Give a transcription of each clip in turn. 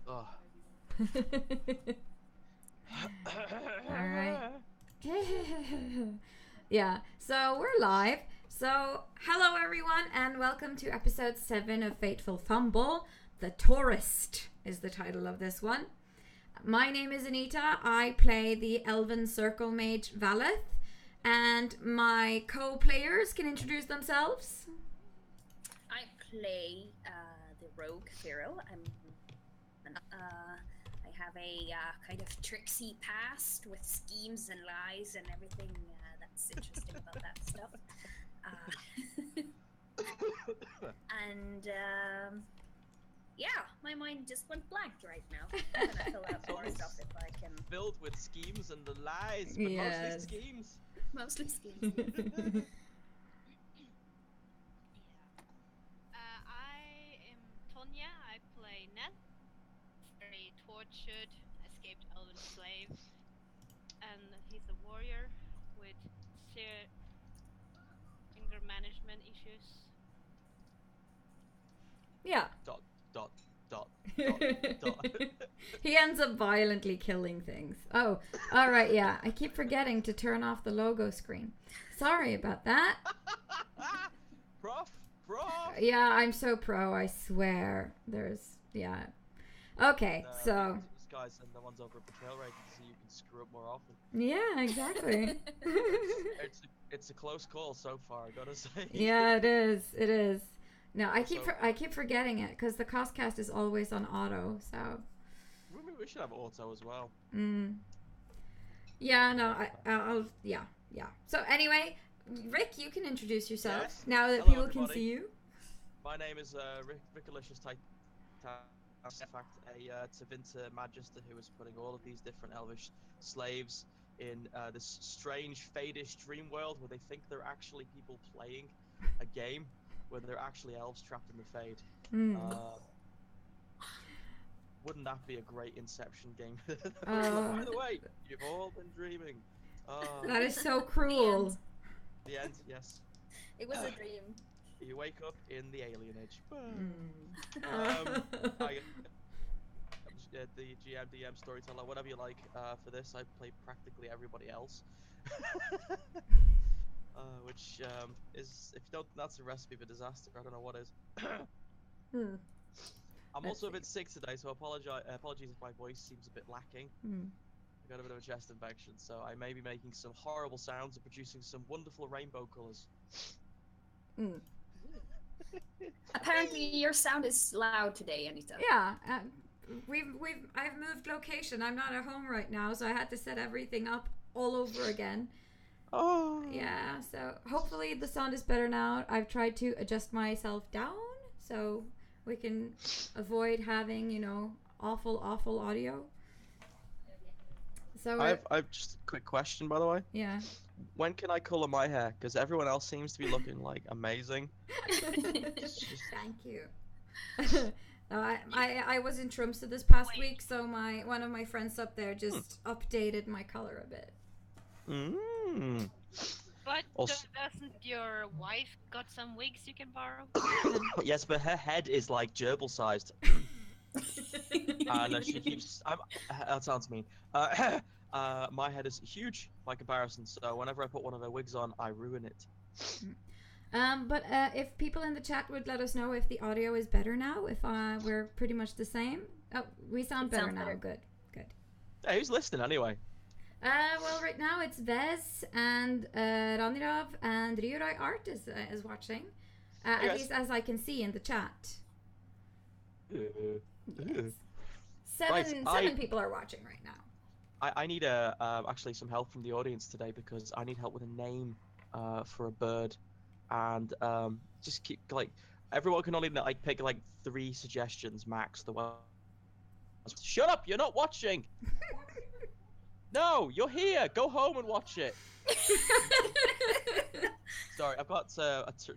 Oh. All right. Yeah, so we're live. So, hello everyone, and welcome to episode 7 of Fateful Fumble. The Tourist is the title of this one. My name is Anita. I play the Elven Circle Mage Valeth, and my co-players can introduce themselves. I play the rogue Feral. I have a kind of tricksy past with schemes and lies and everything that's interesting about that stuff. And yeah, my mind just went blank right now. I'm gonna fill out more stuff if I can. Filled with schemes and the lies, but Yes. mostly schemes. Mostly schemes. I am Tonya. I play Ned, very tortured, escaped elven slave, and he's a warrior with severe anger management issues. Yeah. Dot. He ends up violently killing things. Oh, all right, yeah. I keep forgetting to turn off the logo screen. Sorry about that. Prof. Yeah, I'm so pro, I swear. Yeah. Okay, so... These guys and the ones over at Betrayal Rating so you can screw up more often. Yeah, exactly. It's a close call so far, I gotta say. Yeah, it is. No, I keep forgetting it because the Costcast is always on auto. So we should have auto as well. Yeah, no, I'll yeah. So anyway, Rick, you can introduce yourself now that Hello, people everybody. can see you. My name is Rickalicious Titan. In fact, a Tevinter Magister who is putting all of these different elvish slaves in this strange, fadish dream world where they think they're actually people playing a game. Where they're actually elves trapped in the Fade. Wouldn't that be a great Inception game? By the way, you've all been dreaming. That is so cruel. The end, yes. It was a dream. You wake up in the alien age. The GM, DM, storyteller, whatever you like. For this, I play practically everybody else. Which is, if you don't, that's a recipe for disaster. I don't know what is. I'm also a bit sick today, so apologies if my voice seems a bit lacking. I got a bit of a chest infection, so I may be making some horrible sounds and producing some wonderful rainbow colors. Apparently, your sound is loud today, Anita. Yeah, I've moved location. I'm not at home right now, so I had to set everything up all over again. Oh. Yeah, so hopefully the sound is better now. I've tried to adjust myself down so we can avoid having, awful audio. So I've just a quick question, by the way. Yeah. When can I color my hair? Because everyone else seems to be looking like amazing. Thank you. I was in Tromsø this past week, so one of my friends up there just updated my color a bit. But doesn't your wife got some wigs you can borrow? Yes, but her head is like gerbil sized. And she keeps. That sounds mean. My head is huge by comparison, so whenever I put one of her wigs on, I ruin it. But if people in the chat would let us know if the audio is better now, if we're pretty much the same. Oh, we sound better now. Good. Hey, who's listening anyway? Well, right now it's Vez and Ranirav and Ryurai Art is watching. At least as I can see in the chat. Yes. Seven people are watching right now. I need actually some help from the audience today because I need help with a name for a bird, and just keep everyone can only pick 3 suggestions max. Shut up! You're not watching. No, you're here. Go home and watch it. Sorry, I've got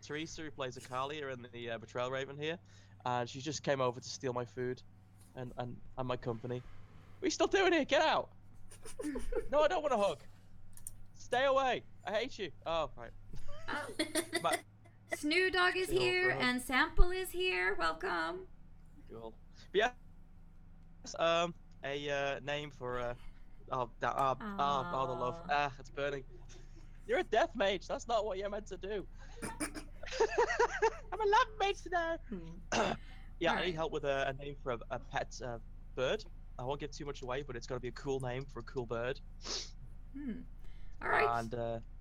Teresa who plays Akalia in the Betrayal Raven here, and she just came over to steal my food and my company. What are you still doing here? Get out! No, I don't want a hug. Stay away. I hate you. Oh, right. Snoo Dog is here and Sample is here. Welcome. Cool. But yeah, a name for the love. Aw. It's burning. You're a death mage. That's not what you're meant to do. I'm a love mage today. Yeah, I need Alright. help with a name for a pet bird. I won't give too much away, but it's got to be a cool name for a cool bird. All right. And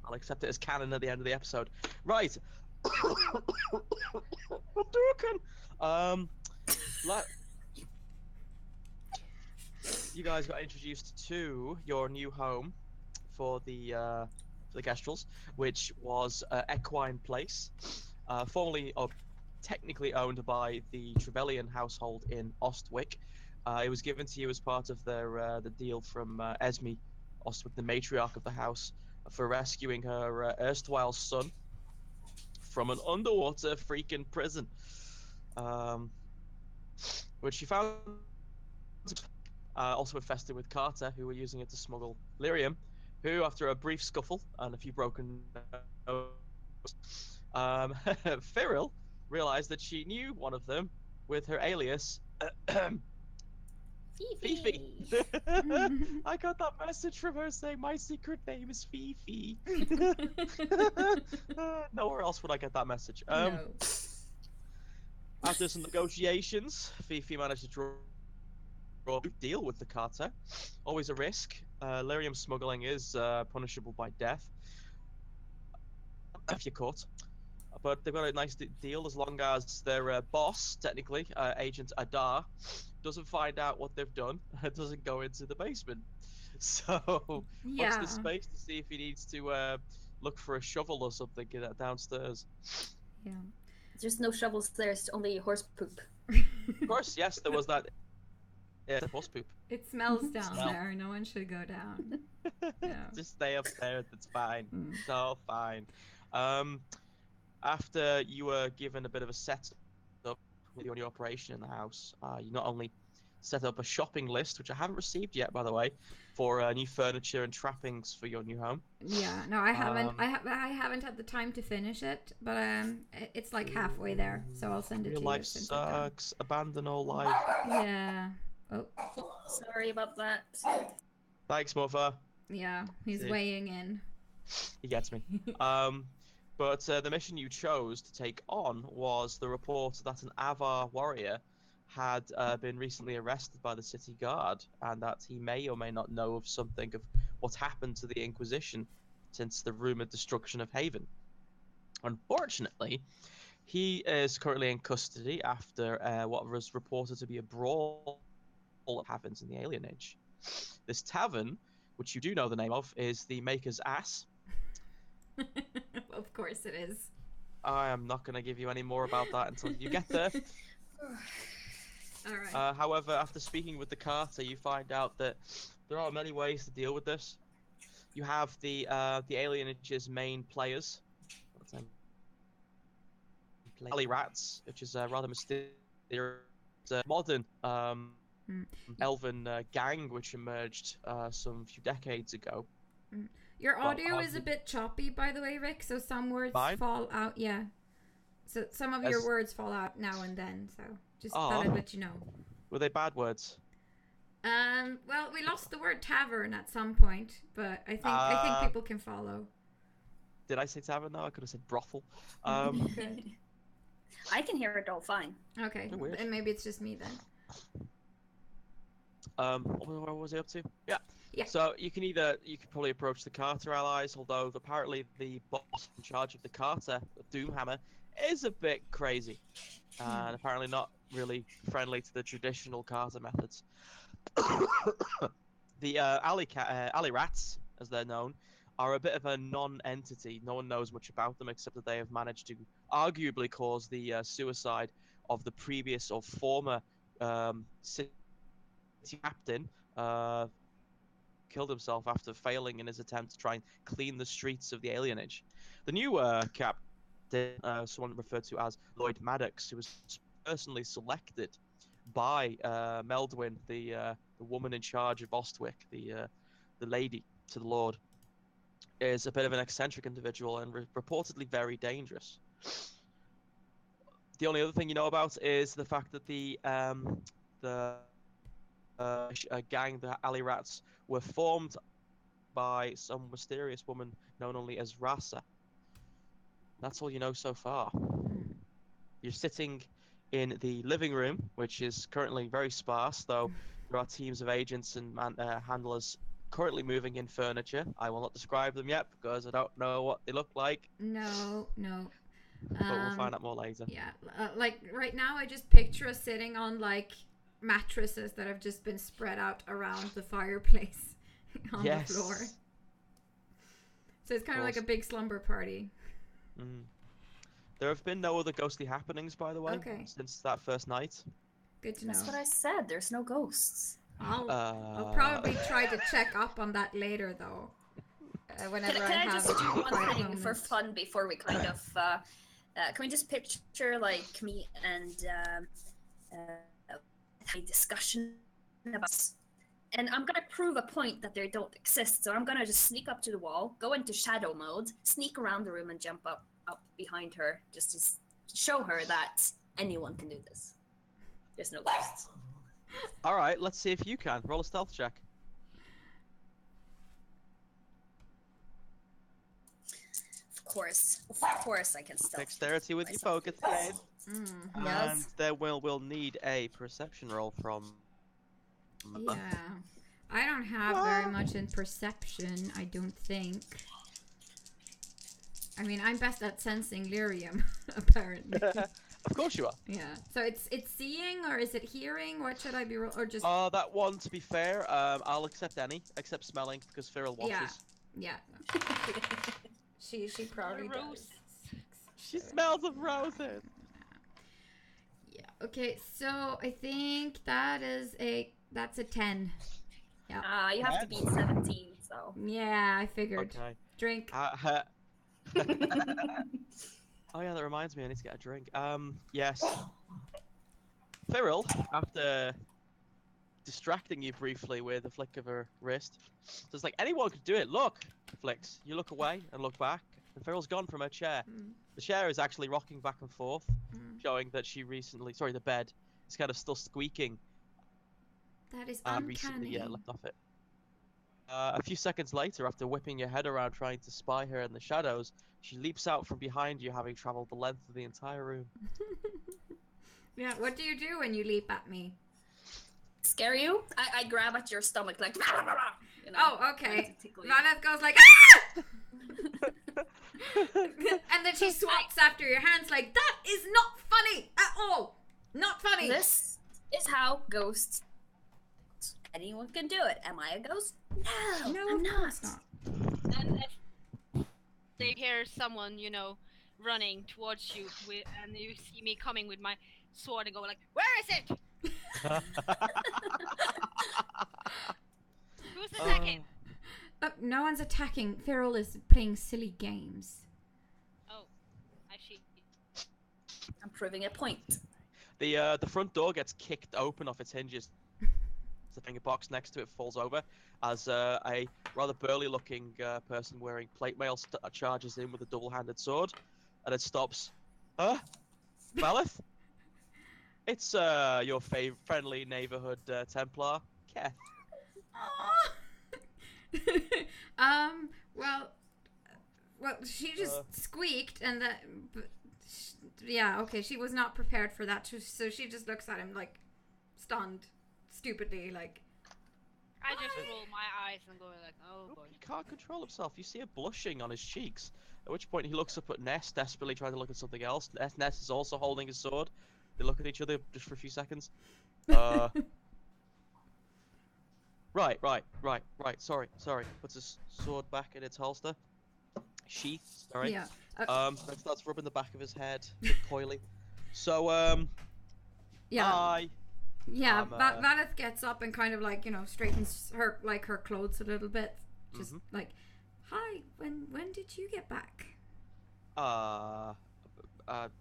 I'll accept it as canon at the end of the episode. Right. You guys got introduced to your new home for the Kestrels, which was Equine Place, formerly or technically owned by the Trevelyan household in Ostwick. It was given to you as part of their the deal from Esme Ostwick, the matriarch of the house, for rescuing her erstwhile son from an underwater freaking prison, which she found also infested with Carter, who were using it to smuggle lyrium, who, after a brief scuffle and a few broken noses, Cyril realized that she knew one of them with her alias Fifi. I got that message from her saying my secret name is Fifi. Nowhere else would I get that message. No. After some negotiations, Fifi managed to draw a deal with the Carter. Always a risk. Lyrium smuggling is punishable by death if you're caught. But they've got a nice deal as long as their boss, technically, Agent Adaar, doesn't find out what they've done and doesn't go into the basement. So, watch the space to see if he needs to look for a shovel or something downstairs. Yeah. There's no shovels there, it's only horse poop. Of course, yes, there was that. Yeah, horse poop. It smells down there. No one should go down. Yeah. Just stay upstairs. It's fine. It's all fine. After you were given a bit of a setup with your new operation in the house, you not only set up a shopping list, which I haven't received yet, by the way, for new furniture and trappings for your new home. Yeah, no, I haven't. I haven't had the time to finish it, but it's like halfway there, so I'll send it to you. Your life sucks. Abandon all life. Yeah. Oh. Sorry about that. Thanks, Mother. Yeah, he's weighing in. He gets me. But the mission you chose to take on was the report that an Avvaar warrior had been recently arrested by the city guard, and that he may or may not know of something of what happened to the Inquisition since the rumored destruction of Haven. Unfortunately, he is currently in custody after what was reported to be a brawl that happens in the Alien Age. This tavern, which you do know the name of, is the Maker's Ass. Of course it is. I am not going to give you any more about that until you get there. All right. However, after speaking with the Carter, you find out that there are many ways to deal with this. You have the Alienage's main players, alley rats, which is a rather mysterious modern elven gang which emerged some few decades ago. Your audio is a bit choppy, by the way, Rick, so some words fall out. Yeah. So some of your words fall out now and then, so just thought I'd let you know. Were they bad words? Well, we lost the word tavern at some point, but I think people can follow. Did I say tavern? No, I could have said brothel. I can hear it all fine. Okay, and maybe it's just me then. What was I up to? Yeah. So you can probably approach the Carter allies, although apparently the boss in charge of the Carter, Doomhammer, is a bit crazy, and apparently not really friendly to the traditional Carter methods. The alley rats, as they're known, are a bit of a non-entity. No one knows much about them except that they have managed to arguably cause the suicide of the previous or former city captain. Killed himself after failing in his attempt to try and clean the streets of the Alienage. The new captain, someone referred to as Lloyd Maddox, who was personally selected by Meldwin, the woman in charge of Ostwick, the lady to the Lord, is a bit of an eccentric individual and reportedly very dangerous. The only other thing you know about is the fact that the a gang, the Alley Rats, were formed by some mysterious woman known only as Rasa. That's all you know so far. You're sitting in the living room, which is currently very sparse, though there are teams of agents and handlers currently moving in furniture. I will not describe them yet because I don't know what they look like. No. But we'll find out more later. Yeah, like right now I just picture us sitting on like mattresses that have just been spread out around the fireplace on the floor. So it's kind of like a big slumber party. There have been no other ghostly happenings, by the way, since that first night. Good to know. That's what I said. There's no ghosts. I'll probably try to check up on that later, though. Whenever Can I just do one thing moment. for fun before we kind of... can we just picture, like, me and a discussion about... And I'm gonna prove a point that they don't exist, so I'm gonna just sneak up to the wall, go into shadow mode, sneak around the room and jump up behind her, just to show her that anyone can do this. There's no ghosts. Alright, let's see if you can. Roll a stealth check. Of course I can stealth. Dexterity with your focus game. And Yes. then we'll need a perception roll from... Yeah. I don't have very much in perception, I don't think. I mean, I'm best at sensing lyrium, apparently. Of course you are. Yeah. So it's seeing, or is it hearing? What should I be or just? That one, to be fair, I'll accept any, except smelling, because Feral watches. Yeah. she probably does. She smells of roses. Yeah. Okay. So I think that's a 10. Yeah. You have to beat 17, so. Yeah, I figured. Okay. Drink. Oh yeah, that reminds me, I need to get a drink. Yes. Feral, after distracting you briefly with a flick of her wrist, says like, anyone could do it, look! Flicks. You look away and look back, and Feral's gone from her chair. The chair is actually rocking back and forth, showing that the bed is kind of still squeaking. That is uncanny. Recently, left off it. A few seconds later, after whipping your head around trying to spy her in the shadows, she leaps out from behind you, having traveled the length of the entire room. Yeah, what do you do when you leap at me? Scare you? I grab at your stomach like... You know, oh, okay. Valeth goes like, ah! And then she swats after your hands like, that is not funny at all! Not funny! This is how ghosts... Anyone can do it. Am I a ghost? No, I'm not. And if they hear someone, running towards you, and you see me coming with my sword and go like, where is it? Who's attacking? No one's attacking. Feral is playing silly games. Oh, I see. I'm proving a point. The front door gets kicked open off its hinges. The finger box next to it falls over as a rather burly-looking person wearing plate mail charges in with a double-handed sword, and it stops. Huh? Valeth? It's your friendly neighborhood Templar, Keth. Well, she just squeaked, and that. Yeah, okay, she was not prepared for that, so she just looks at him like stunned. Stupidly, like. I just roll my eyes and go like, oh boy. He can't control himself. You see a blushing on his cheeks. At which point he looks up at Ness, desperately trying to look at something else. Ness is also holding his sword. They look at each other just for a few seconds. Right. Sorry. Puts his sword back in its holster. Sheath. Sorry. Yeah. Then starts rubbing the back of his head, a bit coyly. So, yeah. Yeah, Valeth gets up and kind of like, straightens her clothes a little bit. Just like, hi, when did you get back?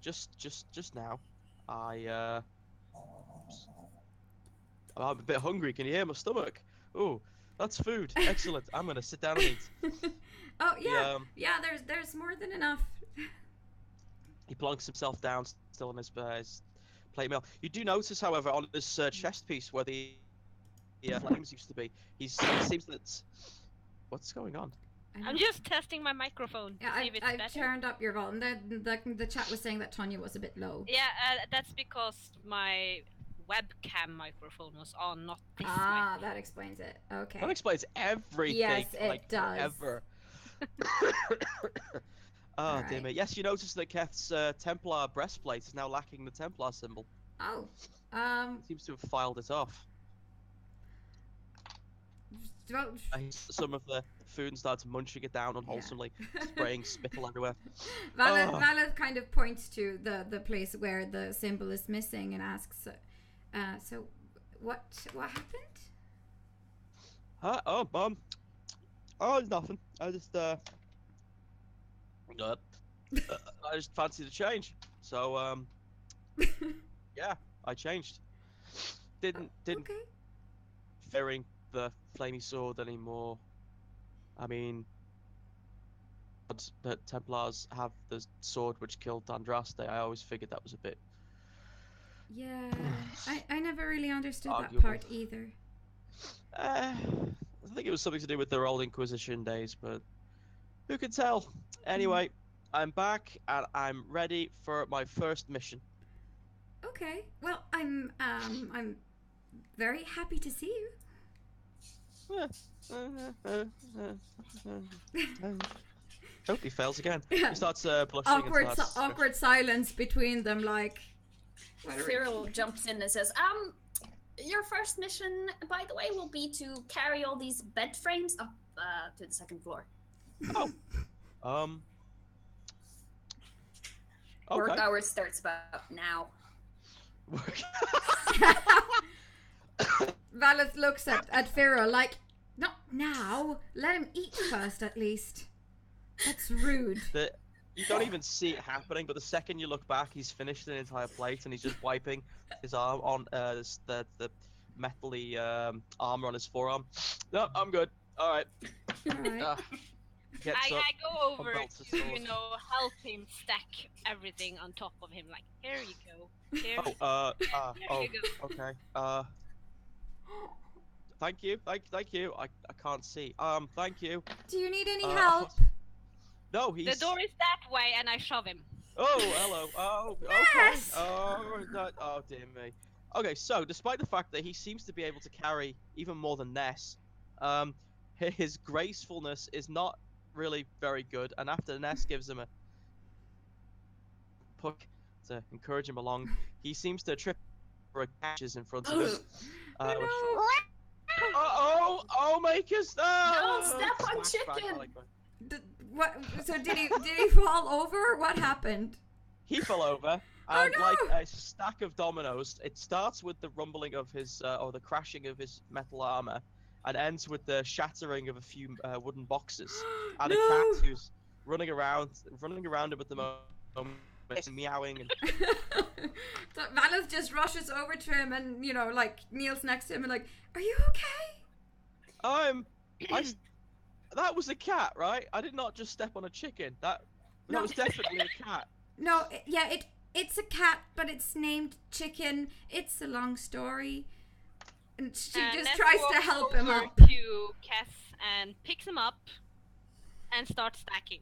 Just now. I'm a bit hungry. Can you hear my stomach? Oh, that's food. Excellent. I'm gonna sit down and eat. Oh yeah, there's more than enough. He plonks himself down, still in his plate mail. You do notice, however, on this chest piece where the flames used to be. He seems that. What's going on? I'm just testing my microphone to Yeah, see if it's I've better. turned up your volume. The chat was saying that Tonya was a bit low. Yeah, that's because my webcam microphone was on, not this Ah, that explains it. Okay. That explains everything. Yes, it like, does. Ever. Oh, dear me. Yes, you notice that Keth's Templar breastplate is now lacking the Templar symbol. Oh. Seems to have filed it off. Well, Some of the food starts munching it down unwholesomely, spraying spittle everywhere. Valeth kind of points to the place where the symbol is missing and asks, so what happened? Oh, nothing. I just I just fancied a change. So yeah, I changed. Didn't Okay. fearing the flamey sword anymore. I mean, that Templars have the sword which killed Andraste. I always figured that was a bit Yeah, I never really understood that arguable. part either. I think it was something to do with their old Inquisition days, but who can tell? Anyway, I'm back and I'm ready for my first mission. Okay. Well, I'm very happy to see you. Hope he fails again. Yeah. He starts blushing and starts... Awkward silence between them, like. Cyril jumps in and says, your first mission, by the way, will be to carry all these bed frames up to the second floor. Oh. Okay. Work hours starts about now. Valeth looks at Fira like, not now. Let him eat first, at least. That's rude. You don't even see it happening, but the second you look back, he's finished an entire plate and he's just wiping his arm on the metally armor on his forearm. No, I'm good. All right. Alright. I go over belts to, and help him stack everything on top of him. Like, here you go. Here you go. Okay. Thank you. Thank you. I can't see. Thank you. Do you need any help? No, he's... The door is that way, and I shove him. Oh, hello. Oh, okay. Yes! Oh, dear me. Okay, so despite the fact that he seems to be able to carry even more than Ness, his gracefulness is not really very good. And after Ness gives him a push to encourage him along, he seems to trip for a catches in front of him. Oh, makers! No, step on chicken! What? So did he fall over? What happened? He fell over, and like a stack of dominoes, it starts with the rumbling of his, or the crashing of his metal armor, and ends with the shattering of a few wooden boxes, and a cat who's running around him at the moment, meowing. And... So Valeth just rushes over to him and like kneels next to him and like, "Are you okay?" That was a cat, right? I did not just step on a chicken. That was definitely a cat. No, it's a cat, but it's named Chicken. It's a long story. And she just tries to help him up. To Keth and picks him up and starts stacking.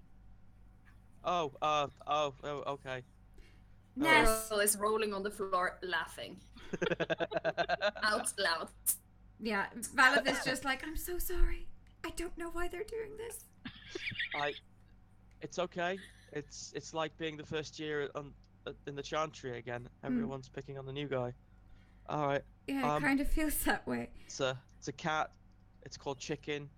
Okay. Ness Cyril is rolling on the floor, laughing. Out loud. Yeah, Valeth is just like, "I'm so sorry. I don't know why they're doing this." It's okay. It's like being the first year in the Chantry again. Everyone's picking on the new guy. All right. Yeah, it kind of feels that way. It's a cat. It's called Chicken.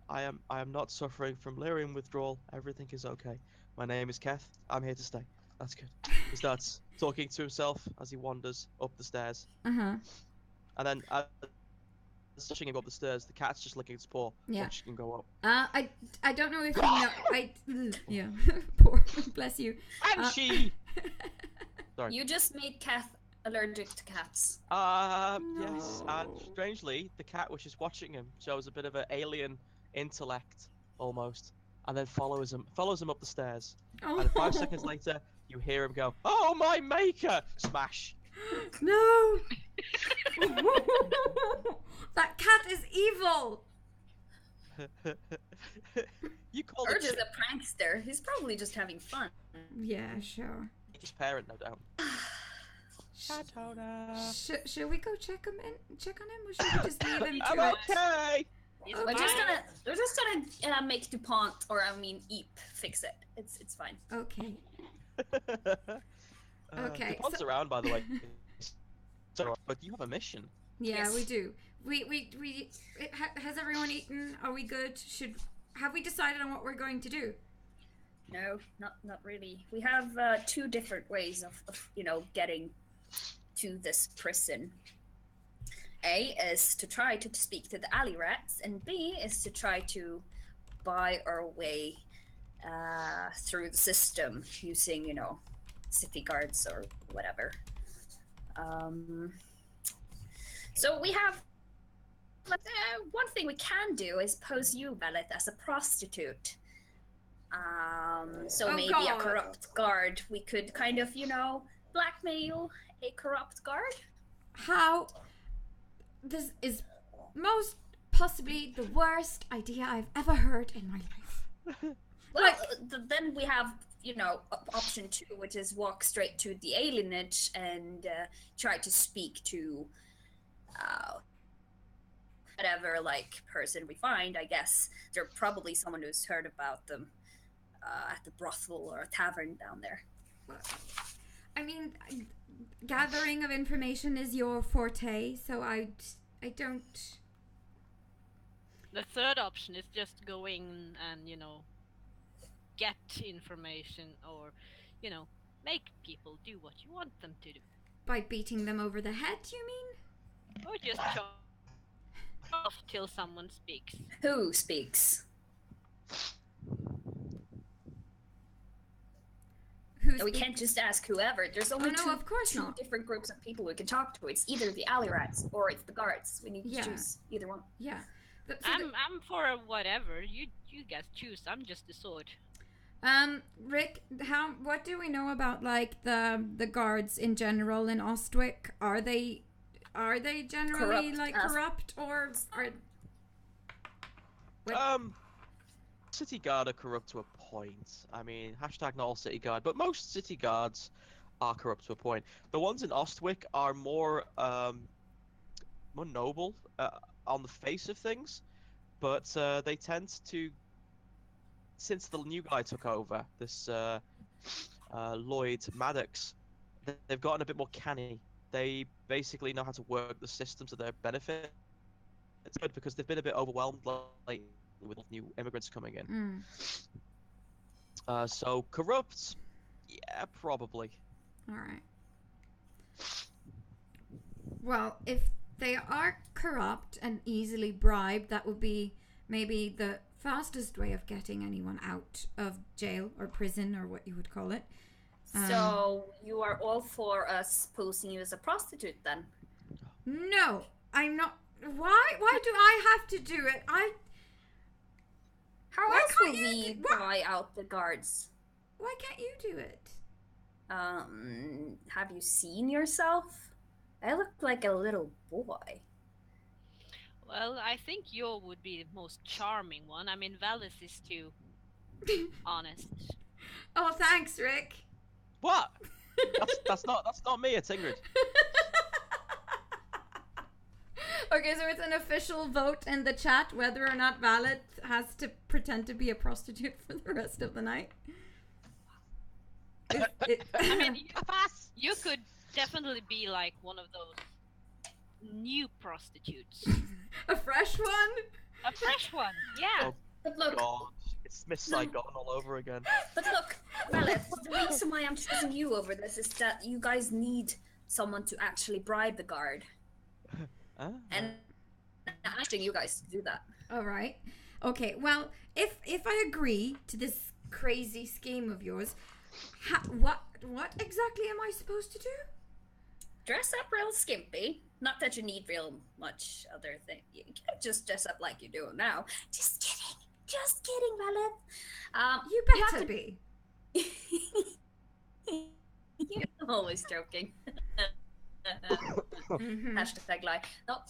I am not suffering from lyrium withdrawal. Everything is okay. My name is Keth. I'm here to stay. That's good. He starts talking to himself as he wanders up the stairs. And then pushing him up the stairs, the cat's just licking its paw. Yeah. She can go up. I don't know if you know. Yeah. Poor. Bless you. And she. Sorry. You just made Keth allergic to cats. Yes. And strangely, the cat which is watching him shows a bit of an alien intellect almost, and then follows him up the stairs. Oh. And 5 seconds later, you hear him go, "Oh, my maker!" Smash. No. That evil. You call Urge it is a prankster. He's probably just having fun. Yeah, sure. his parent, no doubt. Should we go check on him, or should we just leave him to I'm it? okay. He's We're fine. just gonna make DuPont, or I mean Eep, fix it. It's fine. Okay. Okay, DuPont's so- around, by the way. So, but you have a mission. Yeah, Yes. we do. Has everyone eaten? Are we good? Have we decided on what we're going to do? No, not really. We have two different ways of getting to this prison. A is to try to speak to the alley rats, and B is to try to buy our way through the system using, city guards or whatever. So we have one thing we can do is pose you, Velet, as a prostitute. So Oh, maybe God. a corrupt guard. We could kind of, blackmail a corrupt guard. How? This is most possibly the worst idea I've ever heard in my life. Well, then we have, option 2, which is walk straight to the alienage and try to speak to whatever, person we find. I guess they're probably someone who's heard about them at the brothel or a tavern down there. I mean, gathering of information is your forte, so I don't. The third option is just going and, get information or, make people do what you want them to do. By beating them over the head, you mean? Or just chop off till someone speaks. Who speaks? Who's We can't just ask whoever. There's only no, of course two not. different groups of people we can talk to. It's either the alley rats or it's the guards. We need to Yeah. choose either one. Yeah. But so I'm for whatever. You guys choose. I'm just the sword. Rick, what do we know about the guards in general in Ostwick? Are they generally Corrupt. corrupt or are What? City guard are corrupt to a point. I mean, hashtag not all city guard, but most city guards are corrupt to a point. The ones in Ostwick are more noble on the face of things, but they tend to, since the new guy took over, this Lloyd Maddox, they've gotten a bit more canny. They basically know how to work the system to their benefit. It's good because they've been a bit overwhelmed lately with new immigrants coming in. So corrupt, yeah, probably. All right. Well, if they are corrupt and easily bribed, that would be maybe the fastest way of getting anyone out of jail or prison or what you would call it. So you are all for us posing you as a prostitute then? No, I'm not. Why do I have to do it? How Why else can't will you we do- what? buy out the guards? Why can't you do it? Have you seen yourself? I look like a little boy. Well, I think Yo would be the most charming one. I mean, Valis is too honest. Oh, thanks, Rick. What? that's not me. It's Ingrid. Okay, so it's an official vote in the chat whether or not Valet has to pretend to be a prostitute for the rest of the night. I mean, you could definitely be like one of those new prostitutes. a fresh one? A fresh one, yeah. Oh But look, God, it's Miss Saigon all over again. Valet, the reason why I'm choosing you over this is that you guys need someone to actually bribe the guard. And I'm asking you guys to do that. All right. Okay, well, if I agree to this crazy scheme of yours, what exactly am I supposed to do? Dress up real skimpy. Not that you need real much other thing. You can't just dress up like you're doing now. Just kidding, Valet. You have better to- be. You're always joking. Mhm. Hashtag lie. No.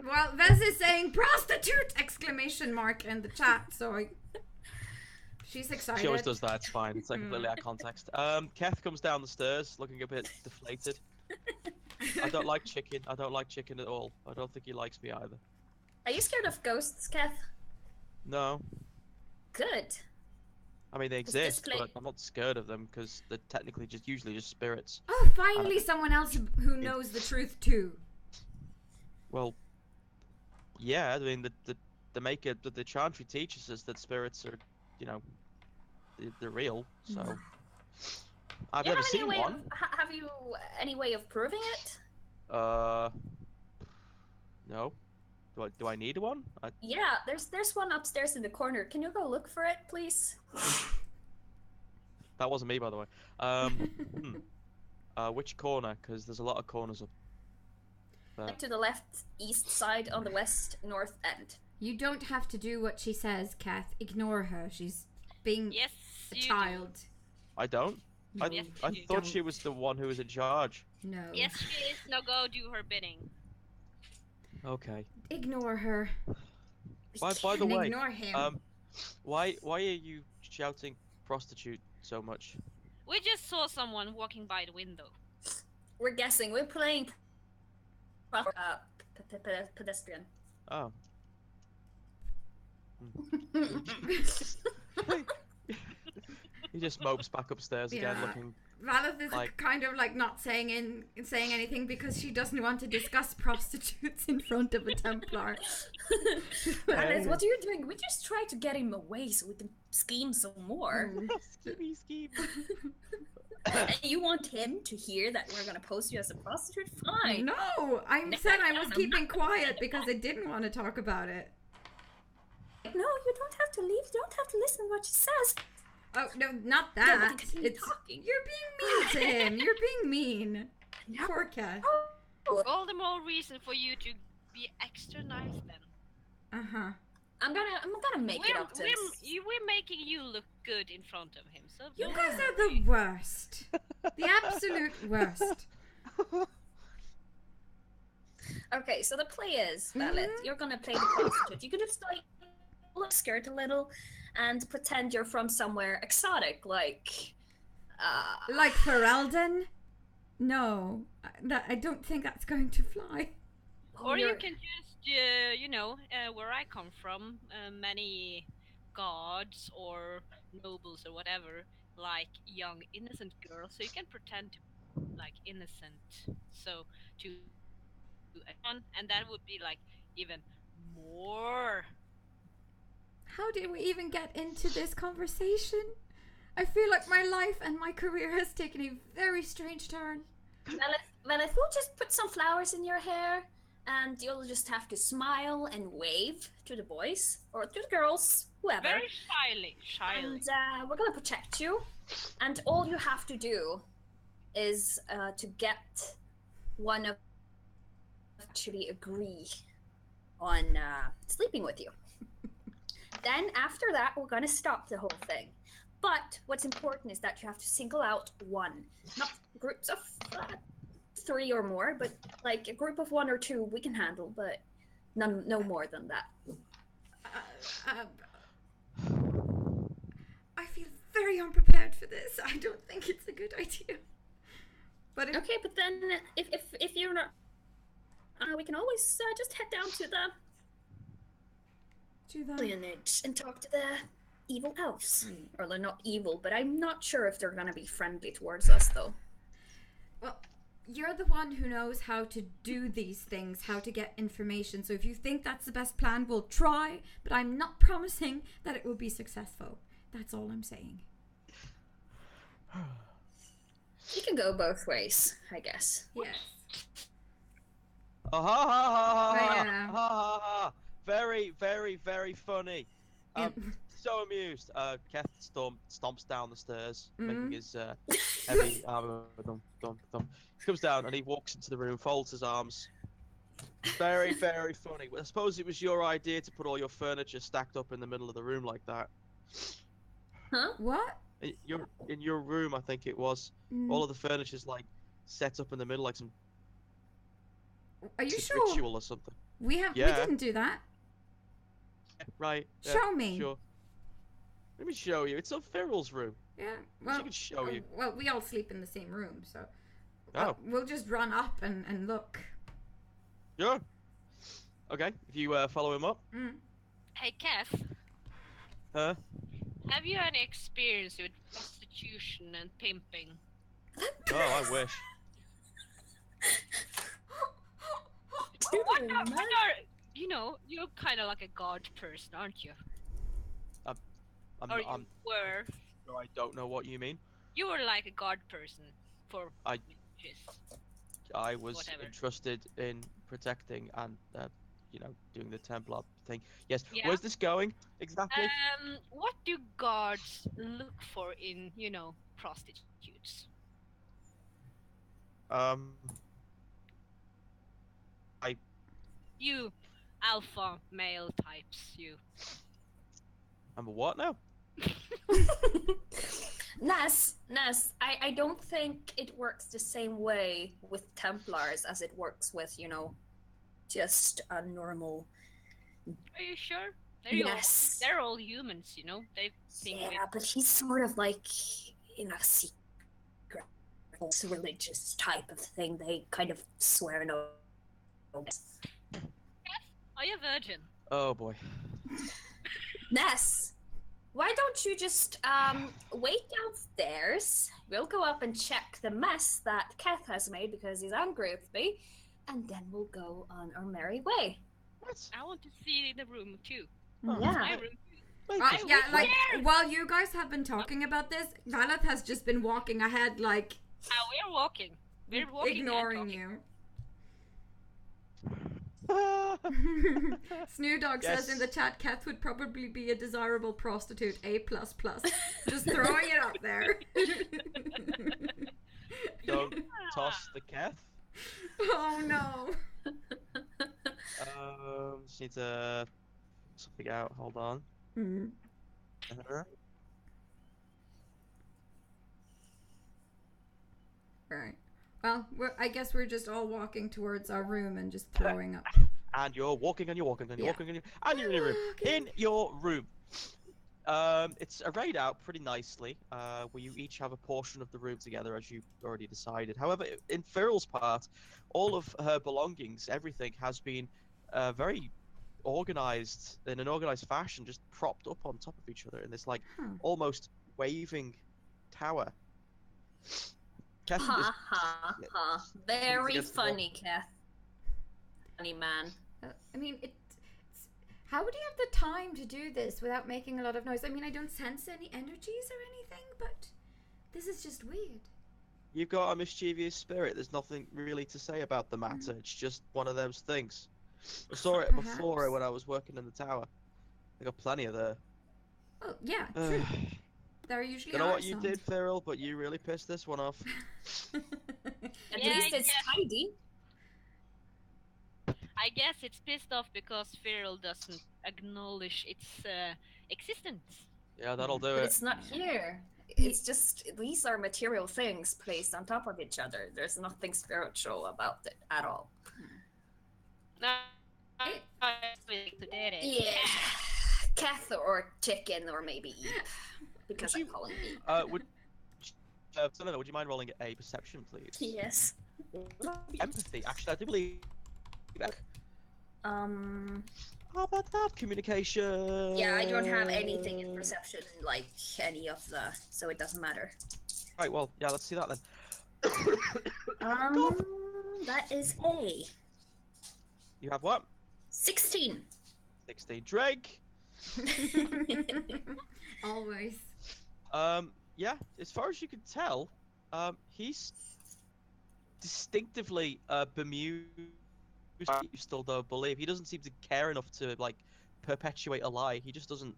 Well, Vez is saying prostitute! Exclamation mark in the chat, so she's excited. She always does that. It's fine. It's like completely out of context. Keth comes down the stairs looking a bit deflated. I don't like chicken. I don't like chicken at all. I don't think he likes me either. Are you scared of ghosts, Kath? No. Good. I mean, they Does this exist, play- but I'm not scared of them because they're technically usually just spirits. Oh, finally someone else who knows the truth too. Well, yeah. I mean, the Chantry teaches us that spirits are, you know, they're real. So I've never seen one. Have you any way of proving it? No. Do I need one? Yeah, there's one upstairs in the corner. Can you go look for it, please? That wasn't me, by the way. Which corner? Because there's a lot of corners up there. To the left, east side, on the west, north end. You don't have to do what she says, Kath. Ignore her. She's being Yes, a you child. I don't. No, Yes, I you thought she was the one who was in charge. No. do. Yes, she is. Now go do her bidding. Okay. Ignore her. By the And way, ignore him. why are you shouting prostitute so much? We just saw someone walking by the window. We're guessing. We're playing pedestrian. Oh. He just mopes back upstairs again, Yeah. looking. Valeth is like- kind of like not saying anything because she doesn't want to discuss prostitutes in front of a Templar. Alice, what are you doing? We just try to get him away so we can scheme some more. Scheme. And you want him to hear that we're gonna post you as a prostitute? Fine. No, I said I was keeping quiet because I didn't want to talk about it. No, you don't have to leave. You don't have to listen to what she says. Oh no, not No, that. but continue It's talking. you're being mean to him. You're being mean. Yeah. Poor Kath. Oh, All the more reason for you to be extra nice then. Uh-huh. I'm gonna make it up to him. We're making you look good in front of him. So You don't guys are worry. the worst. The absolute worst. Okay, so the play is, Valet, you're gonna play the prostitute. You can just like look scared a little and pretend you're from somewhere exotic, like Like Ferelden? No, I don't think that's going to fly. Or you you're- can just, where I come from, many gods or nobles or whatever like young innocent girls, so you can pretend to be like innocent. So and that would be like even more. How did we even get into this conversation? I feel like my life and my career has taken a very strange turn. Valet, we'll just put some flowers in your hair and you'll just have to smile and wave to the boys or to the girls, whoever. Very shyly. And we're gonna protect you. And all you have to do is to get one of actually agree on sleeping with you. Then after that, we're gonna stop the whole thing. But what's important is that you have to single out one, not groups of 3 or more, but like a group of 1 or 2 we can handle, but no more than that. I feel very unprepared for this. I don't think it's a good idea. But if, Okay, but then if you're not, we can always just head down to the village and talk to the evil elves. Or they're not evil, but I'm not sure if they're gonna be friendly towards us, though. Well, you're the one who knows how to do these things, how to get information. So if you think that's the best plan, we'll try. But I'm not promising that it will be successful. That's all I'm saying. You can go both ways, I guess. Yes. Oh, ha ha ha ha Yeah. ha ha ha! Very, very, very funny. Yeah. So amused. Keth stomps down the stairs, Mhm. making his heavy thump. He comes down and he walks into the room, folds his arms. Very, very funny. I suppose it was your idea to put all your furniture stacked up in the middle of the room like that. Huh? What? In your room, I think it was. All of the furniture's like set up in the middle like some. Are you It's a sure? ritual or something. We Yeah. didn't do that. Right. Yeah, Show me. Sure. Let me show you. It's Feral's room. Yeah. She Well, can show you. well, we all sleep in the same room, so Oh. we'll just run up and look. Yeah. Okay. If you follow him up. Mm. Hey, Kath, Huh? have you any experience with prostitution and pimping? Oh, I wish. What are you know? You're kind of like a god person, aren't you? Or you I'm were. I don't know what you mean. You were like a god person for I- witches. I was Whatever. entrusted in protecting and, doing the Templar thing. Yes. Yeah? Where's this going exactly? What do gods look for in, prostitutes? You alpha male types, you. I'm a what now? Ness, I don't think it works the same way with Templars as it works with, just a normal. Are you sure? Yes. They're all humans, They think Yeah, but he's sort of like in a secret religious type of thing. They kind of swear no. Are you a virgin? Oh boy. Ness, why don't you just wait downstairs? We'll go up and check the mess that Keth has made because he's angry with me, and then we'll go on our merry way. What? I want to see the room too. Oh, Yeah. My room. Wait, Right, just- yeah, like there. while you guys have been talking about this, Valeth has just been walking ahead, like We're walking. We're walking. and ignoring talking. you. Snoodog says in the chat, Kath would probably be a desirable prostitute, A++. Just throwing it out there. Don't toss the Keth. Oh no. Just need to something out. Hold on. Hmm. Right. Well, I guess we're just all walking towards our room and just throwing up. And you're walking and you're walking and you're Yeah. walking and you're in your room. In your room. It's arrayed out pretty nicely, where you each have a portion of the room together as you already decided. However, in Feral's part, all of her belongings, everything has been very organized in an organized fashion, just propped up on top of each other in this almost waving tower. Keth is- Ha ha ha. Very against the wall. funny, Keth. Funny man. I mean, how would you have the time to do this without making a lot of noise? I mean, I don't sense any energies or anything, but this is just weird. You've got a mischievous spirit. There's nothing really to say about the matter. It's just one of those things. I saw it before Perhaps. when I was working in the tower. I got plenty of there. Oh, yeah, true. There usually Don't know are what you some. did, Feral, but you really pissed this one off. At Yeah, least it's yeah. tidy. I guess it's pissed off because Feral doesn't acknowledge its existence. Yeah, that'll do But it. it's not here. It's just, these are material things placed on top of each other. There's nothing spiritual about it at all. No, Yeah. Keth or chicken or maybe Eve. Because Would I'm you- calling Eve. Would you mind rolling a perception, please? Yes. Empathy. Actually, I do believe. How about that? Communication. Yeah, I don't have anything in perception like any of the, so it doesn't matter. Right. Well, yeah. Let's see that then. That is a You have what? 16. 16. Drake. Always. Yeah. As far as you can tell, he's distinctively bemused. You still don't believe. He doesn't seem to care enough to perpetuate a lie. He just doesn't.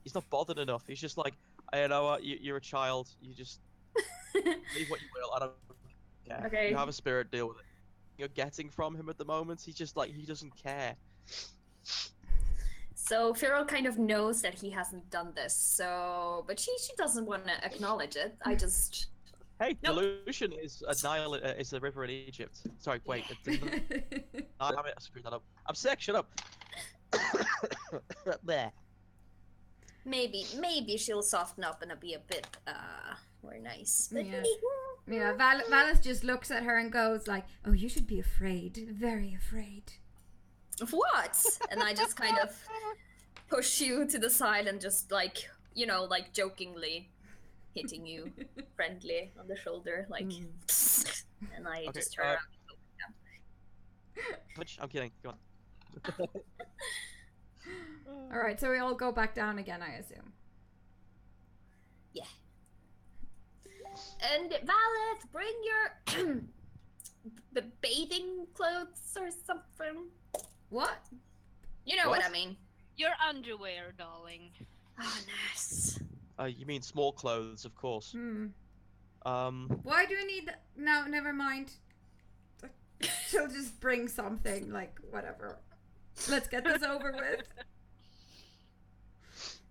He's not bothered enough. He's just like, you know what? You're a child. You just believe what you will. I don't care. Okay. You have a spirit. Deal with it. You're getting from him at the moment. He's just like he doesn't care. So Feral kind of knows that he hasn't done this, but she doesn't want to acknowledge it. I just Hey, No. pollution is is a river in Egypt. Sorry, wait. Damn it, I screwed that up. I'm sick. Shut up. There. Maybe she'll soften up and be a bit more nice. But Yeah. Yeah, Valis just looks at her and goes like, "Oh, you should be afraid. Very afraid." Of what? And I just kind of push you to the side and just like, like jokingly hitting you friendly on the shoulder, like, and I Okay, just turn around. Which I'm kidding. Go on. All right, so we all go back down again, I assume. Yeah. And Valeth, bring your the bathing clothes or something. What? You know what I mean. Your underwear, darling. Oh, nice. You mean small clothes, of course. Why do we need that? No, never mind. She'll just bring something, like, whatever. Let's get this over with.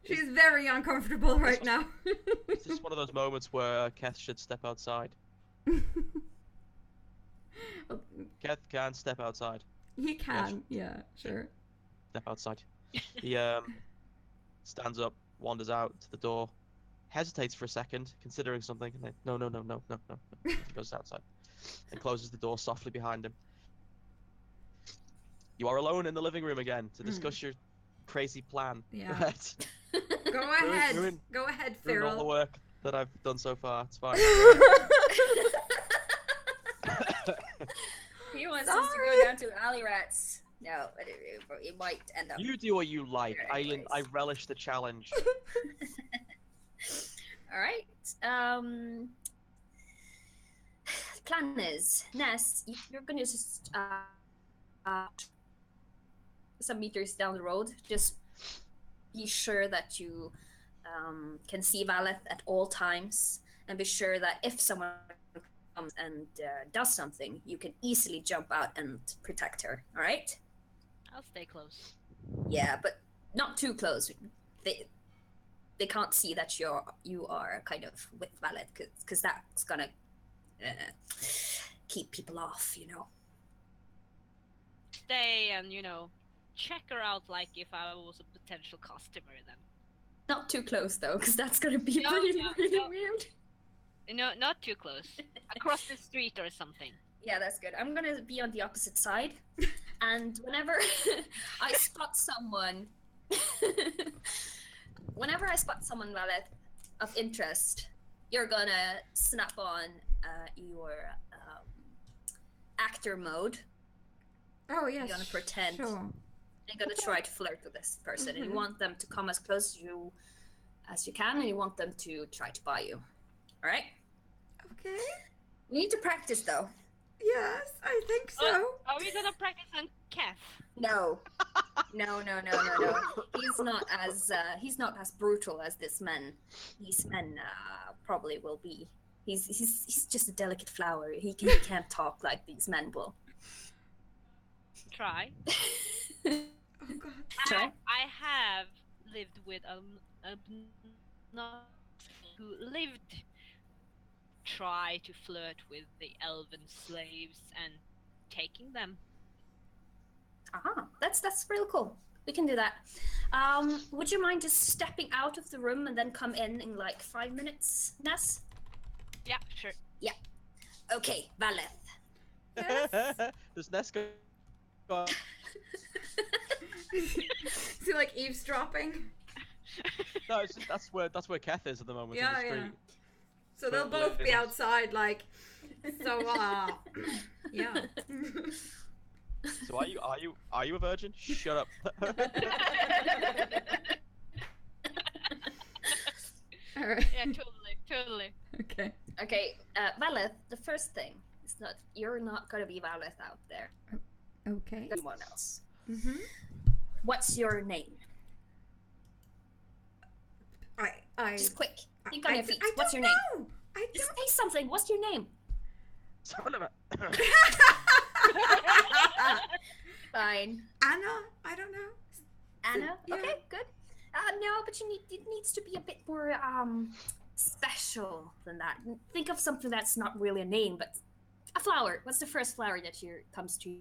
She's very uncomfortable right now. It's just one of those moments where Keth should step outside. Keth can step outside. He can, yeah, sure. Step outside. He stands up, wanders out to the door, hesitates for a second, considering something, and then no. He goes outside and closes the door softly behind him. You are alone in the living room again to discuss your crazy plan. Yeah. Go ahead. Go ahead, Ruin all the Feral. work that I've done so far. It's fine. He wants us to go down to alley rats. No, it might end up. You do what you like. Anyways. I relish the challenge. All right. Plan is, Ness, you're gonna just some meters down the road. Just be sure that you can see Valeth at all times, and be sure that if someone comes and does something, you can easily jump out and protect her. All right? I'll stay close. Yeah, but not too close. They can't see that you are kind of with Valeth, because that's gonna keep people off, Stay and, check her out like if I was a potential customer then. Not too close though, because that's gonna be No, really no. weird. No, not too close. Across the street or something. Yeah, that's good. I'm gonna be on the opposite side, and whenever I spot someone, Valeth, of interest, you're gonna snap on your actor mode. Oh, yes. You're gonna pretend. Sure. You're gonna try to flirt with this person, and you want them to come as close to you as you can, and you want them to try to buy you. All right? Okay. You need to practice, though. Yes, I think so. Are we gonna practice on Keth? No. No. He's not as brutal as these men. These men probably will be. He's just a delicate flower. He can't talk like these men will. Try. Oh, God. Try. I have lived with who lived try to flirt with the elven slaves and taking them. That's really cool. We can do that. Would you mind just stepping out of the room and then come in like 5 minutes, Ness? Yeah, sure. Yeah. Okay, Valeth. Yes. Does Ness go? Is he like eavesdropping? No, that's where Keth is at the moment. Yeah, in the street. yeah. So they'll both be outside, like. So, yeah. So are you a virgin? Shut up. All right. Yeah, totally. Okay. Okay, Valeth, the first thing is that you're not gonna be Valeth out there. Okay. Anyone else. Mm-hmm. What's your name? I Just quick. Think on your feet. I What's don't your name? know. I Just don't. say something. What's your name? Son of a. Fine. Anna? I don't know. Anna? Yeah. Okay, good. No, but it needs to be a bit more special. special than that. Think of something that's not really a name, but a flower. What's the first flower that comes to you?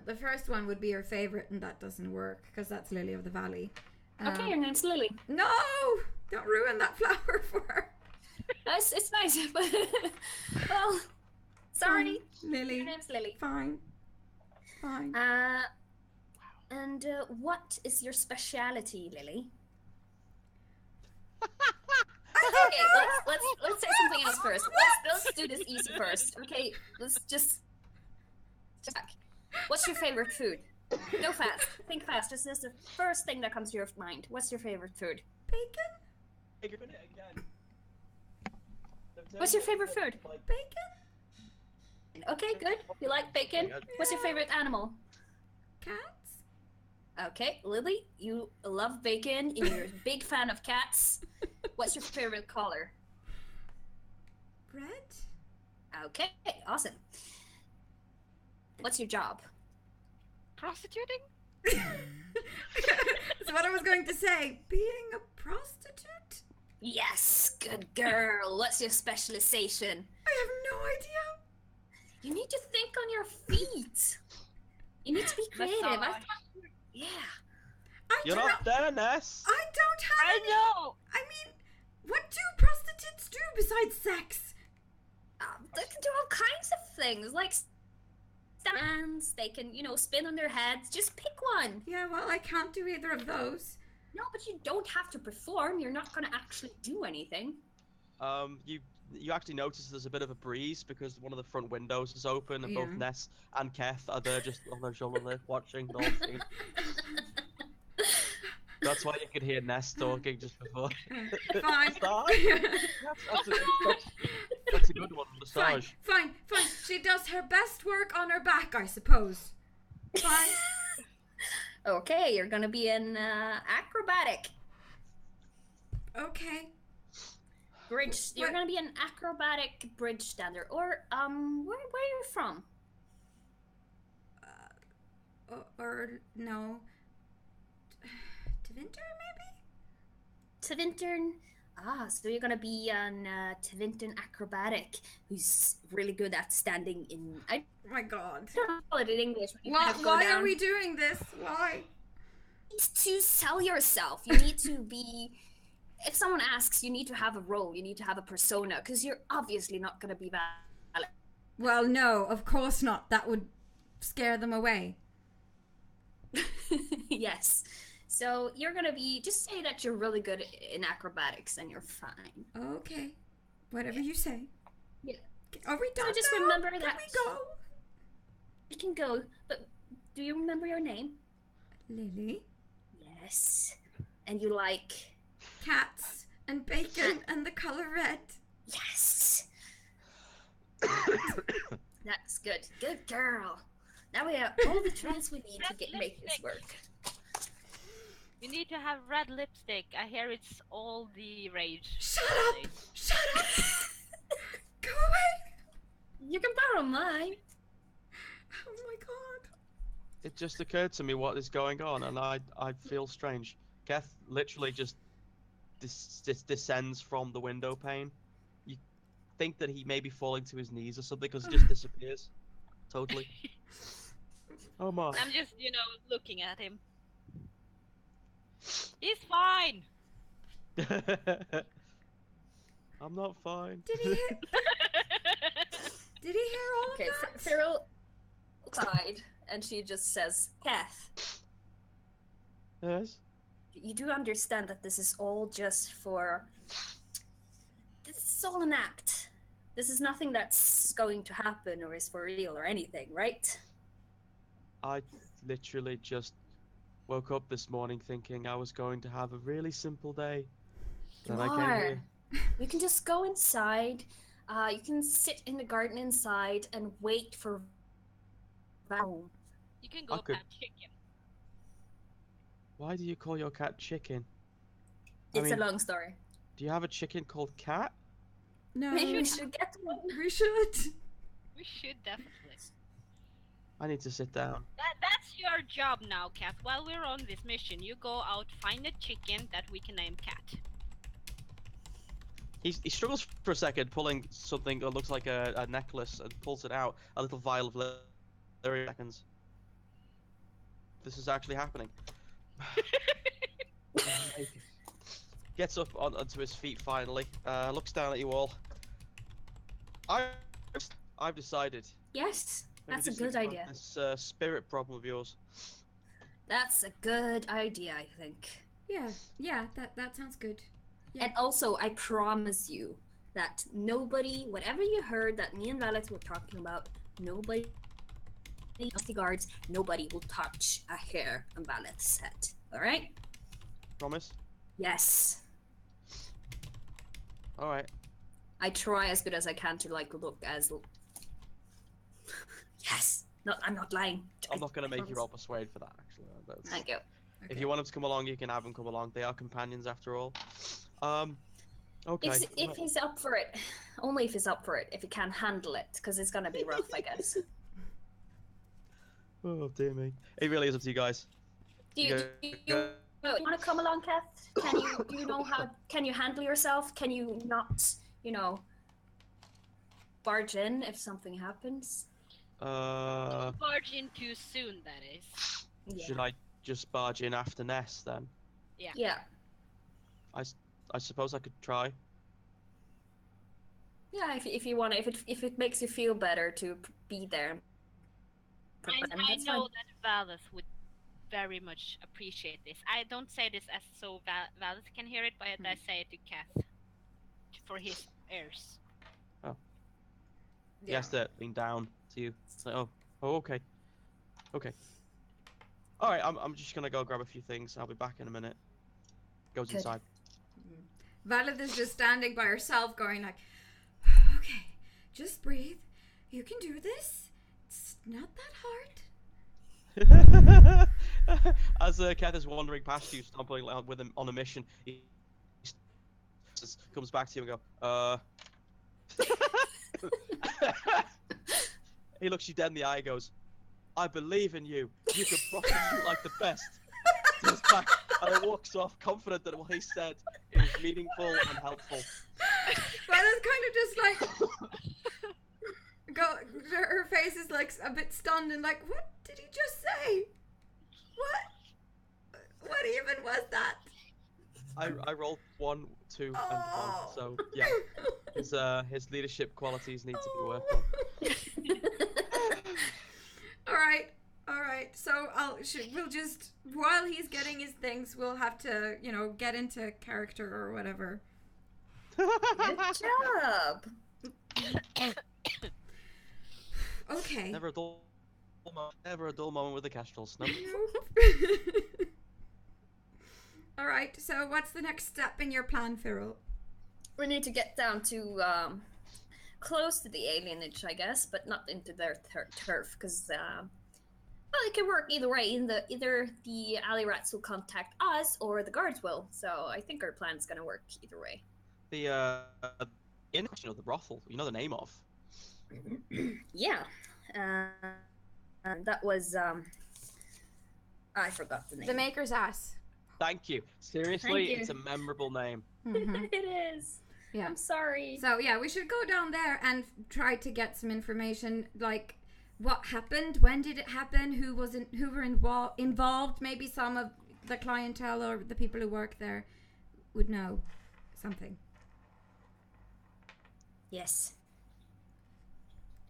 The first one would be your favorite, and that doesn't work because that's Lily of the Valley. Okay, your name's Lily. No! Don't ruin that flower for her. It's nice, but well, sorry. Fine, Lily. Your name's Lily. Fine. And what is your speciality, Lily? Okay, let's say something else first. Let's do this easy first. Okay, let's just back. What's your favorite food? Go fast. Think fast. This is the first thing that comes to your mind. What's your favorite food? Bacon? What's your favorite food? Bacon? Okay, good. You like bacon? What's your favorite animal? Cats? Okay, Lily, you love bacon and you're a big fan of cats. What's your favorite color? Red? Okay, awesome. What's your job? Prostituting? That's what I was going to say. Being a prostitute? Yes, good girl. What's your specialization? I have no idea. You need to think on your feet. You need to be creative. Yeah. You're not there, Ness. I don't have I any. know! I mean, what do prostitutes do besides sex? They can do all kinds of things, like stands. They can, spin on their heads. Just pick one. Yeah, well, I can't do either of those. No, but you don't have to perform. You're not going to actually do anything. You actually notice there's a bit of a breeze because one of the front windows is open and both Yeah. Ness and Keth are there just on their shoulder there watching the whole scene. That's why you could hear Ness talking just before. Fine. That's a good one, massage. Fine. She does her best work on her back, I suppose. Fine. Okay, you're going to be an acrobatic. Okay. Bridge. You're going to be an acrobatic bridge stander. Or, where are you from? Or no. Tevinter, maybe? Tevintern. So you're gonna be an Tevintern acrobatic who's really good at standing in. I Oh my god. don't call it in English. But you Why, kind of go why down. are we doing this? Why? You need to sell yourself. You need to be. If someone asks, you need to have a role. You need to have a persona because you're obviously not gonna be valid. Well, no, of course not. That would scare them away. Yes. So you're gonna be. Just say that you're really good in acrobatics and you're fine. Okay. Whatever you say. Yeah. Are we done? So just now? remember Can that. we go? You can go, but do you remember your name? Lily. Yes. And you like. Cats and bacon and the color red. Yes. That's good. Good girl. Now we have all the tools we need to make this work. You need to have red lipstick. I hear it's all the rage. Shut up! Shut up! Go away! You can borrow mine. Oh my god. It just occurred to me what is going on, and I feel strange. Keth literally just descends from the window pane. You think that he may be falling to his knees or something because he just disappears. Totally. Oh my. I'm just, looking at him. He's fine. I'm not fine. Did he hear? Did he hear all Okay, of that? Cyril side, and she just says, Kath, Yes. you do understand that this is all just for. This is all an act. This is nothing that's going to happen or is for real or anything, right? I literally just woke up this morning thinking I was going to have a really simple day. Then I came here. You can just go inside. You can sit in the garden inside and wait for. You can go I could- at chicken. Why do you call your cat Chicken? It's a long story. Do you have a chicken called Cat? No. Maybe we should get one. We should. We should definitely. I need to sit down. That's your job now, Cat. While we're on this mission, you go out, find a chicken that we can name Cat. He struggles for a second, pulling something that looks like a necklace, and pulls it out. A little vial of lyrium seconds. This is actually happening. Gets up onto his feet finally. Looks down at you all. I've decided. Yes, Maybe that's a just good think about idea. This spirit problem of yours. That's a good idea, I think. Yeah, that sounds good. Yeah. And also, I promise you that nobody, whatever you heard that me and Valet were talking about, nobody, the guards, nobody will touch a hair on Valet's head. All right? Promise? Yes. Alright. I try as good as I can to like look as. Yes. No, I'm not lying. I'm not gonna make you promise. roll persuade for that, actually. That's... Thank you. If Okay. you want him to come along, you can have him come along. They are companions after all. Okay. If he's up for it, only if he's up for it. If he can handle it, because it's gonna be rough, I guess. Oh dear me. It really is up to you guys. Do you want to come along, Kath? Do you know how? Can you handle yourself? Can you not, barge in if something happens? Barge in too soon, that is. Yeah. Should I just barge in after Ness then? Yeah. I suppose I could try. Yeah. If you want to, if it makes you feel better to be there. I know that Valeth would very much appreciate this. I don't say this as so Valeth can hear it, but I say it to Kath for his ears. Oh. He has to lean down to you. So, okay. Okay. Alright, I'm just gonna go grab a few things. I'll be back in a minute. Goes inside. Valeth is just standing by herself going like, okay, just breathe. You can do this. It's not that hard. As Kath is wandering past you, stumbling with him on a mission, he comes back to you and go, He looks you dead in the eye and goes, I believe in you. You can prosecute like the best. Goes back and walks off, confident that what he said is meaningful and helpful. Valeth kind of just like her face is like a bit stunned and like, what did he just say? What even was that? I rolled 1, 2, and 1, so yeah, his leadership qualities need to be worked on. All right. So we'll just, while he's getting his things, we'll have to, get into character or whatever. Good job. Okay. Never a dull moment with the Kestrels. No. All right. So what's the next step in your plan, Cyril? We need to get down to close to the alienage, I guess, but not into their turf, because well, it can work either way. Either the alley rats will contact us, or the guards will. So I think our plan's gonna work either way. The in question of the brothel, you know the name of. Yeah, that was I forgot the name. The Maker's Ass. Thank you. Seriously, Thank you. it's a memorable name. Mm-hmm. It is. Yeah. I'm sorry. So yeah, we should go down there and try to get some information, like what happened, when did it happen, who were involved. Maybe some of the clientele or the people who work there would know something. Yes.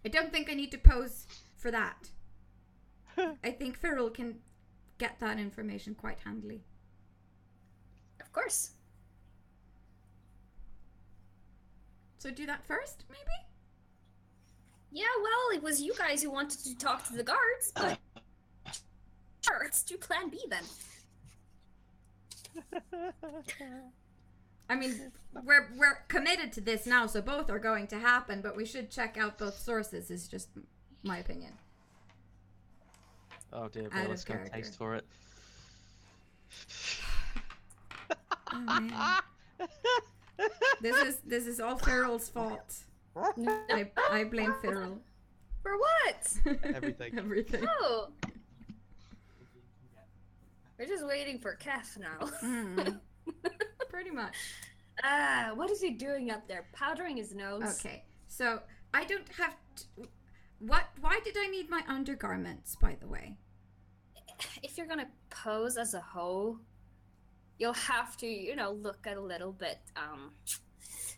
I don't think I need to pose for that. I think Cyril can get that information quite handily. Of course. So do that first, maybe? Yeah, well, it was you guys who wanted to talk to the guards, but sure, let's do plan B then. I mean, we're committed to this now, so both are going to happen, but we should check out both sources, is just my opinion. Oh dear, Out let's of go character. taste for it. Oh man. This is all Cyril's fault. I blame Cyril. For what? Everything. Everything. Oh. We're just waiting for Kef now. Mm. Pretty much. What is he doing up there? Powdering his nose. Okay, so I don't have. Why did I need my undergarments, by the way? If you're gonna pose as a hoe, you'll have to, look a little bit.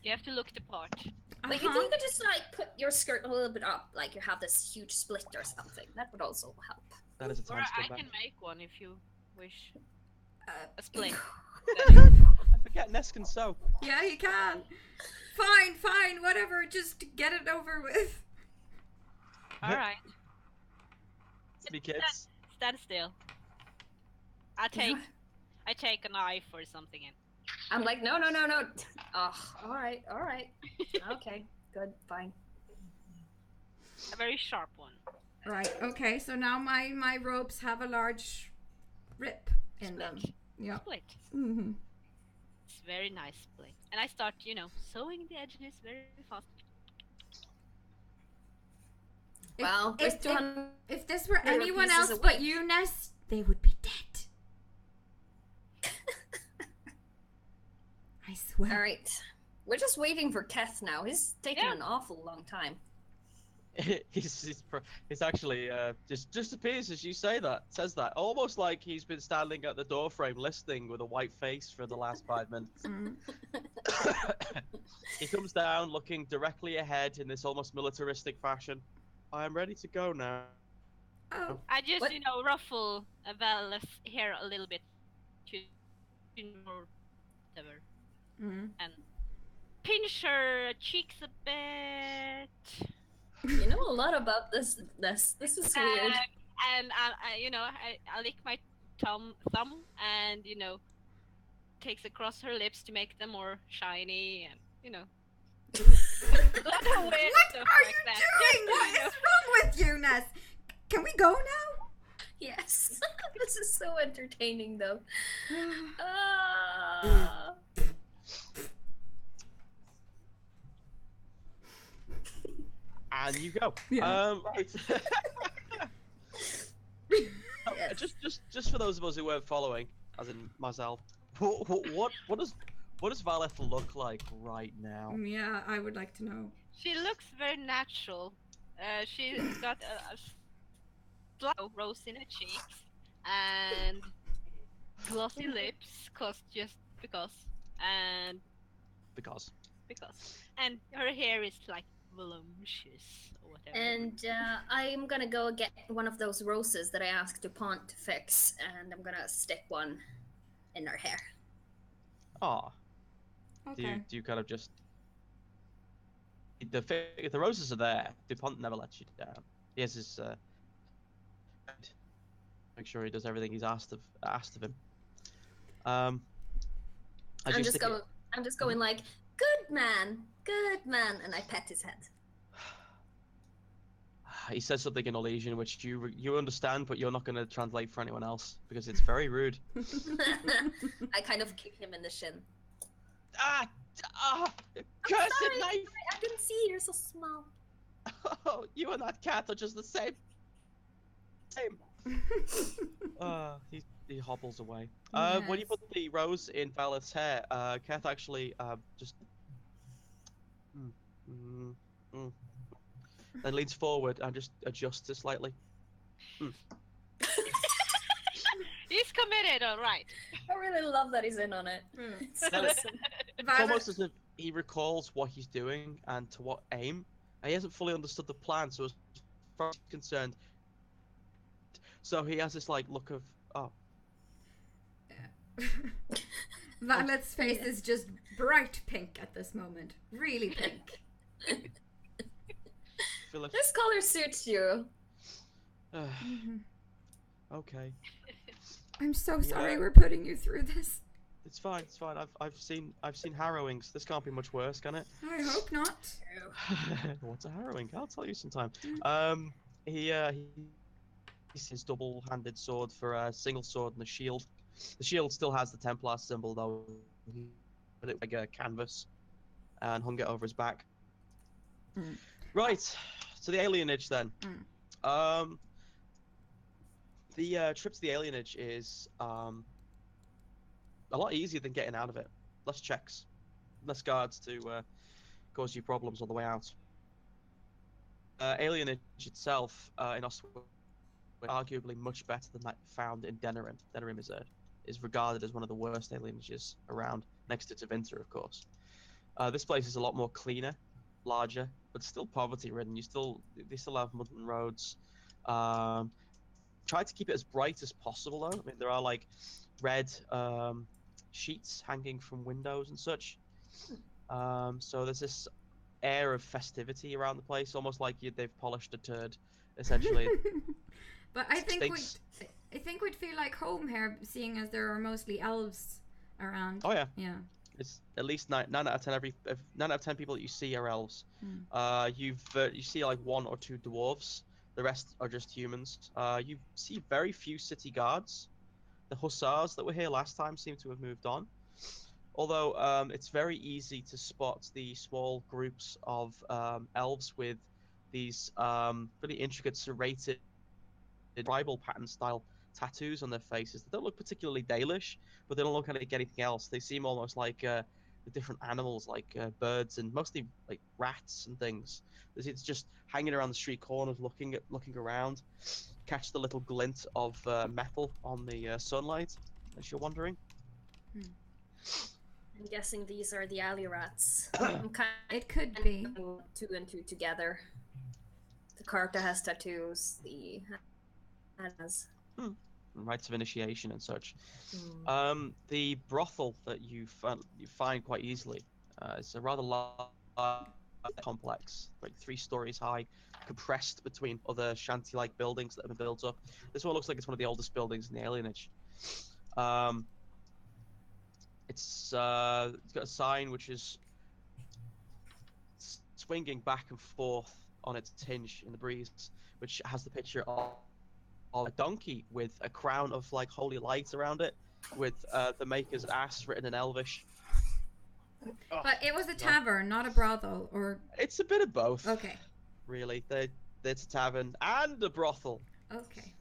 You have to look the part. But you could just put your skirt a little bit up, like you have this huge split or something. That would also help. That is a Or time I spin can back. make one if you wish. A split. I forget Ness can sew. Yeah, you can. Fine, whatever. Just get it over with. All right. Me kids. Stand still. I take a knife or something in. I'm like, no. Oh, all right. Okay, good, fine. A very sharp one. Right. Okay. So now my robes have a large rip in them. Yeah. Split. Mm-hmm. It's very nice split. And I start, sewing the edges very fast. Well, if this were there were anyone pieces else of but weight. you, Ness, they would be dead. I swear. All right, we're just waiting for Keth now. He's taking an awful long time. he's actually just appears as you says that, almost like he's been standing at the doorframe listening with a white face for the last 5 minutes. Mm. He comes down looking directly ahead in this almost militaristic fashion. I am ready to go now. Oh. I just, What? Ruffle Val's hair a little bit to, or whatever, Mm. and pinch her cheeks a bit. You know a lot about this. This is weird. And I lick my thumb and takes across her lips to make them more shiny and What are weird you stuff doing? like that. What is wrong with you, Ness? Can we go now? Yes, this is so entertaining, though. And you go. Yeah. Right. Just for those of us who weren't following, as in myself, what does Valeth look like right now? Yeah, I would like to know. She looks very natural. She's got a slight rose in her cheeks and glossy lips, just because, and Because and her hair is like voluptuous or whatever. And I'm gonna go get one of those roses that I asked DuPont to fix, and I'm gonna stick one in her hair. Okay. Do you kind of just the roses are there. DuPont never lets you down. He has his make sure he does everything he's asked of him. I'm just going like, good man, and I pet his head. He says something in Elysian which you understand, but you're not going to translate for anyone else because it's very rude. I kind of kick him in the shin. Cursed sorry, knife! I didn't see, you're so small. Oh, you and that cat are just the same. He hobbles away. When you put the rose in Valeth's hair, Keth actually just then leans forward and just adjusts it slightly. He's committed, all right. I really love that he's in on it. It's awesome. It's almost as if he recalls what he's doing and to what aim. And he hasn't fully understood the plan, so as far as he's concerned. So he has this look of Violet's face is just bright pink at this moment. Really pink. Philip. This color suits you. Okay. I'm so sorry we're putting you through this. It's fine. I've seen harrowings. This can't be much worse, can it? I hope not. What's a harrowing? I'll tell you sometime. He's his double-handed sword for a single sword and a shield. The shield still has the Templar symbol though. He put it like a canvas and hung it over his back. Right, so the alienage then. The trip to the alienage is a lot easier than getting out of it. Less checks. less guards to cause you problems on the way out. Alienage itself in Oswald arguably much better than that found in Denerim. Denerim is regarded as one of the worst alienages around, next to Tevinter, of course. This place is a lot more cleaner, larger, but still poverty-ridden. They still have mudden roads. Try to keep it as bright as possible, though. I mean, there are like red sheets hanging from windows and such. So there's this air of festivity around the place, almost like they've polished a turd, essentially. But I think we'd feel like home here, seeing as there are mostly elves around. Oh yeah. Yeah. It's at least 9 out of 10 9 out of 10 people that you see are elves. You see like 1 or 2 dwarves. The rest are just humans. You see very few city guards. The hussars that were here last time seem to have moved on. Although it's very easy to spot the small groups of elves with these really intricate serrated tribal pattern style tattoos on their faces. They don't look particularly Dalish, but they don't look like anything else. They seem almost like the different animals, like birds and mostly like rats and things. It's just hanging around the street corners, looking around, catch the little glint of metal on the sunlight, as you're wondering. I'm guessing these are the alley rats. It could be. 2 and 2 together. The Carta has tattoos. The has. Rites of initiation and such. The brothel that you find quite easily is a rather large complex, like 3 stories high, compressed between other shanty-like buildings that have been built up. This one looks like it's one of the oldest buildings in the alienage. It's got a sign which is swinging back and forth on its hinge in the breeze, which has the picture of a donkey with a crown of like holy lights around it, with the maker's ass written in Elvish. But it was a tavern, not a brothel, or... It's a bit of both. Okay. Really. It's a tavern and a brothel. Okay.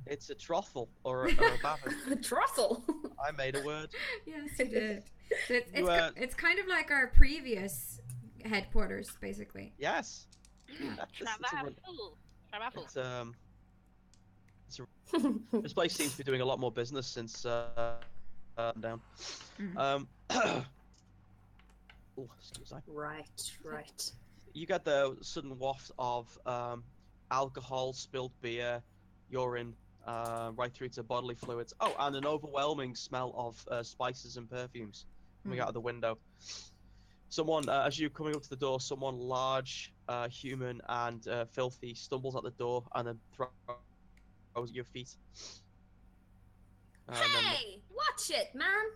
It's a trothel, or a tavern. Trothel? I made a word. Yes, you did. So it's kind of like our previous headquarters, basically. Yes. This place seems to be doing a lot more business since down. Oh, excuse me. Right. You get the sudden waft of alcohol, spilled beer, urine, right through to bodily fluids. Oh, and an overwhelming smell of spices and perfumes coming out of the window. Someone, as you're coming up to the door, someone large, human, and filthy stumbles at the door and then throws at your feet. Hey! Watch it, man!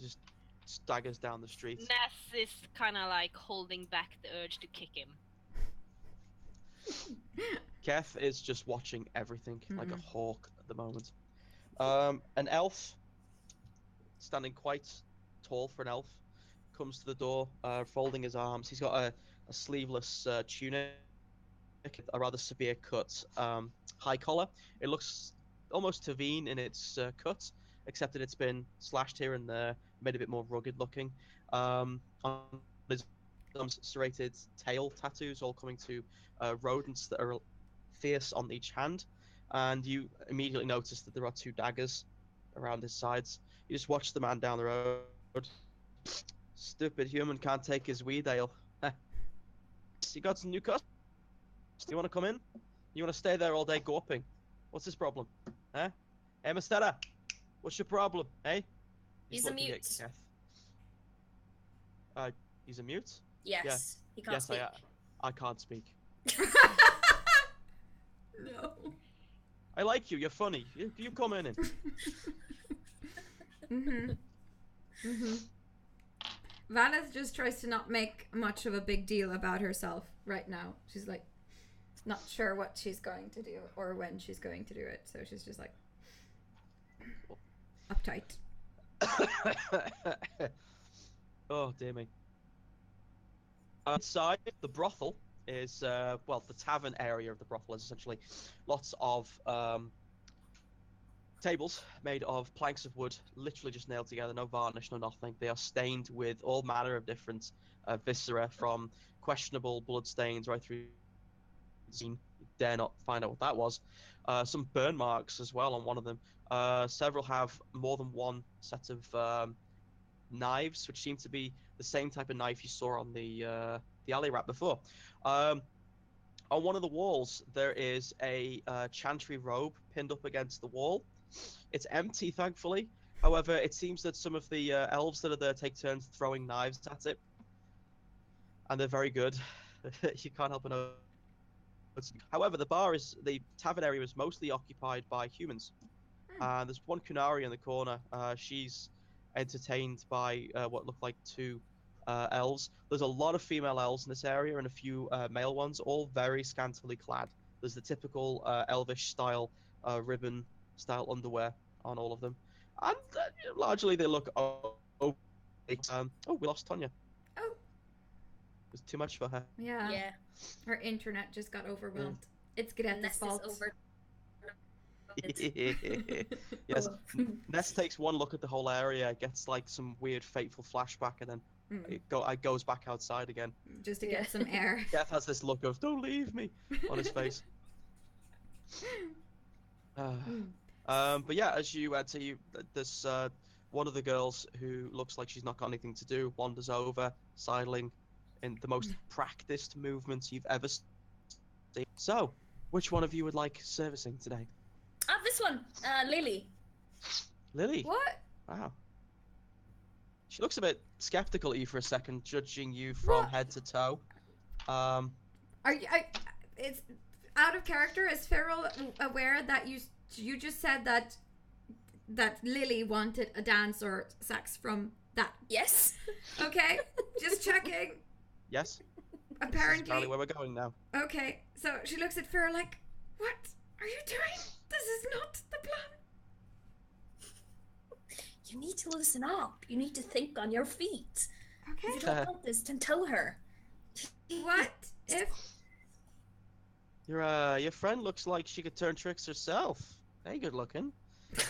Just staggers down the street. Ness is kind of like holding back the urge to kick him. Kef is just watching everything like a hawk at the moment. An elf, standing quite tall for an elf, comes to the door, folding his arms. He's got a sleeveless tunic, a rather severe cut, high collar. It looks almost Tavine in its cut, except that it's been slashed here and there, made a bit more rugged looking. On his serrated tail tattoos, all coming to rodents that are fierce on each hand, and you immediately notice that there are 2 daggers around his sides. You just watch the man down the road. Stupid human can't take his weed ale. You got some new customers? You want to come in? You want to stay there all day gawping? What's his problem? Huh? Hey, Mastera, what's your problem, eh? He's a mute. He's a mute? Yes, Yeah. he can't speak. I can't speak. No. I like you, you're funny. You come in. Valis just tries to not make much of a big deal about herself right now. She's like not sure what she's going to do or when she's going to do it, so she's just like uptight. Oh dear me. Inside the brothel is well, the tavern area of the brothel is essentially lots of tables made of planks of wood, literally just nailed together, no varnish, no nothing. They are stained with all manner of different viscera, from questionable blood stains right through the scene. You dare not find out what that was. Some burn marks as well on one of them. Several have more than one set of knives, which seem to be the same type of knife you saw on the alley rat before. On one of the walls, there is a chantry robe pinned up against the wall. It's empty, thankfully. However, it seems that some of the elves that are there take turns throwing knives at it, and they're very good. You can't help but notice. However, the tavern area is mostly occupied by humans. There's one Kunari in the corner. She's entertained by what look like two elves. There's a lot of female elves in this area and a few male ones, all very scantily clad. There's the typical elvish style ribbon style underwear on all of them, and largely they look okay. Oh, we lost Tonya. Oh. It was too much for her. Yeah. Yeah. Her internet just got overwhelmed. It's Greta's Ness is fault. over. Yes. Ness takes one look at the whole area, gets like some weird fateful flashback, and then it goes back outside again. Just to get some air. Jeff has this look of "Don't leave me" on his face. But yeah, as you enter, there's one of the girls who looks like she's not got anything to do wanders over, sidling in the most practiced movements you've ever seen. So, which one of you would like servicing today? This one, Lily. Lily. What? Wow. She looks a bit skeptical at you for a second, judging you from head to toe. Are you? It's out of character. Is Farrell aware that you just said that Lily wanted a dance or sex from that? Yes. Okay, just checking. Yes. Apparently. Where we're going now. Okay, so she looks at Farrell like, "What are you doing? This is not the plan." You need to listen up. You need to think on your feet. Okay. If you don't want this, then tell her. What if? Your friend looks like she could turn tricks herself. Hey, good looking.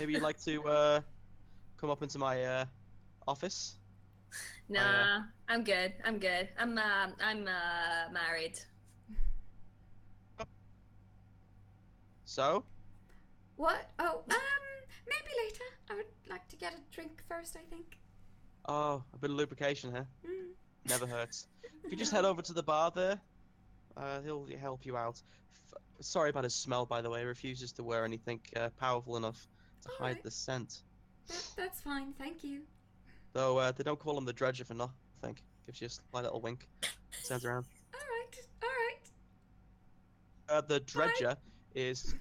Maybe you'd like to come up into my office. Nah, I'm good. I'm good. I'm married. So? What? Oh, maybe later. I would like to get a drink first, I think. Oh, a bit of lubrication, huh? Never hurts. If you just head over to the bar there, he'll help you out. Sorry about his smell, by the way. He refuses to wear anything powerful enough to hide the scent. That's fine, thank you. Though they don't call him the Dredger for nothing. Gives you a slight little wink. Turns around. All right. The Dredger is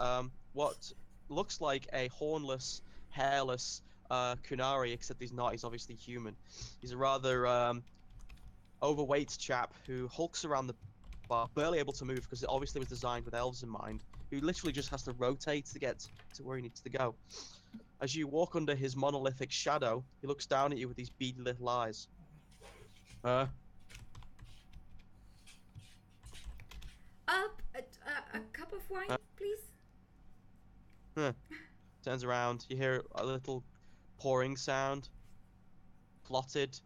what looks like a hornless, hairless Kunari, except he's not. He's obviously human. He's a rather overweight chap who hulks around the bar, barely able to move because it obviously was designed with elves in mind, who literally just has to rotate to get to where he needs to go. As you walk under his monolithic shadow, he looks down at you with these beady little eyes. A cup of wine, please. Turns around, you hear a little pouring sound, clotted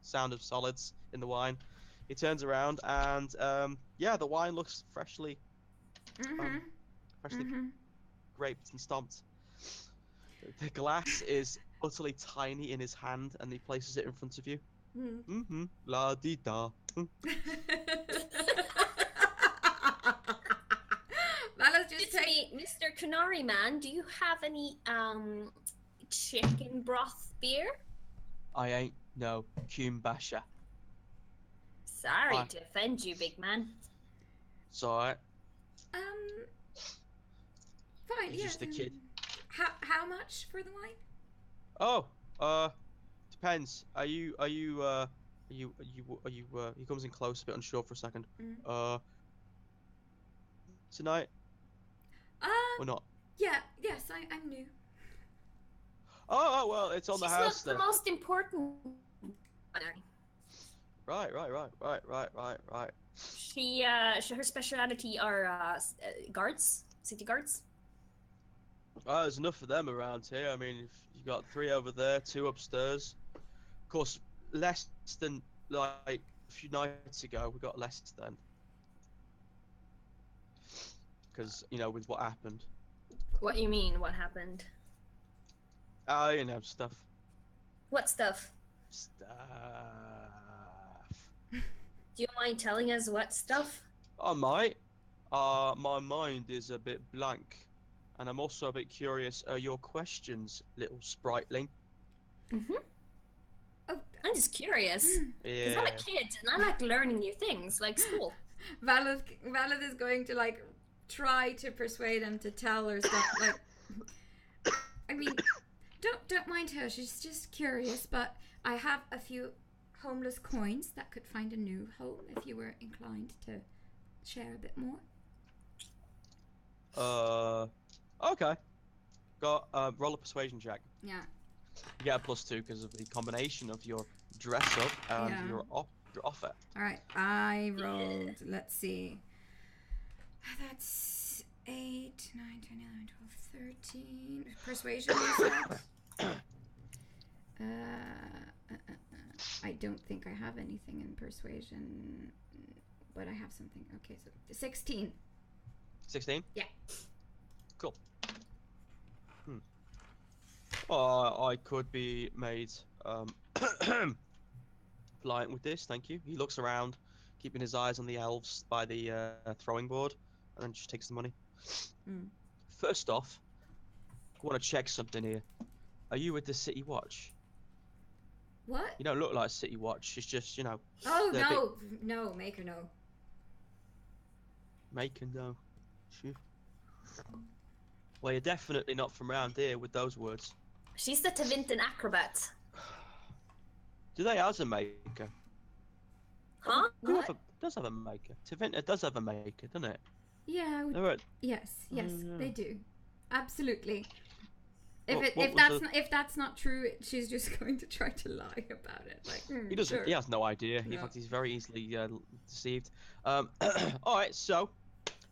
sound of solids in the wine. He turns around and yeah, the wine looks freshly graped and stomped. The glass is utterly tiny in his hand, and he places it in front of you. La di da. It's me, Mr. Kunari Man. Do you have any chicken broth beer? I ain't no Kumbasha. Sorry to offend you, big man. It's alright. Fine. He's just a kid. How much for the wine? Oh, depends. He comes in close, a bit unsure for a second. Tonight? Or not? Yeah, yes, I'm new. Oh, well, it's on the house She's not the most important. Right. Her speciality are guards, city guards. There's enough of them around here. I mean, if you got 3 over there, 2 upstairs. Of course, less than like a few nights ago. We got less than because with what happened. What you mean? What happened? Stuff. What stuff? Stuff. Do you mind telling us what stuff? I might. My mind is a bit blank, and I'm also a bit curious. Your questions, little spriteling. Mm-hmm. Oh, I'm just curious. Because Yeah. I'm a kid and I like learning new things, like school. Valid is going to like try to persuade him to tell her stuff. Like, I mean, don't mind her. She's just curious. But I have a few homeless coins that could find a new home if you were inclined to share a bit more. Okay. Got roll a persuasion check. Yeah. You get a +2 because of the combination of your dress up and Yeah. your offer. All right. I rolled. Let's see. That's 8, 9, 10, 11, 12, 13. Persuasion, you said? I don't think I have anything in persuasion, but I have something. Okay, so 16. 16? Yeah. Cool. I could be made pliant with this, thank you. He looks around, keeping his eyes on the elves by the throwing board, and then just takes the money. First off, I want to check something here. Are you with the City Watch? What? You don't look like City Watch. It's just, Oh, they're no. No, make her know. making no. Shoot. Well, you're definitely not from around here with those words. She's the Tevinton acrobat. Do they have a maker? Huh? Does have a maker. Tevinter does have a maker, doesn't it? Yeah. They're right. Yes, yeah. they do. Absolutely. What If that's not true, she's just going to try to lie about it. Like He doesn't. Sure. He has no idea. No. In fact, he's very easily deceived. All right. So,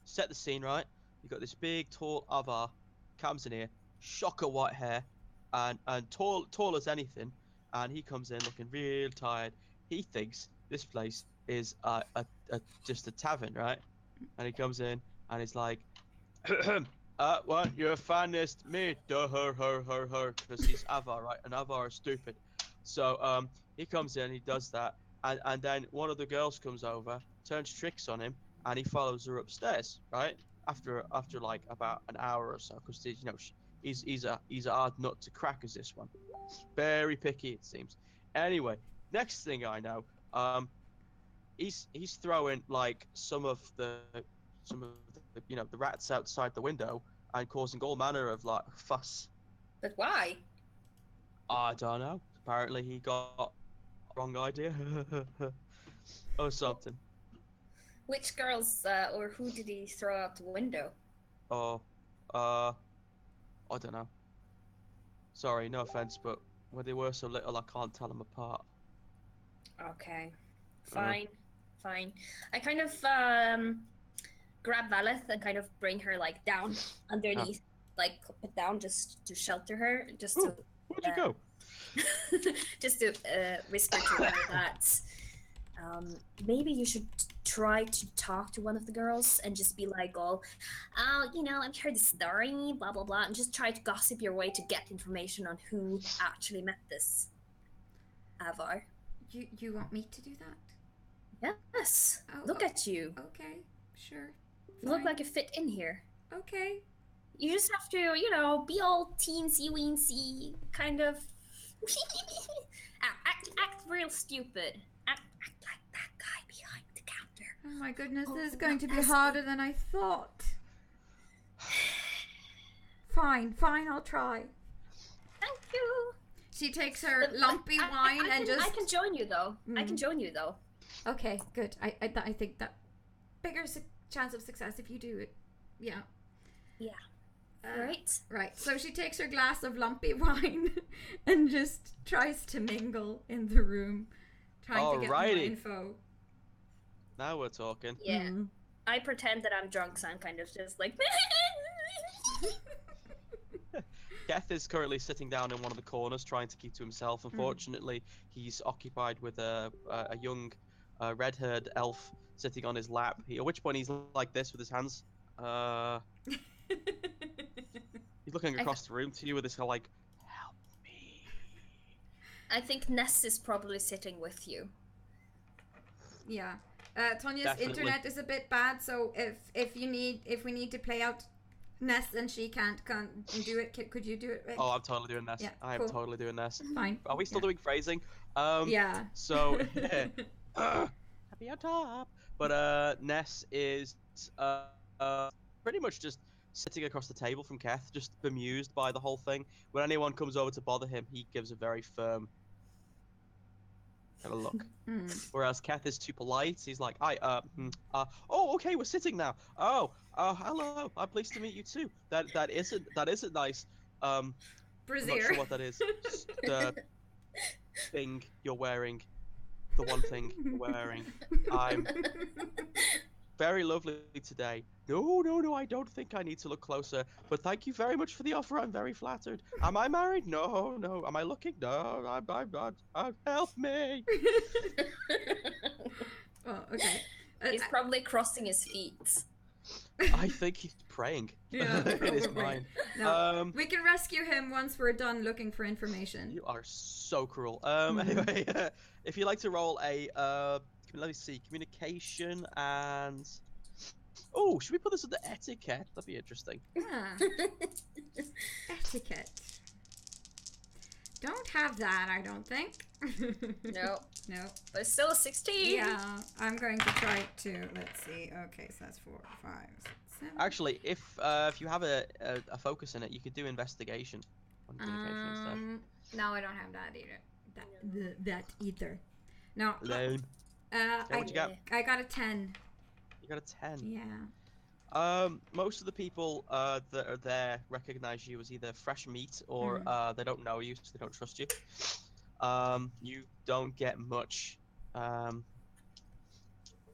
set the scene right. You got this big, tall Avvaar comes in here, shocker white hair, and tall as anything. And he comes in looking real tired. He thinks this place is just a tavern, right? And he comes in and he's like, "What? Your finest meat, her, because he's Avvaar, right? And Avvaar is stupid." So he comes in, he does that, and then one of the girls comes over, turns tricks on him, and he follows her upstairs, right? After like about an hour or so, because he's a hard nut to crack as this one, very picky it seems. Anyway, next thing I know, he's throwing like some of the the rats outside the window and causing all manner of like fuss. But why? I don't know. Apparently he got wrong idea or something. Which girls or who did he throw out the window? Oh, I don't know. Sorry, no offense, but when they were so little, I can't tell them apart. Okay, fine. I kind of grab Valeth and kind of bring her like down underneath, like put down just to shelter her, just to. Where'd you go? Just to whisper to her that maybe you should try to talk to one of the girls and just be like, "Oh, I've heard the story, blah blah blah," and just try to gossip your way to get information on who actually met this Avvaar. You want me to do that? Yes. Look at you. Okay, sure. You look Fine. like you fit in here. Okay. You just have to, be all teensy-weensy, kind of. act real stupid. Act like that guy behind the counter. Oh my goodness, this is going to be harder than I thought. Fine, I'll try. Thank you. She takes her lumpy wine and just. I can join you though. I can join you though. Okay, good. I think that bigger chance of success if you do it. Yeah. Yeah. Right. So she takes her glass of lumpy wine and just tries to mingle in the room, trying to get more info. Now we're talking. Yeah. I pretend that I'm drunk, so I'm kind of just like. Keth is currently sitting down in one of the corners, trying to keep to himself. Unfortunately, he's occupied with a young, red-haired elf sitting on his lap. At which point he's like this with his hands. He's looking across the room to you with this kind of like, help me. I think Ness is probably sitting with you. Yeah. Tonya's Definitely. internet is a bit bad, so if we need to play out Ness and she can't do it, could you do it, Rick? Oh, I'm totally doing this. Yeah, I am cool. totally doing this. Fine. Are we still doing phrasing? Yeah. So, happy on top. But Ness is pretty much just sitting across the table from Keth, just bemused by the whole thing. When anyone comes over to bother him, he gives a very firm kind of look. Whereas Keth is too polite. He's like, oh, okay, we're sitting now. Oh, hello. I'm pleased to meet you too. That isn't nice. I'm not Brazier. sure what that is. The thing you're wearing. The one thing you're wearing. I'm very lovely today. No, I don't think I need to look closer. But thank you very much for the offer. I'm very flattered. Am I married? No. Am I looking? No, I'm not. Help me. Oh, okay. He's probably crossing his feet. I think he's praying. Yeah, in his probably. mind. No, we can rescue him once we're done looking for information. You are so cruel. Anyway, if you'd like to roll a, let me see, communication and... Oh, should we put this under etiquette? That'd be interesting. Ah. Etiquette. Don't have that, I don't think. No. No. But it's still a 16. Yeah, I'm going to try to, let's see. Okay, so that's 4, 5, 6, 7. Actually, if you have a focus in it, you could do investigation on communication instead. No, I don't have that either. That either. No. Lame. What'd you get? I got a 10. You got a 10. Yeah. Most of the people that are there recognize you as either fresh meat or they don't know you, so they don't trust you. You don't get much. Do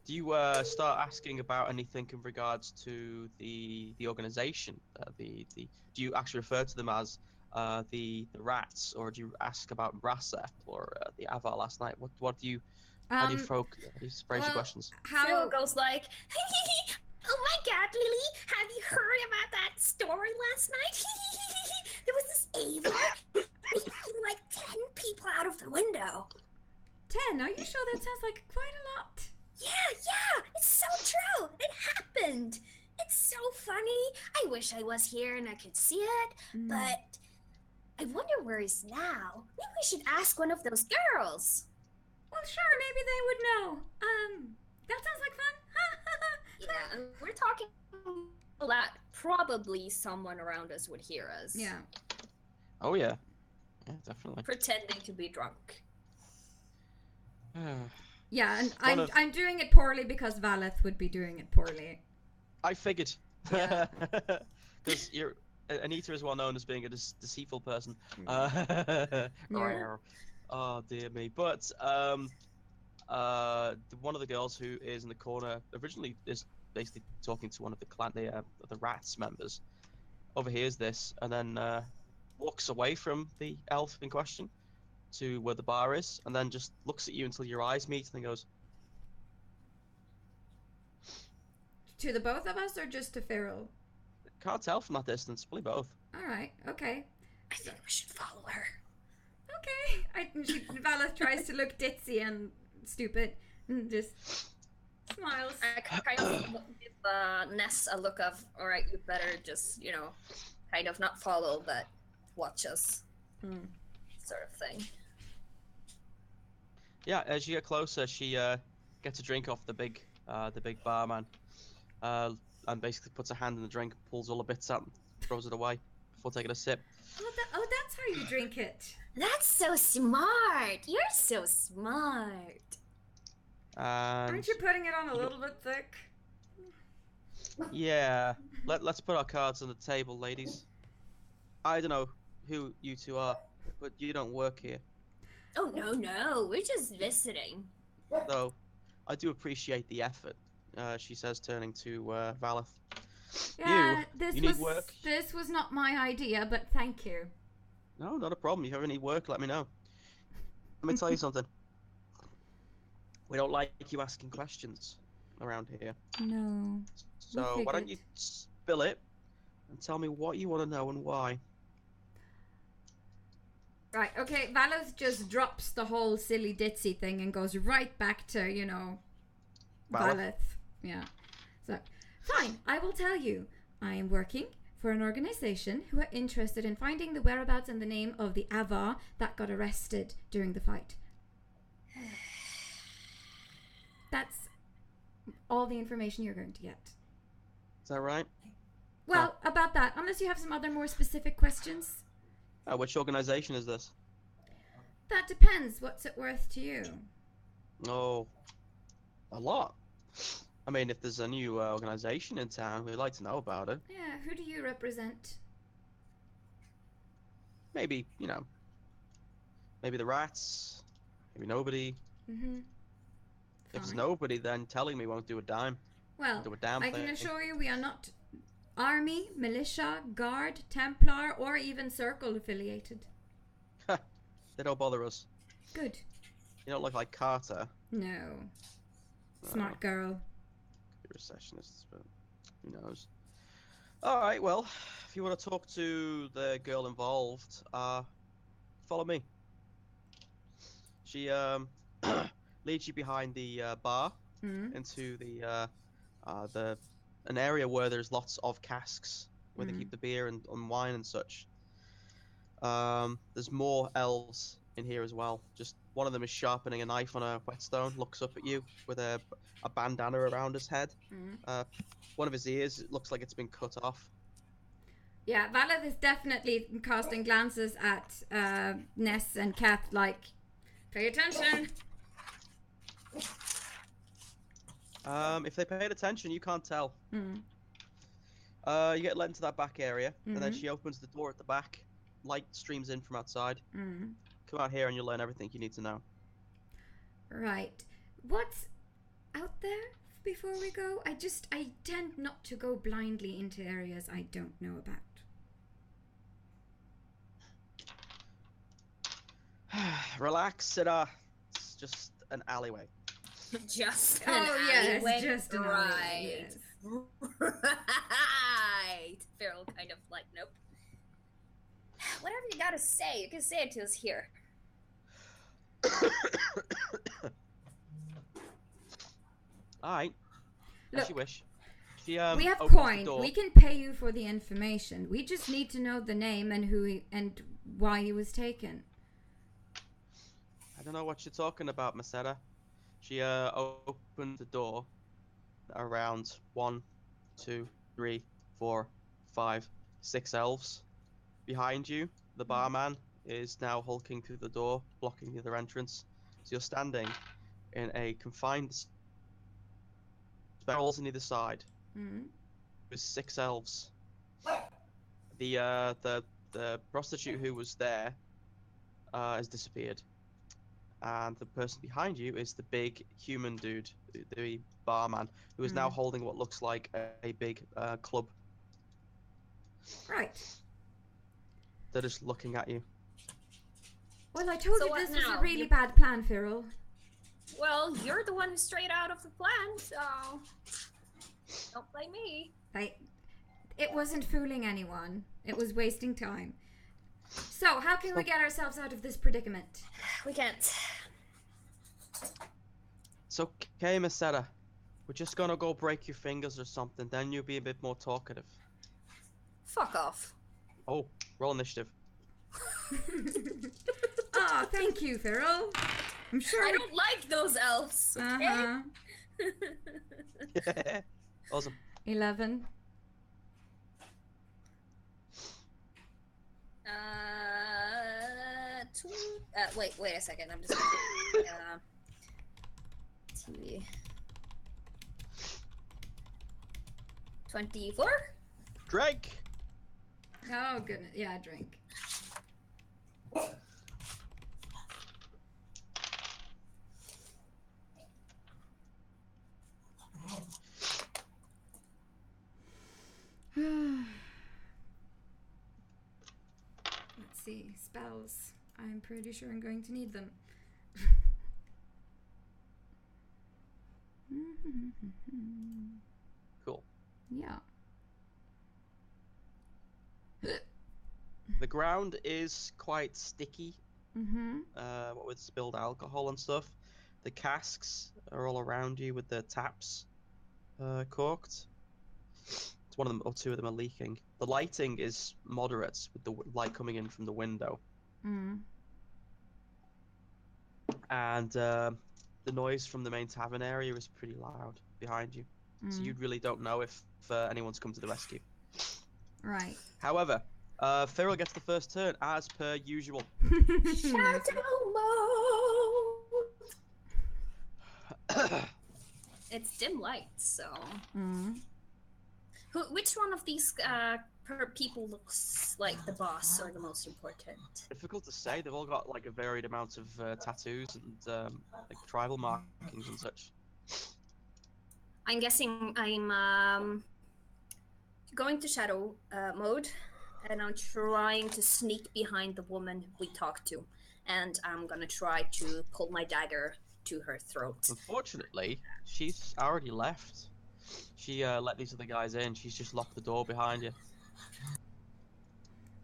you start asking about anything in regards to the organization? Do you actually refer to them as the rats, or do you ask about Rasa or the Avvaar last night? What do you how do you phrase your questions? Phil goes like, oh my god, Lily, have you heard about that story last night? There was this Avvaar. He threw like 10 people out of the window. 10? Are you sure? That sounds like quite a lot. Yeah, it's so true. It happened. It's so funny. I wish I was here and I could see it, but I wonder where he's now. Maybe we should ask one of those girls. Well, sure, maybe they would know. That sounds like fun. Yeah, and we're talking that probably someone around us would hear us. Yeah. Oh yeah. Yeah, definitely. Pretending to be drunk. Yeah, and I'm doing it poorly because Valeth would be doing it poorly. I figured. Yeah. Because Anita is well known as being a deceitful person. Yeah. Oh dear me. But one of the girls who is in the corner originally is basically talking to one of the rats members. Overhears this and then walks away from the elf in question to where the bar is, and then just looks at you until your eyes meet, and then goes. To the both of us, or just to Farrell? Can't tell from that distance. Probably both. All right. Okay. I think we should follow her. Okay. Valeth tries to look ditzy and stupid, and just smiles. I kind of give Ness a look of, all right, you better just, kind of not follow, but watch us, sort of thing. Yeah, as you get closer, she gets a drink off the big barman, and basically puts a hand in the drink, pulls all the bits out, and throws it away before taking a sip. Oh, that's how you drink it. That's so smart. You're so smart. And Aren't you putting it on a little bit thick? yeah, let's put our cards on the table, ladies. I don't know who you two are, but you don't work here. Oh, no, we're just visiting. Though, I do appreciate the effort, she says, turning to Valeth. Yeah, you need work? this was not my idea, but thank you. No, not a problem. If you ever need work, let me know. Let me tell you something. We don't like you asking questions around here. No. So why don't you spill it and tell me what you want to know and why? Right, okay, Valeth just drops the whole silly ditzy thing and goes right back to, Valeth. Yeah. So, fine, I will tell you. I am working for an organization who are interested in finding the whereabouts and the name of the Avvaar that got arrested during the fight. That's all the information you're going to get. Is that right? Well, about that, unless you have some other more specific questions. Which organization is this? That depends. What's it worth to you? Oh, a lot. I mean, if there's a new organization in town, we'd like to know about it. Yeah, who do you represent? Maybe, maybe the rats. Maybe nobody. Mm-hmm. If it's nobody, then telling me won't do a dime. Well, Do a damn I thing. can assure you we are not army, militia, guard, Templar, or even Circle affiliated. They don't bother us. Good. You don't look like Carter. No. Smart girl. You're a recessionist, but who knows? Alright, well, if you want to talk to the girl involved, follow me. She leads you behind the bar into an area where there's lots of casks where they keep the beer and wine and such. There's more elves in here as well. Just one of them is sharpening a knife on a whetstone, looks up at you with a bandana around his head. One of his ears looks like it's been cut off. Yeah, Valeth is definitely casting glances at Ness and Kath like, pay attention. If they paid attention, you can't tell. You get led into that back area, and then she opens the door at the back. Light streams in from outside. Come out here and you'll learn everything you need to know. Right. What's out there before we go? I tend not to go blindly into areas I don't know about. Relax, Adaar. It's just an alleyway. Just an alleyway. Just an alleyway. Yes. Right. Feral kind of like, nope. Whatever you gotta say, you can say it to us here. Alright. As you wish. She, we have opens coin. the door. We can pay you for the information. We just need to know the name and and why he was taken. I don't know what you're talking about, Masetta. She opened the door around 1, 2, 3, 4, 5, 6 elves. Behind you, the barman is now hulking through the door, blocking the other entrance. So you're standing in a confined barrels on either side. With 6 elves. The prostitute who was there has disappeared. And the person behind you is the big human dude, the barman, who is now holding what looks like a big club. Right. They're just looking at you. Well, I told So you what this was now? a really bad plan, Feral. Well, you're the one who strayed out of the plan, so don't blame me. It wasn't fooling anyone. It was wasting time. So, how can we get ourselves out of this predicament? We can't. It's okay, Masetta. We're just gonna go break your fingers or something, then you'll be a bit more talkative. Fuck off. Oh, roll initiative. Oh, thank you, Feral. I'm sure. I don't like those elves. Okay? Awesome. 11. Wait a second. I'm just gonna TV. 24? Drake! Oh, goodness. Yeah, drink. see. Spells. I'm pretty sure I'm going to need them. Cool. Yeah. The ground is quite sticky, what with spilled alcohol and stuff. The casks are all around you with the taps corked. It's one of them, or two of them are leaking. The lighting is moderate with the light coming in from the window. And the noise from the main tavern area is pretty loud behind you. So you really don't know if anyone's come to the rescue. Right. However, Feral gets the first turn, as per usual. Shadow mode. It's dim light, so. Which one of these people looks like the boss or the most important? Difficult to say. They've all got like a varied amount of tattoos and like tribal markings and such. I'm guessing I'm going to shadow mode, and I'm trying to sneak behind the woman we talked to, and I'm gonna try to pull my dagger to her throat. Unfortunately, she's already left. She let these other guys in. She's just locked the door behind you.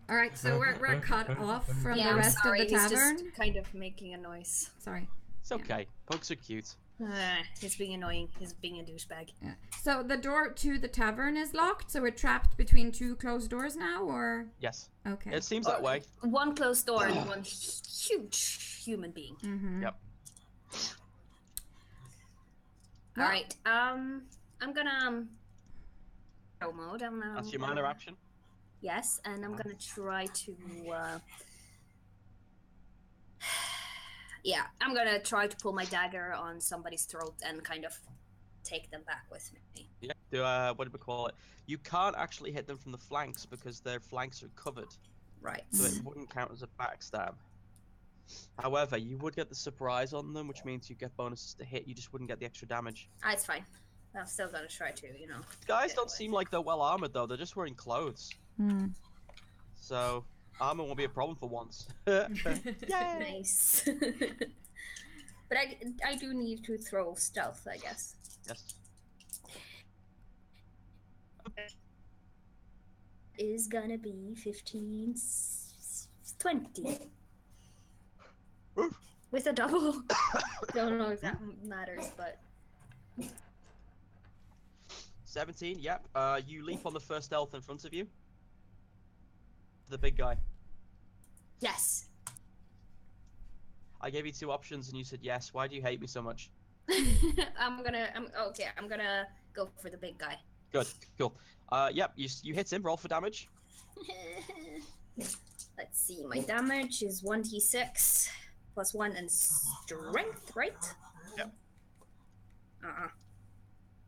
All right, so we're cut off from the rest of the tavern. He's just kind of making a noise. Sorry. It's okay. Pugs are cute. He's being annoying. He's being a douchebag. Yeah. So the door to the tavern is locked, so we're trapped between two closed doors now, or? Yes. Okay. It seems that way. One closed door and one huge human being. Yep. All right. I'm gonna show mode. That's your minor action. Yes, and I'm gonna try to. Yeah, I'm gonna try to pull my dagger on somebody's throat and kind of take them back with me. Yeah. Do what do we call it? You can't actually hit them from the flanks because their flanks are covered. Right. So it wouldn't count as a backstab. However, you would get the surprise on them, which means you get bonuses to hit. You just wouldn't get the extra damage. It's fine. I'm still gonna try to, you know. Guys don't seem like they're well armored though. They're just wearing clothes. So armor won't be a problem for once. Yay! Nice. But I do need to throw stealth, I guess. Yes. Is gonna be 15, 20. Oof. With a double. Don't know if that matters, but 17. Yep. You leap on the first elf in front of you. The big guy. yes. I gave you two options and you said yes. Why do you hate me so much? I'm gonna go for the big guy. Good. Cool. Yep. You hit him. Roll for damage. Let's see. My damage is 1d6 plus 1 and strength, right? Yep.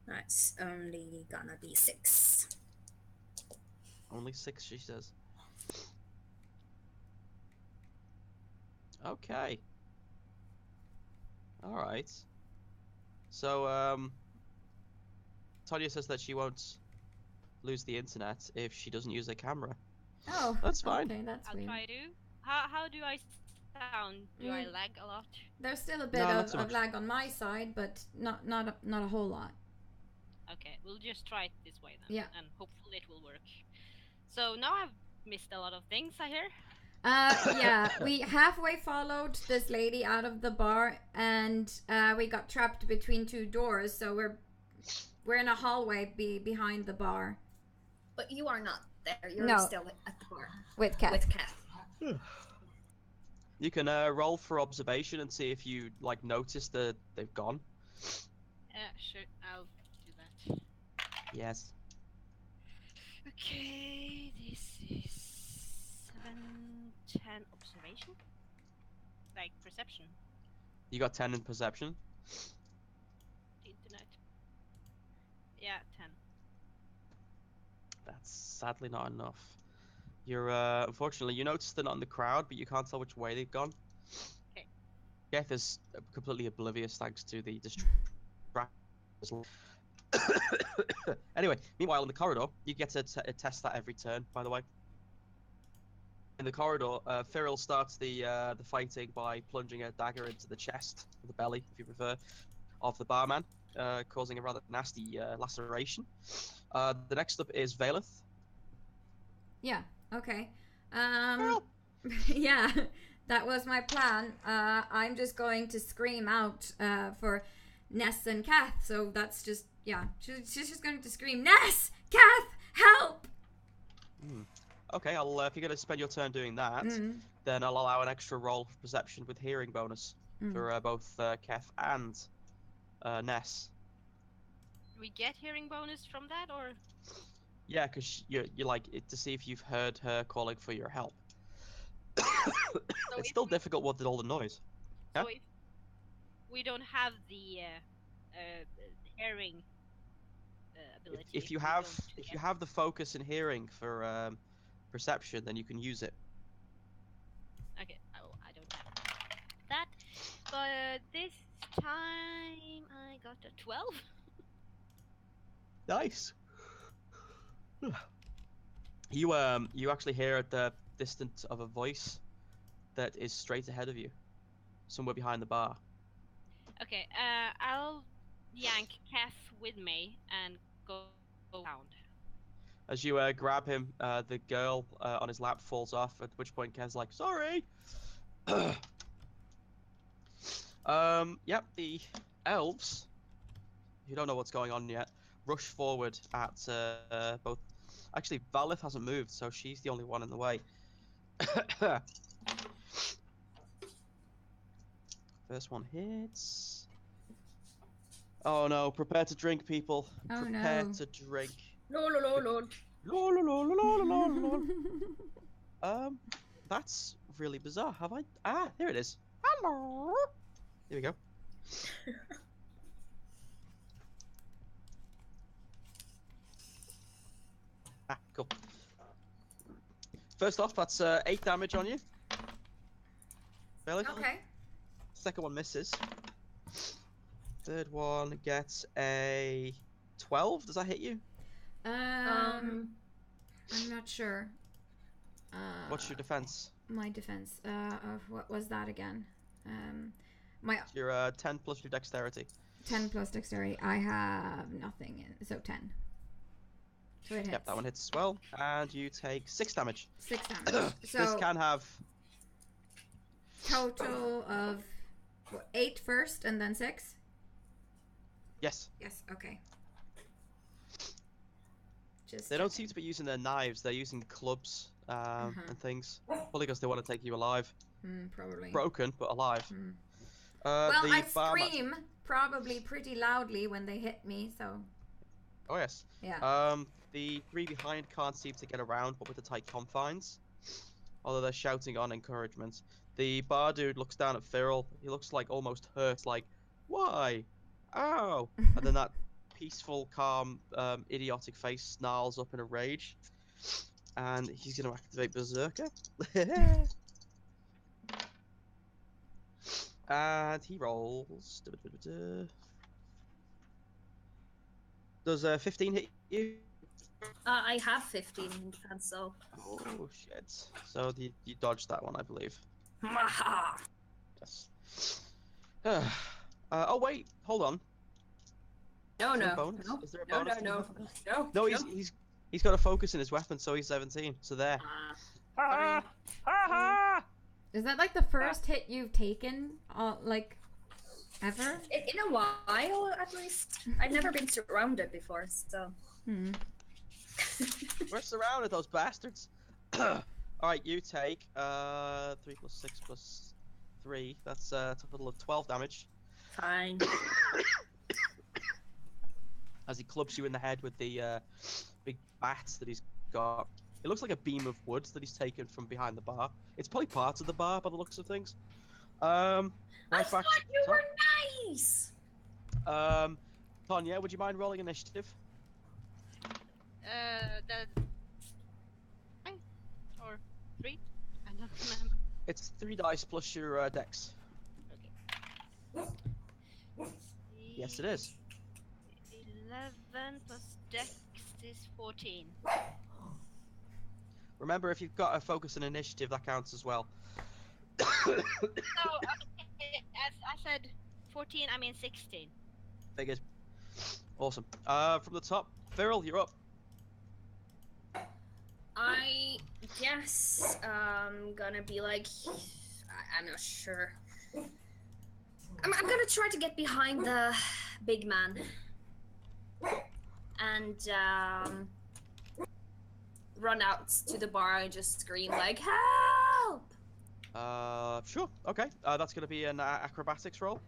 That's only gonna be 6. Only 6, she says. Okay. Alright. So, Tonya says that she won't lose the internet if she doesn't use a camera. Oh, That's fine. Okay, that's I'll weird. try to. How do I sound? Do I lag a lot? There's still a bit No, not so of much. lag on my side, but not a whole lot. Okay, we'll just try it this way then. Yeah. And hopefully it will work. So now I've missed a lot of things, I hear. Yeah, we halfway followed this lady out of the bar, and we got trapped between two doors. So we're in a hallway behind the bar But you are not there. You're No. still at the bar with Kat. with Kat. You can roll for observation and see if you like notice that they've gone. Sure, I'll do that. Yes. Okay, this is 7, 10 observation? Like perception. You got 10 in perception. Internet. Yeah, 10. That's sadly not enough. You're unfortunately you noticed they're not in the crowd, but you can't tell which way they've gone. Okay. Geth is completely oblivious thanks to the distraction. Anyway, meanwhile in the corridor, you get to test that every turn. By the way, the corridor, Firil starts the fighting by plunging a dagger into the chest, or the belly, if you prefer, of the barman, causing a rather nasty laceration. The next up is Valeth. Yeah. Okay. Firil! Yeah, that was my plan. I'm just going to scream out for Ness and Kath. So that's just she's just going to scream, Ness, Kath, help! Okay, if you're going to spend your turn doing that, then I'll allow an extra roll for perception with hearing bonus for both Keth and Ness. We get hearing bonus from that, or? Yeah, because you're like to see if you've heard her calling for your help. It's still difficult with all the noise. So if we don't have the hearing ability. If you have the focus and hearing for perception, then you can use it. Okay, oh, I don't have that. But this time I got a 12. Nice. You actually hear at the distance of a voice that is straight ahead of you, somewhere behind the bar. Okay, I'll yank Kath with me and go around. As you grab him, the girl on his lap falls off, at which point Kev's like, sorry! Yep, the elves, who don't know what's going on yet, rush forward at both... Actually, Valith hasn't moved, so she's the only one in the way. First one hits... Oh no, prepare to drink, people. Oh, prepare no. to drink. Lol. That's really bizarre. Have I? Ah, here it is. Hello. Here we go. Cool. First off, that's 8 damage on you. Really? Okay. Second one misses. Third one gets a 12. Does that hit you? I'm not sure. What's your defense? My defense. What was that again? Your 10 plus your dexterity. 10 plus dexterity. I have nothing in, so 10. So it hits. Yep, that one hits as well, and you take 6 damage. 6 damage. So this can have total of 8 first, and then 6. Yes. Yes. Okay. They don't seem to be using their knives. They're using clubs and things. Probably because they want to take you alive. Probably. Broken, but alive. Well, I scream probably pretty loudly when they hit me, so... Oh, yes. Yeah. The 3 behind can't seem to get around, but with the tight confines. Although they're shouting on encouragement. The bar dude looks down at Firil. He looks like almost hurt, like, why? Ow! And then that peaceful, calm, idiotic face snarls up in a rage. And he's going to activate Berserker. And he rolls. Does 15 hit you? I have 15 in defense, so. Oh shit. So you dodged that one, I believe. Yes. Oh wait, hold on. No. Is there a bonus? No. No, he's got a focus in his weapon, so he's 17. So there. Is that like the first hit you've taken, like, ever? In a while, at least. I've never been surrounded before, so. We're surrounded, those bastards. Alright, you take 3 plus 6 plus 3. That's a total of 12 damage. Fine. As he clubs you in the head with the big bats that he's got. It looks like a beam of wood that he's taken from behind the bar. It's probably part of the bar by the looks of things. I thought you were nice! Tonya, would you mind rolling initiative? The... Or 3? I don't remember. It's 3 dice plus your dex. Okay. Yes, it is. 11 plus dex is 14. Remember, if you've got a focus and initiative, that counts as well. So, okay, as I said 14, I mean 16. Figures. Awesome. From the top, Viral, you're up. I guess I'm gonna be like, I'm not sure. I'm gonna try to get behind the big man and run out to the bar and just scream like, help! Sure. Okay. That's gonna be an acrobatics roll.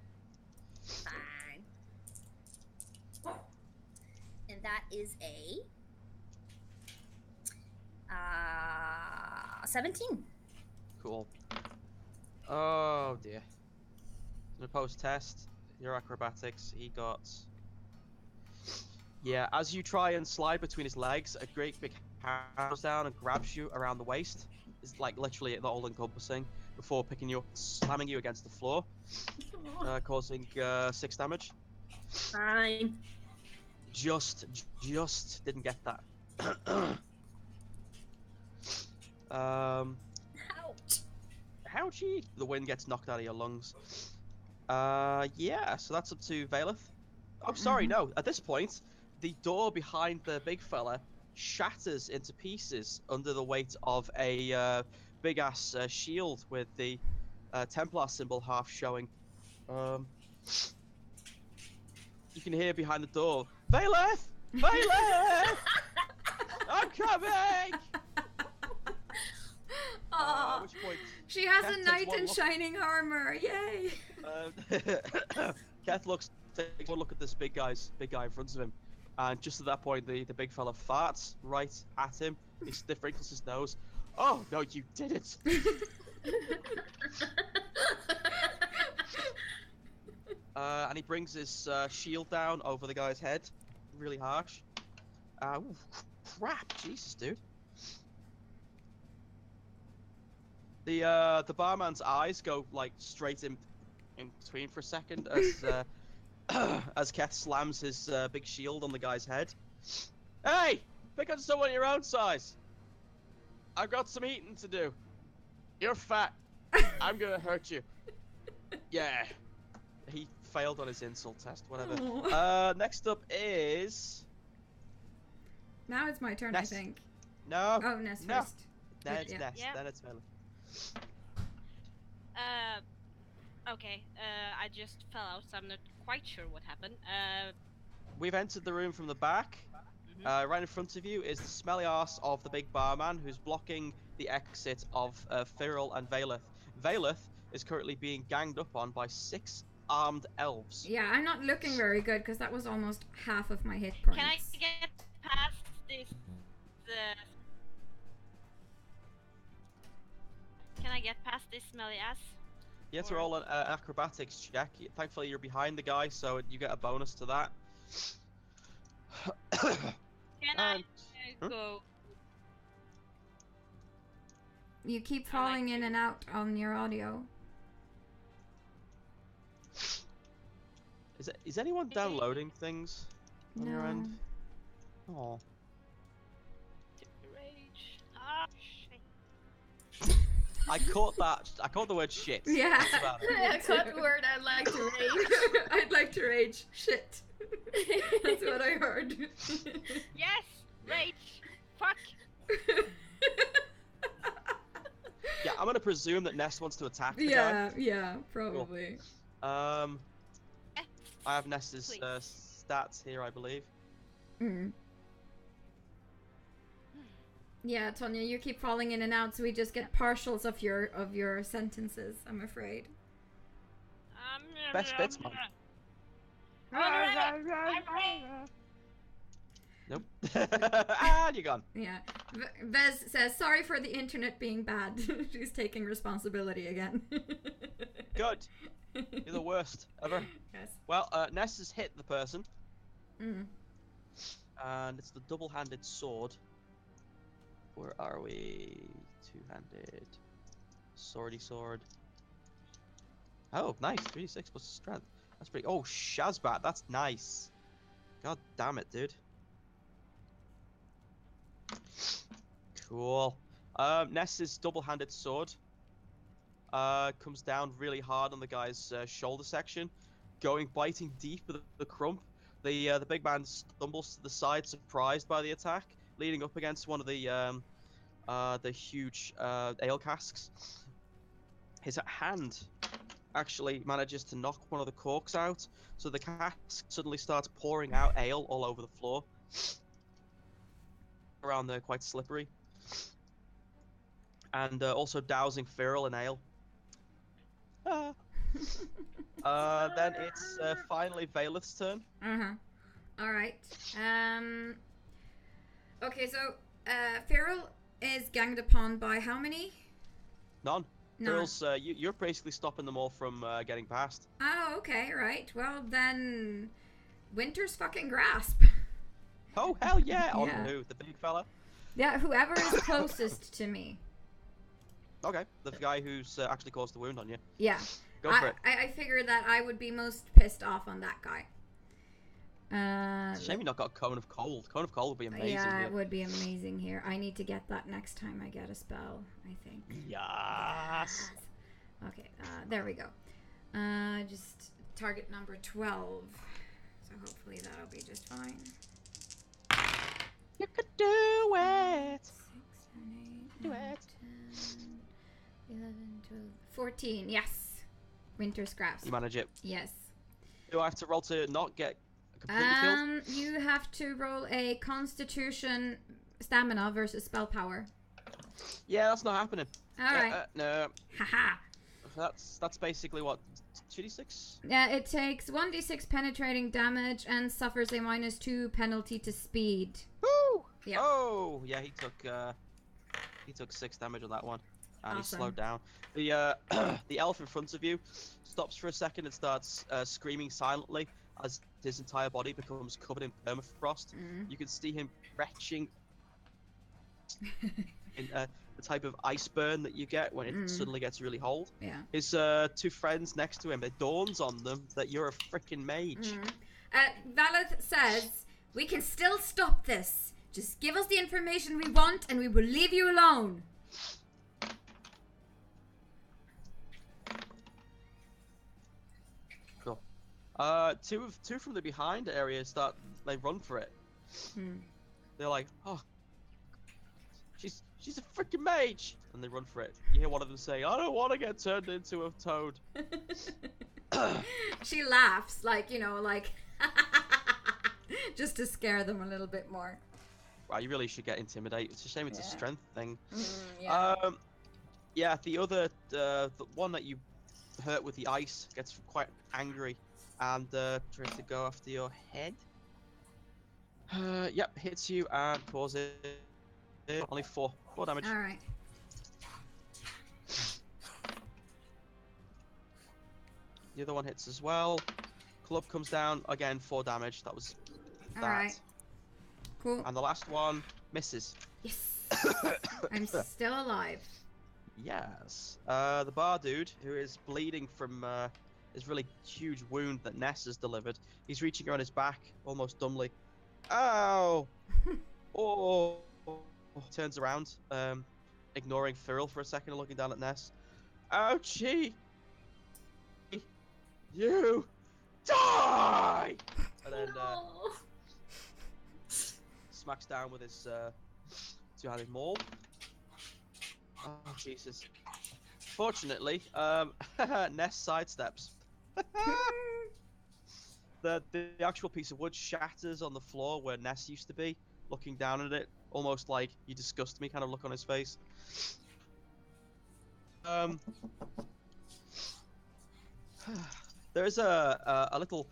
Fine. And that is a 17. Cool. Oh dear. An opposed test. Your acrobatics. He got. Yeah. As you try and slide between his legs, a great big hand goes down and grabs you around the waist. It's like literally the all-encompassing. Before picking you up, slamming you against the floor, causing 6 damage. Fine. Just didn't get that. Ouch. Ouchie! The wind gets knocked out of your lungs. Yeah, so that's up to Valeth. Oh, sorry, no. At this point, the door behind the big fella shatters into pieces under the weight of a big-ass shield with the Templar symbol half showing. You can hear behind the door, Valeth! Valeth! I'm coming! Aw, At which point, she has Cat a takes knight one in look. shining armor. Yay! Keth takes one look at this big guy in front of him, and just at that point, the big fella farts right at him. He stiff wrinkles his nose. Oh no, you didn't! And he brings his shield down over the guy's head, really harsh. Ooh, crap, Jesus, dude. The barman's eyes go like straight in between for a second as as Keth slams his big shield on the guy's head. Hey, pick on someone your own size. I've got some eating to do. You're fat. I'm gonna hurt you. Yeah. He failed on his insult test. Whatever. Aw. Next up is Now it's my turn, Ness. I think. no. Oh, Ness No. first. Then it's Yeah. Ness. Yeah. Then it's Vela. Okay, I just fell out, so I'm not quite sure what happened. We've entered the room from the back. Right in front of you is the smelly arse of the big barman who's blocking the exit of Firil and Valeth. Valeth is currently being ganged up on by 6 armed elves. Yeah, I'm not looking very good because that was almost half of my hit points. Can I get past this? Can I get past this smelly ass? You have to roll an acrobatics check. Thankfully, you're behind the guy, so you get a bonus to that. Can I Huh? go? You keep falling in and out on your audio. Is anyone downloading things on your end? No. Oh. Rage. Ah, shit. I caught that. I caught the word shit. Yeah. That's about it. I caught the word I'd like to rage. I'd like to rage. Shit. That's what I heard. Yes, rage. Fuck. Yeah, I'm gonna presume that Nest wants to attack the Yeah, probably. guy. I have Nest's Please. stats here, I believe. Yeah, Tonya, you keep falling in and out, so we just get partials of your sentences, I'm afraid. Best bits, man. Nope. And you're gone. Yeah. Vez says, sorry for the internet being bad. She's taking responsibility again. Good. You're the worst ever. Yes. Well, Nest has hit the person, Mm. and it's the double-handed sword. Where are we? Two-handed. Swordy sword. Oh, nice. 3d6 plus strength. That's pretty. Oh, Shazbat. That's nice. God damn it, dude. Cool. Ness's double-handed sword comes down really hard on the guy's shoulder section, biting deep with the crump. The big man stumbles to the side, surprised by the attack, leaning up against one of the huge ale casks. His hand actually manages to knock one of the corks out, so the cask suddenly starts pouring out ale all over the floor. Around there, quite slippery. And also dousing Feral in ale. Then it's finally Valeth's turn. All right. Okay, so Feral is ganged upon by how many? None. None. Feral's, you're basically stopping them all from getting past. Oh, okay, right. Well, then Winter's fucking grasp. Oh, hell yeah! Yeah. On who? The big fella? Yeah, whoever is closest to me. Okay, the guy who's actually caused the wound on you. Yeah. Go for it. I figured that I would be most pissed off on that guy. It's a shame you not got Cone of Cold. Cone of Cold would be amazing. Yeah, here. it would be amazing here. I need to get that next time I get a spell, I think. Yes. Okay, there we go. Just target number 12. So hopefully that'll be just fine. You could do it. 6, 7, 8, Do 9, it. 10, 11, 12, 14. Yes. Winter's grasp. You manage it. Yes. Do I have to roll to not get completely killed? You have to roll a Constitution stamina versus spell power. Yeah, that's not happening. All right. No. Haha. That's basically what 2d6. Yeah, it takes 1d6 penetrating damage and suffers a -2 penalty to speed. Woo! Yeah. Oh, yeah. He took 6 damage on that one, and Awesome. he slowed down. The the elf in front of you stops for a second and starts screaming silently as his entire body becomes covered in permafrost. You can see him retching in the type of ice burn that you get when it suddenly gets really cold. Yeah. His 2 friends next to him, it dawns on them that you're a freaking mage. Valeth says, "We can still stop this. Just give us the information we want and we will leave you alone." Cool. Two from the behind area they run for it. They're like, "Oh, she's a freaking mage," and they run for it. You hear one of them say, "I don't want to get turned into a toad." She laughs, like, just to scare them a little bit more. Wow, you really should get intimidate. It's a shame it's a strength thing. Yeah. Yeah, the one that you hurt with the ice gets quite angry and tries to go after your head. Yep, hits you and causes only 4 damage. All right. The other one hits as well. Club comes down again, 4 damage. That was that. All right. Cool. And the last one misses. Yes. I'm still alive. Yes. The bar dude, who is bleeding from his really huge wound that Ness has delivered, he's reaching around his back, almost dumbly. Ow! Oh! Turns around, ignoring Feral for a second and looking down at Ness. Ouchie! You die! And then smacks down with his 2-handed maul. Oh Jesus! Fortunately, Ness sidesteps. the actual piece of wood shatters on the floor where Ness used to be, looking down at it, almost like "you disgust me" kind of look on his face. There is a little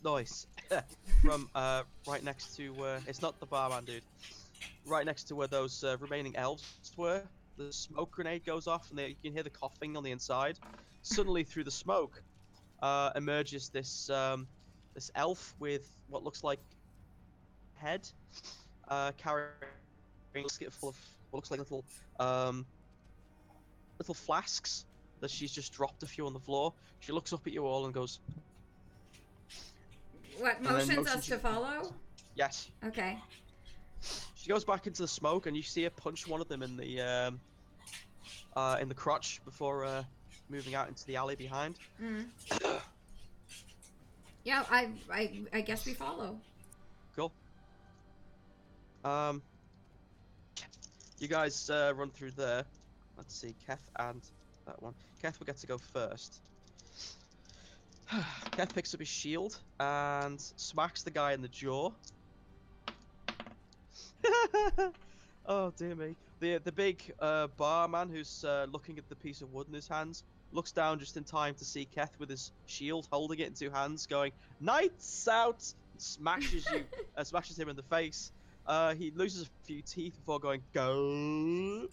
noise from right next to it's not the barman dude. Right next to where those remaining elves were, the smoke grenade goes off, and you can hear the coughing on the inside. Suddenly, through the smoke, emerges this this elf with what looks like head, carrying a basket full of what looks like little flasks that she's just dropped a few on the floor. She looks up at you all and goes, What, motions us to follow? Yes. Okay. She goes back into the smoke, and you see her punch one of them in the crotch before moving out into the alley behind. Yeah, I guess we follow. Cool. You guys run through there. Let's see, Keth and that one. Keth will get to go first. Keth picks up his shield and smacks the guy in the jaw. Oh dear me. The big barman who's looking at the piece of wood in his hands looks down just in time to see Keth with his shield holding it in two hands going, "Nights out!" Smashes him in the face. He loses a few teeth before going, "Go!"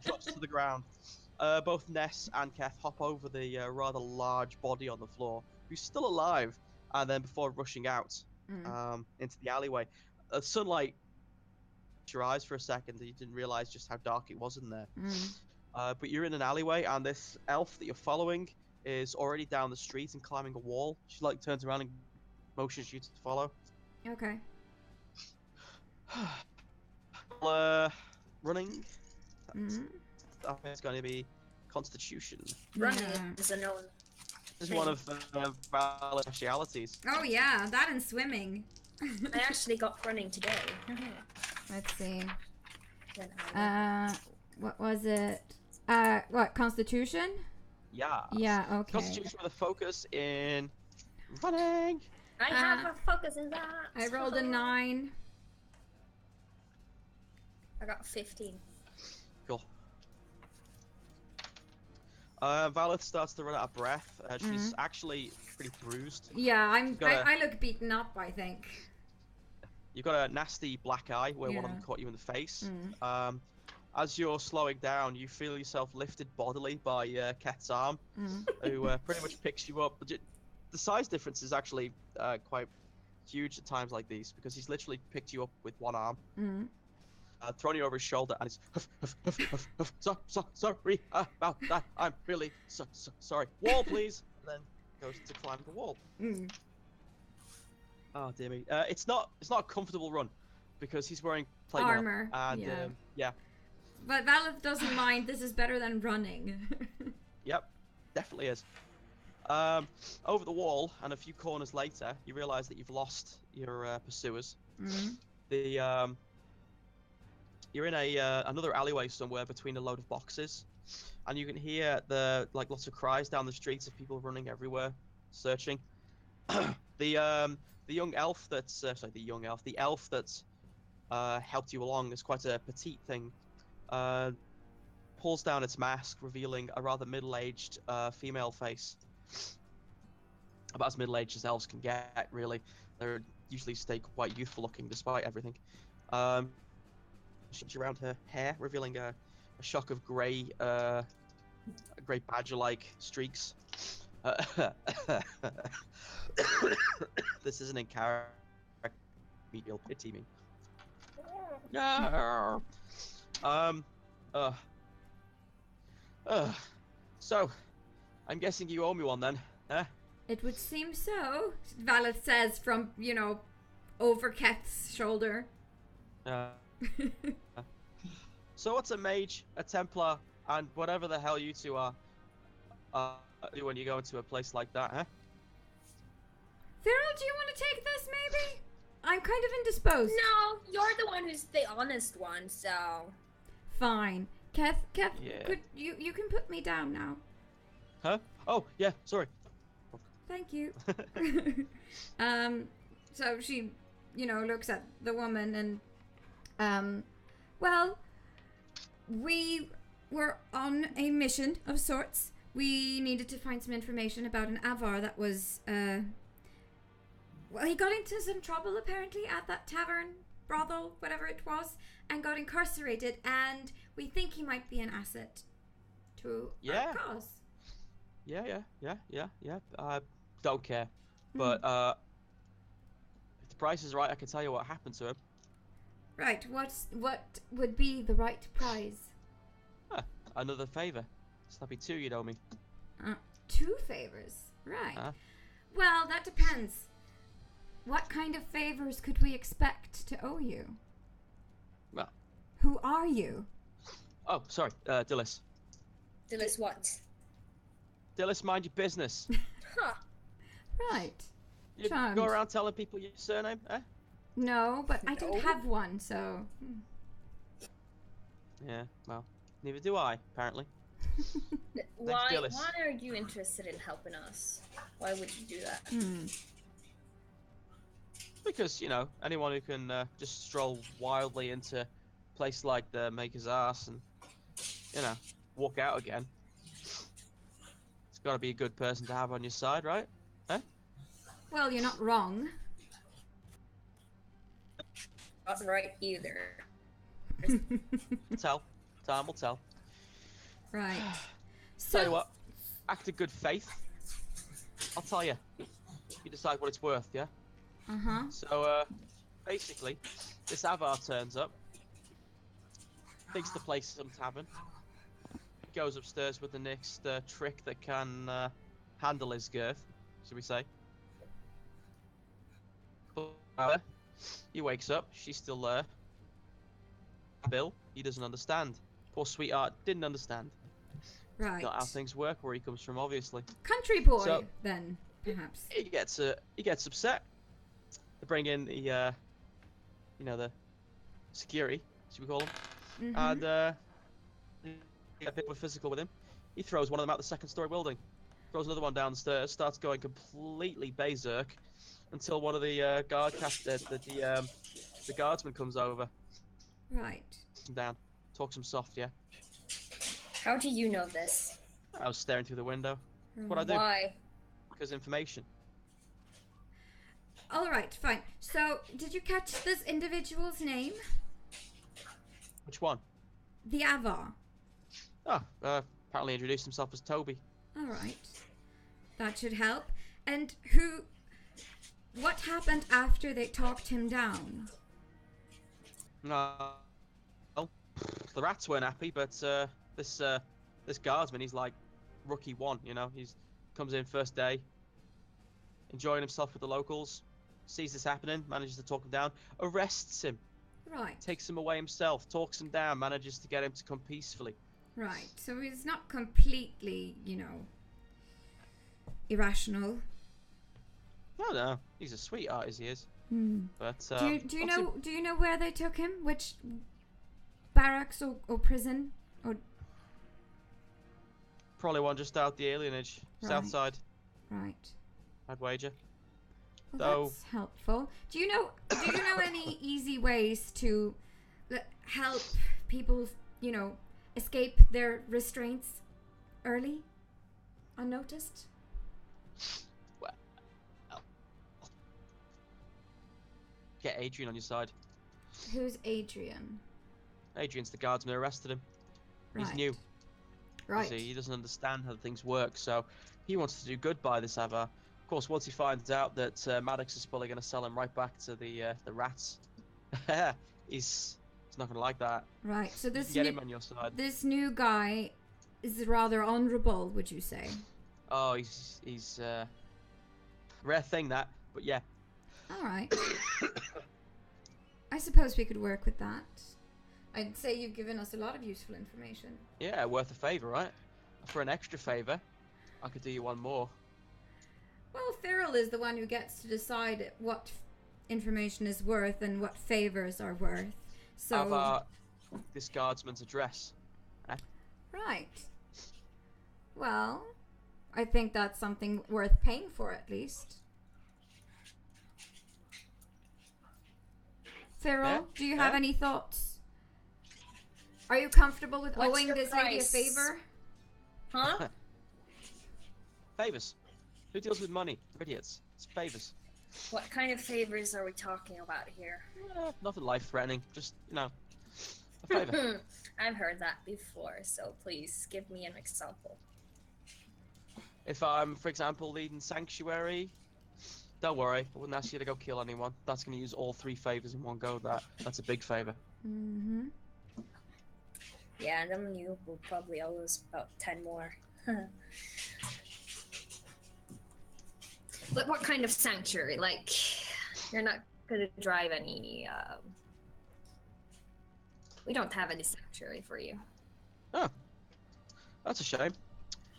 Drops to the ground. Both Ness and Keth hop over the rather large body on the floor, who's still alive, and then before rushing out into the alleyway. Sunlight your eyes for a second, and you didn't realize just how dark it was in there. But you're in an alleyway, and this elf that you're following is already down the street and climbing a wall. She turns around and motions you to follow. Okay. Running. I think it's going to be Constitution. Running is a known. This is one of Valor's specialities. Oh yeah, that and swimming. I actually got running today. Let's see. Then What was it? What, Constitution? Yeah. Yeah, okay. Constitution with a focus in running. I have a focus in that. I rolled a 9. I got 15. Cool. Valeth starts to run out of breath. She's actually pretty bruised. Yeah, I look beaten up, I think. You've got a nasty black eye where one of them caught you in the face. As you're slowing down, you feel yourself lifted bodily by Keth's arm, who pretty much picks you up. The size difference is actually quite huge at times like these, because he's literally picked you up with one arm, thrown you over his shoulder, and he's sorry about that. I'm really sorry. Wall, please. And then goes to climb the wall. Oh dear me. It's not a comfortable run because he's wearing plate armor. And yeah. But Valeth doesn't mind. This is better than running. Yep, definitely is. Over the wall and a few corners later, you realise that you've lost your pursuers. You're in another alleyway somewhere between a load of boxes, and you can hear lots of cries down the streets of people running everywhere, searching. The elf that's helped you along is quite a petite thing. Pulls down its mask, revealing a rather middle-aged female face. About as middle-aged as elves can get, really. They usually stay quite youthful-looking despite everything. She's around her hair, revealing a shock of grey badger-like streaks. This isn't in character. You'll pity me. No. So, I'm guessing you owe me one then, huh? It would seem so, Valeth says from, over Keth's shoulder. So what's a mage, a Templar, and whatever the hell you two are do when you go into a place like that, huh? Cyril, do you want to take this, maybe? I'm kind of indisposed. No, you're the one who's the honest one, so... Fine. Keth, Yeah. you can put me down now. Huh? Oh, yeah, sorry. Thank you. So she, looks at the woman and, well, we were on a mission of sorts. We needed to find some information about an Avvaar that was, he got into some trouble apparently at that tavern, brothel, whatever it was, and got incarcerated, and we think he might be an asset to our cause. Yeah. Don't care. But, if the price is right, I can tell you what happened to him. Right, what would be the right prize? Another favour. So that'd be 2 you'd owe me. 2 favors, right. Well, that depends. What kind of favors could we expect to owe you? Well. Who are you? Oh, sorry, Dillis. Dillis what? Dillis, mind your business. Huh. Right. You Charmed. go around telling people your surname, eh? No, but I don't No. have one, so. Yeah, well, neither do I, apparently. Why Dillis. are you interested in helping us? Why would you do that? Because, you know, anyone who can just stroll wildly into a place like the Maker's Arse and, you know, walk out again. It's got to be a good person to have on your side, right? Eh? Well, you're not wrong. Not right either. Tell. Time will tell. Right. Tell you So, what, act of good faith. I'll tell you. You decide what it's worth, yeah? So, basically, this Avvaar turns up, thinks the place is some tavern, goes upstairs with the next trick that can handle his girth, should we say. He wakes up, she's still there. Bill, he doesn't understand. Poor sweetheart didn't understand. right. Not how things work where he comes from, obviously. Country boy, So- then, perhaps. He gets upset. They bring in the you know, the security, should we call him? And get a bit more physical with him. He throws one of them out the second-story building, throws another one downstairs, starts going completely berserk until one of the the guardsman comes over, Right. sits him down, talks him soft. Yeah, How do you know this? I was staring through the window. What I do? Why? Because information. All right, fine. So, did you catch this individual's name? Which one? The Avvaar. Oh, apparently introduced himself as Toby. All right. That should help. And what happened after they talked him down? Well, the rats weren't happy, but this guardsman, he's like rookie one, you know. He's comes in first day, enjoying himself with the locals, sees this happening, manages to talk him down, arrests him, Right. takes him away himself, talks him down, manages to get him to come peacefully. Right. So he's not completely, irrational. No, he's a sweetheart as he is. But Do you know where they took him? Which barracks or prison or? probably one just out the alienage, south Right. side, Right. I'd wager. Well, So- that's helpful. Do you know any easy ways to help people, escape their restraints early, unnoticed? Well, get Adrian on your side. Who's Adrian? Adrian's the guardsman who arrested him. He's Right. new. You Right. see, he doesn't understand how things work, so he wants to do good by this Avvaar. Of course, once he finds out that Maddox is probably going to sell him right back to the rats, he's not going to like that. Right. So You this can get him on your side. this new guy is rather honorable, would you say? Oh, he's rare thing that, but yeah. All right. I suppose we could work with that. I'd say you've given us a lot of useful information. Yeah, worth a favour, right? For an extra favour, I could do you one more. Well, Farrell is the one who gets to decide what information is worth and what favors are worth. So, Avvaar, this guardsman's address. right. Well, I think that's something worth paying for at least. Farrell, Yeah, do you have yeah. any thoughts? Are you comfortable with What's owing your this lady a price? favor? Huh? Favours. Who deals with money? Idiots. It's favours. What kind of favors are we talking about here? Nothing life-threatening. Just, a favour. I've heard that before, so please give me an example. If I'm, for example, leading Sanctuary, don't worry. I wouldn't ask you to go kill anyone. That's going to use all 3 favours in one go. That's a big favour. Mm-hmm. Yeah, and then you will probably owe us about 10 more. But what kind of sanctuary? Like, you're not gonna drive any We don't have any sanctuary for you. Oh, that's a shame.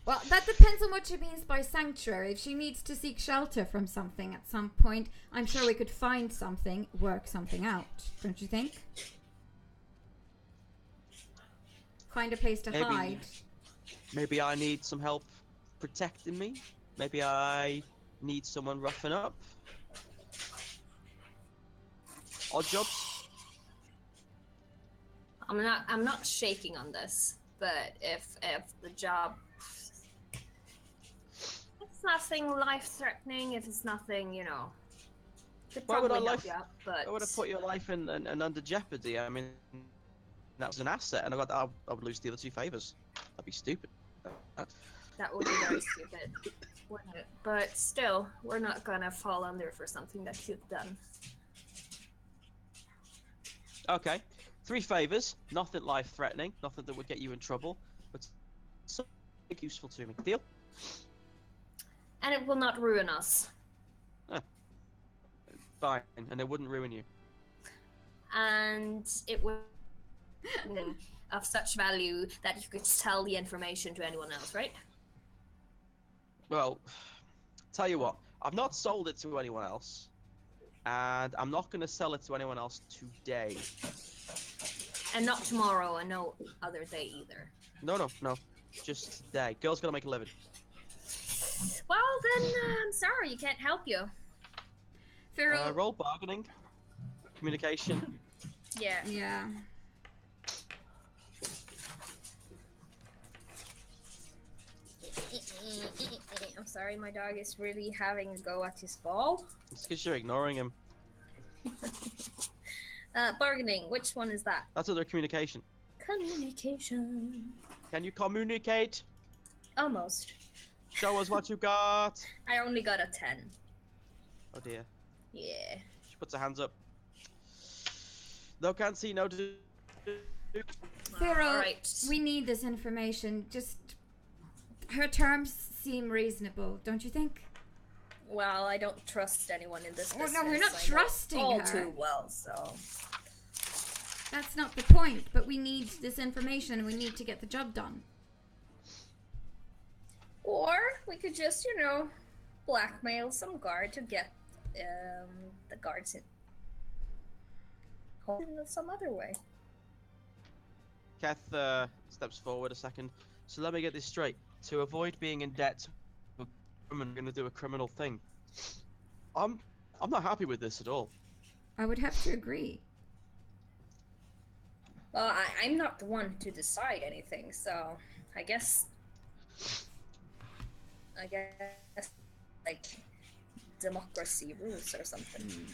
Well, that depends on what she means by sanctuary. If she needs to seek shelter from something at some point, I'm sure we could find something, work something out. Don't you think? Find a place to hide. Maybe I need some help protecting me. Maybe I need someone roughing up. Odd jobs. I'm not shaking on this, but if the job, it's nothing life-threatening, if it's nothing, you know, could Why would probably I help you out, but I would have put your life in under jeopardy. I mean, that was an asset, and I would lose the other 2 favors. That'd be stupid. that would be very stupid, wouldn't it? But still, we're not gonna fall under for something that you've done. Okay, 3 favors, nothing life-threatening, nothing that would get you in trouble, but something useful to me. Deal? And it will not ruin us. Fine, and it wouldn't ruin you. And it would of such value that you could tell the information to anyone else, right? Well, tell you what, I've not sold it to anyone else, and I'm not going to sell it to anyone else today. And not tomorrow, and no other day either. No, just today. Girl's got to make a living. Well, then, I'm sorry, you can't help you. Feral. Roll bargaining, communication. Yeah. Yeah. I'm sorry, my dog is really having a go at his ball. It's because you're ignoring him. Bargaining, which one is that? That's other communication. Communication. Can you communicate? Almost. Show us what you got. I only got a 10. Oh dear. Yeah. She puts her hands up. No can't see, no do. Feral, Alright. we need this information. Just, her terms seem reasonable, don't you think? Well, I don't trust anyone in this business. No, we're not I know trusting all her. too well, so... That's not the point, but we need this information and we need to get the job done. Or we could just, you know, blackmail some guard to get the guards in some other way. Kath steps forward a second. So let me get this straight. To avoid being in debt, I'm going to do a criminal thing. I'm not happy with this at all. I would have to agree. Well, I'm not the one to decide anything, so I guess like democracy rules or something.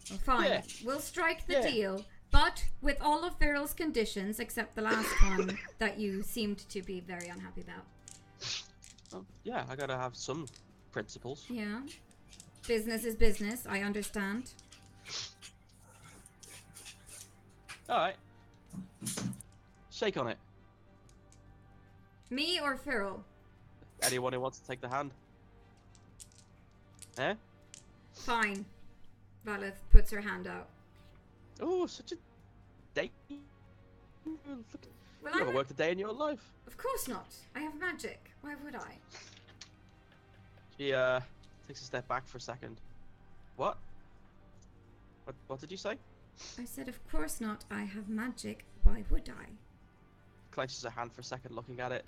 Well, fine, Yeah. we'll strike the Yeah. deal, but with all of Feral's conditions, except the last one that you seemed to be very unhappy about. Yeah, I gotta have some principles. Yeah. Business is business, I understand. Alright. Shake on it. Me or Feral? Anyone who wants to take the hand? Eh? Fine. Valeth puts her hand out. Oh, such a day. Look, Well, you never I'm worked a day in your life. Of course not. I have magic. Why would I? She takes a step back for a second. What? What did you say? I said, of course not. I have magic. Why would I? Clenches her hand for a second, looking at it.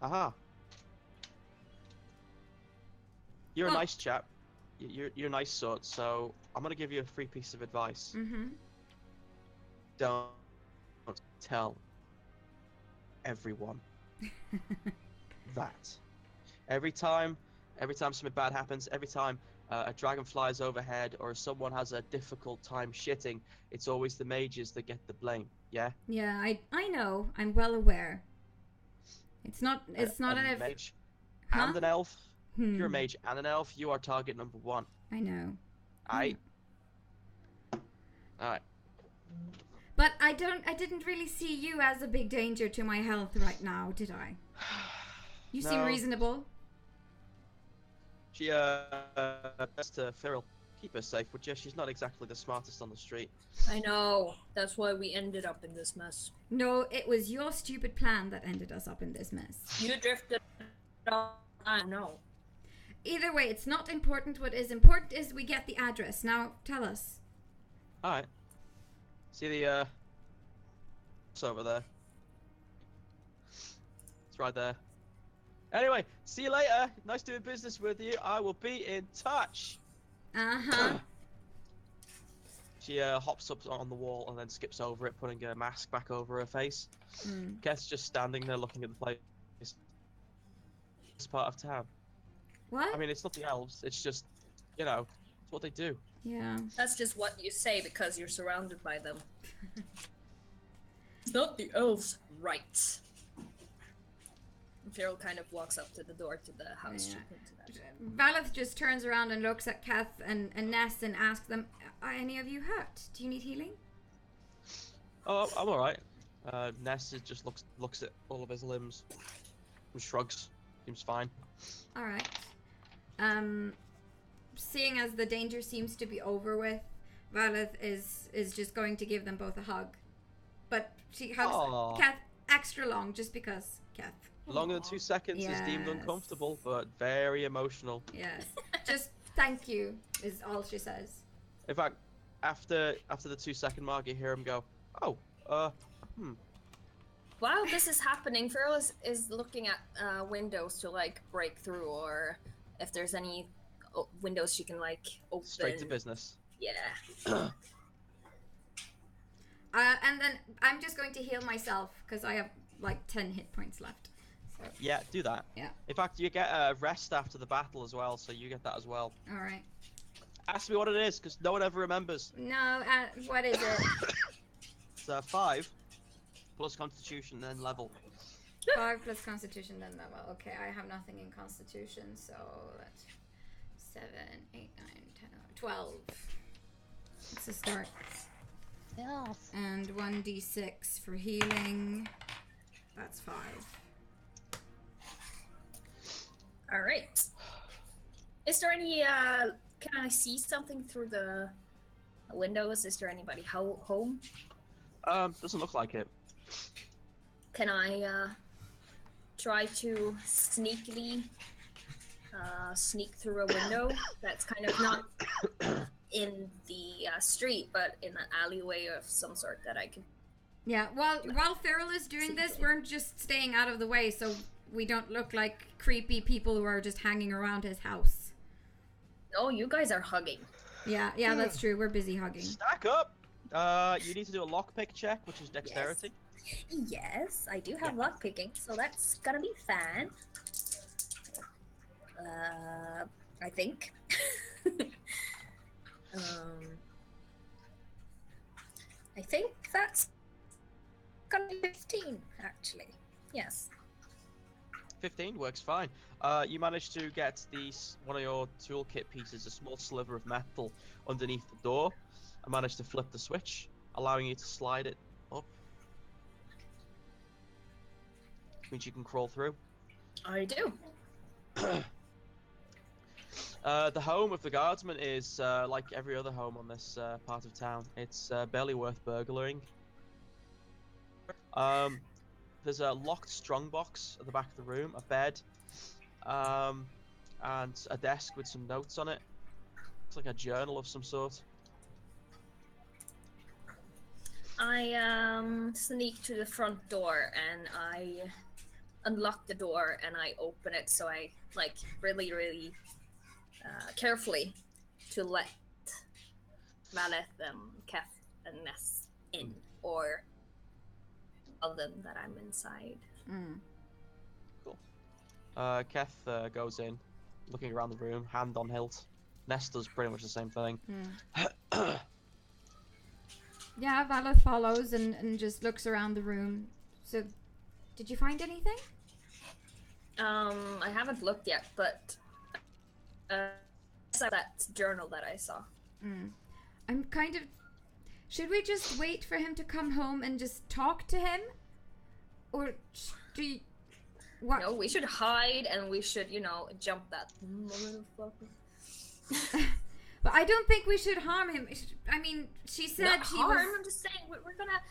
Aha. You're a Well- nice chap. You're a nice sort, so I'm gonna give you a free piece of advice. Mm-hmm. Don't tell everyone that. Every time something bad happens, every time a dragon flies overhead or someone has a difficult time shitting, it's always the mages that get the blame. Yeah. Yeah, I know. I'm well aware. It's not A an mage Huh? and an elf. Hmm. You're a mage and an elf. You are target number 1. I know. Alright. Alright. But I didn't really see you as a big danger to my health right now, did I? You seem No. reasonable. She says to Feral, keep her safe, would you? She's not exactly the smartest on the street. I know. That's why we ended up in this mess. No, it was your stupid plan that ended us up in this mess. You drifted off. I know. Either way, it's not important. What is important is we get the address. Now, tell us. Alright. See the, it's over there. It's right there. Anyway, see you later. Nice doing business with you. I will be in touch. Uh-huh. She hops up on the wall and then skips over it, putting her mask back over her face. Keth's just standing there looking at the place. This part of town. What? I mean, it's not the elves. It's just, you know, it's what they do. Yeah. That's just what you say because you're surrounded by them. It's not the elves' right. Cheryl kind of walks up to the door to the house. Yeah. Valeth just turns around and looks at Keth and Ness and asks them, "Are any of you hurt? Do you need healing?" Oh, I'm alright. Ness just looks at all of his limbs and shrugs. Seems fine. Alright. Seeing as the danger seems to be over with, Valeth is just going to give them both a hug. But she hugs Keth extra long just because Keth. Longer than 2 seconds is deemed uncomfortable, but very emotional. Yes. Just thank you is all she says. In fact, after the 2 second mark, you hear him go, "Oh, While this is happening, Feral is looking at windows to like break through, or if there's any windows she can like open. Straight to business." Yeah. And then I'm just going to heal myself because I have like 10 hit points left. So. Yeah, do that. Yeah. In fact, you get a rest after the battle as well, so you get that as well. All right. Ask me what it is, because no one ever remembers. No, what is it? It's 5 plus Constitution, then level. 5 plus Constitution, then level. Okay, I have nothing in Constitution, so that's 7, 8, 9, 10, 12. It's a start. Yes. And 1d6 for healing. That's 5. All right. Is there any? Can I see something through the windows? Is there anybody home? Doesn't look like it. Can I try to sneakily sneak through a window that's kind of not in the street, but in an alleyway of some sort that I can? Yeah, while Feral is doing this, we're just staying out of the way so we don't look like creepy people who are just hanging around his house. Oh, you guys are hugging. Yeah, that's true. We're busy hugging. Stack up! You need to do a lockpick check, which is dexterity. Yes, I do have lockpicking, so that's gonna be fun. I think. I think that's gonna be 15, actually. Yes. 15 works fine. You managed to get one of your toolkit pieces, a small sliver of metal, underneath the door, and managed to flip the switch, allowing you to slide it up. Which means you can crawl through. I do. The home of the guardsman is like every other home on this part of town. It's barely worth burglaring. There's a locked strongbox at the back of the room, a bed, and a desk with some notes on it. It's like a journal of some sort. I sneak to the front door and I unlock the door and I open it, so I like really carefully to let Valeth, Keth, and Ness in, or tell them that I'm inside. Cool. Keth goes in, looking around the room, hand on hilt. Ness does pretty much the same thing. Yeah, Valeth follows and just looks around the room. So, did you find anything? I haven't looked yet, but that journal that I saw. I'm kind of... Should we just wait for him to come home and just talk to him? Or do you... What? No, we should hide and we should, jump that motherfucker. But I don't think we should harm him. I mean, she said Not she harm. was... I'm just saying we're gonna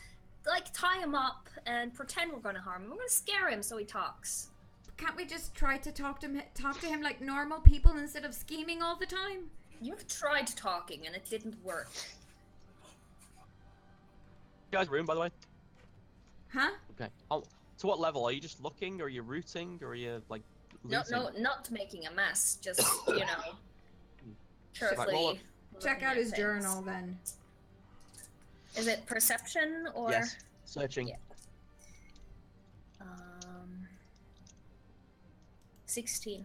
like tie him up and pretend we're gonna harm him. We're gonna scare him so he talks. Can't we just try to talk to him like normal people instead of scheming all the time? You've tried talking and it didn't work. You guys room, by the way? Huh? Okay. To what level? Are you just looking, or are you rooting, or are you, like, No, looting? not making a mess. Just carefully. Well, Check looking out at his things. journal then. Is it perception or? Yes. Searching. Yeah. 16.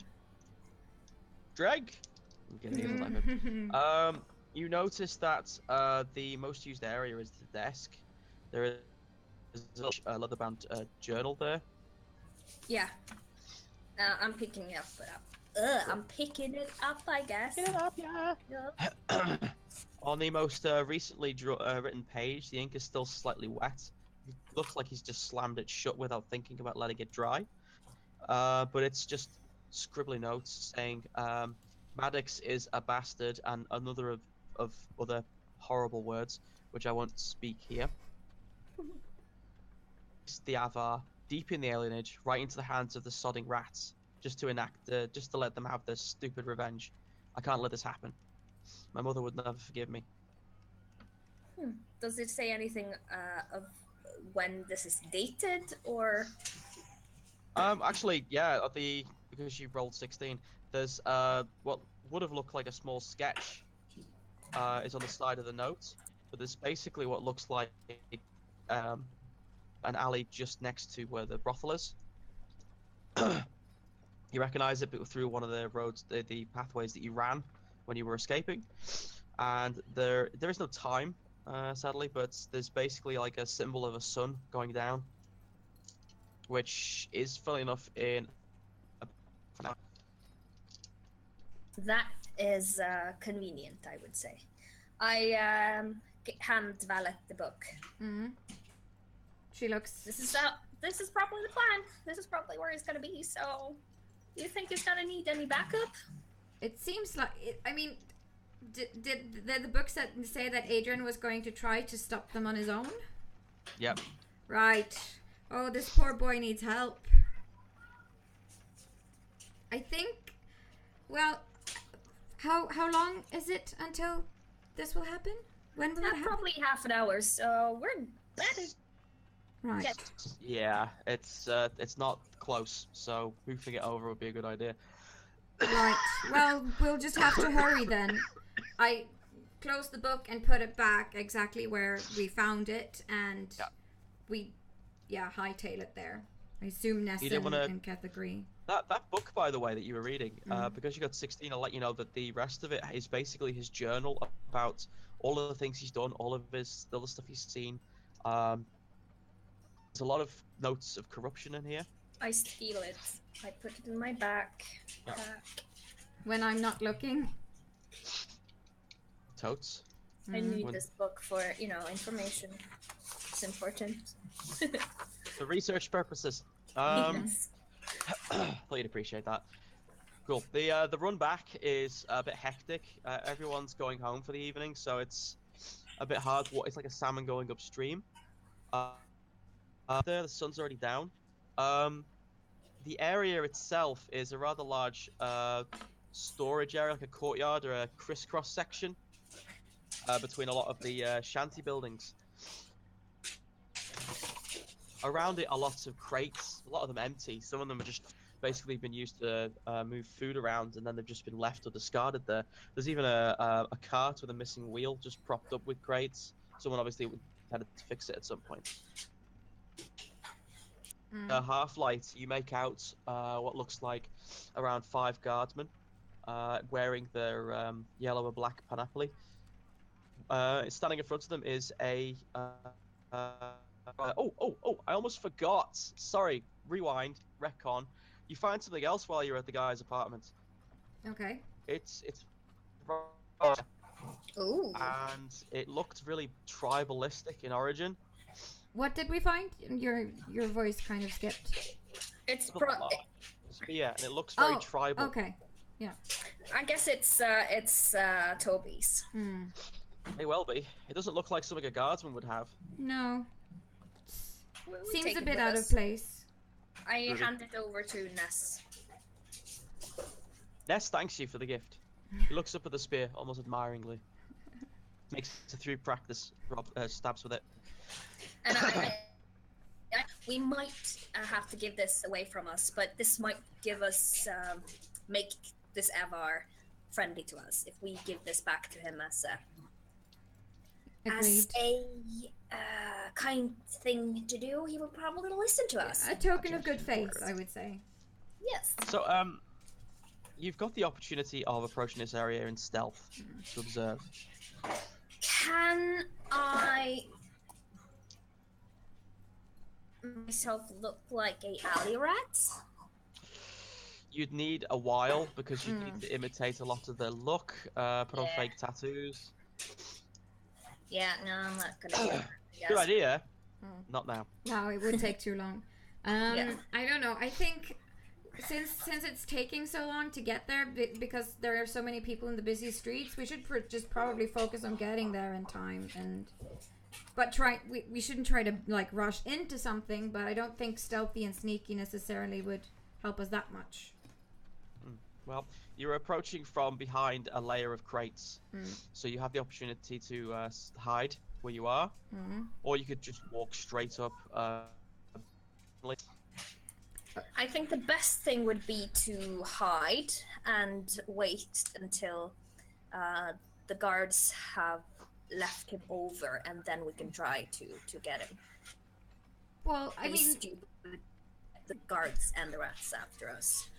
Dreg? I'm kidding, it's not good. You notice that the most used area is the desk. There is a leather-bound journal there. Yeah. I'm picking it up. I'm picking it up, I guess. Pick it up, yeah. On the most recently written page, the ink is still slightly wet. It looks like he's just slammed it shut without thinking about letting it dry. But it's just scribbly notes saying Maddox is a bastard and another of other horrible words, which I won't speak here. It's the Avvaar, deep in the alienage, right into the hands of the sodding rats, just to let them have their stupid revenge. I can't let this happen. My mother would never forgive me. Does it say anything of when this is dated or? Actually, yeah, because you rolled 16, there's what would have looked like a small sketch is on the side of the note, but there's basically what looks like an alley just next to where the brothel is. You recognize it through one of the roads, the pathways that you ran when you were escaping, and there is no time, sadly, but there's basically like a symbol of a sun going down, which is, funnily enough, in That is convenient, I would say. I hand Valet the book. Mm-hmm. She looks... This is probably the plan. This is probably where he's gonna be. So, do you think he's gonna need any backup? It seems like... I mean, did the book say that Adrian was going to try to stop them on his own? Yep. Right. Oh, this poor boy needs help. I think... Well, how long is it until this will happen? When will it happen? Probably half an hour. So we're better. Right. Yeah, it's not close, so moving it over would be a good idea. Right. Well, we'll just have to hurry then. I closed the book and put it back exactly where we found it, and we, hightail it there. I assume Ness and Keth agree. That book, by the way, that you were reading, because you got 16, I'll let you know that the rest of it is basically his journal about all of the things he's done, all of the other stuff he's seen. There's a lot of notes of corruption in here. I steal it. I put it in my back. When I'm not looking. Totes. I need this book for, information. It's important. For research purposes. Yes. Thought you'd appreciate that. Cool. The run back is a bit hectic. Everyone's going home for the evening, so it's a bit hard. It's like a salmon going upstream. There, the sun's already down. The area itself is a rather large storage area, like a courtyard or a crisscross section between a lot of the shanty buildings. Around it are lots of crates, a lot of them empty. Some of them are just basically been used to move food around, and then they've just been left or discarded there. There's even a cart with a missing wheel just propped up with crates. Someone obviously had to fix it at some point. Half-light, you make out what looks like around 5 guardsmen wearing their yellow or black panoply. Standing in front of them is a... I almost forgot. Sorry, rewind, retcon. You find something else while you're at the guy's apartment. Okay. It's Ooh. and it looked really tribalistic in origin. What did we find? Your voice kind of skipped. It's Yeah, and it looks very tribal. Okay. Yeah. I guess it's Toby's. May well be. It doesn't look like something a guardsman would have. No. We Seems take a it bit with out us. of place. I Ruby. hand it over to Ness. Ness thanks you for the gift. He looks up at the spear almost admiringly. Makes it through practice. Stabs with it. And we might have to give this away from us, but this might give us make this Avvaar friendly to us if we give this back to him as Agreed. a kind thing to do. He will probably listen to us. A token of good faith, I would say. Yes. So, you've got the opportunity of approaching this area in stealth to observe. Can I myself look like a alley rat? You'd need a while because you need to imitate a lot of their look, put on Yeah. fake tattoos. Yeah, no, I'm not gonna do that. Good idea. Mm. Not now. No, it would take too long. Yeah. I don't know. I think since it's taking so long to get there because there are so many people in the busy streets, we should just probably focus on getting there in time but we shouldn't try to like rush into something, but I don't think stealthy and sneaky necessarily would help us that much. Well, you're approaching from behind a layer of crates, so you have the opportunity to hide where you are, or you could just walk straight up. I think the best thing would be to hide and wait until the guards have left him over, and then we can try to get him. Well, I He's mean, stupid. The guards and the rats after us.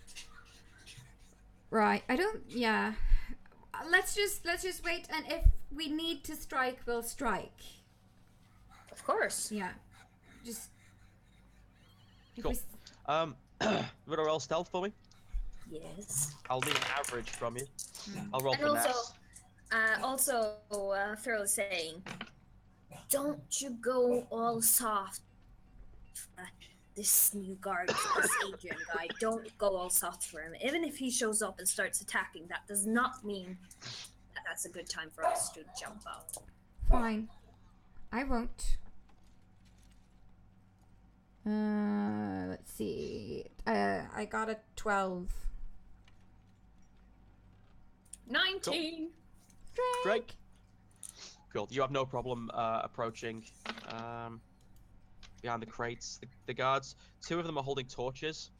right? I don't. Yeah. Let's just wait, and if we need to strike, we'll strike. Of course. Yeah. Just. if Cool. we Would I roll stealth for me? Yes. I'll need an average from you. I'll roll And for also, Ness. Phil is saying, don't you go all soft. This new guard, this Adrian guy, don't go all soft for him. Even if he shows up and starts attacking, that does not mean that that's a good time for us to jump out. Fine. I won't. Let's see. I got a 12. 19! Drake. Cool. You have no problem approaching behind the crates. The guards, two of them are holding torches,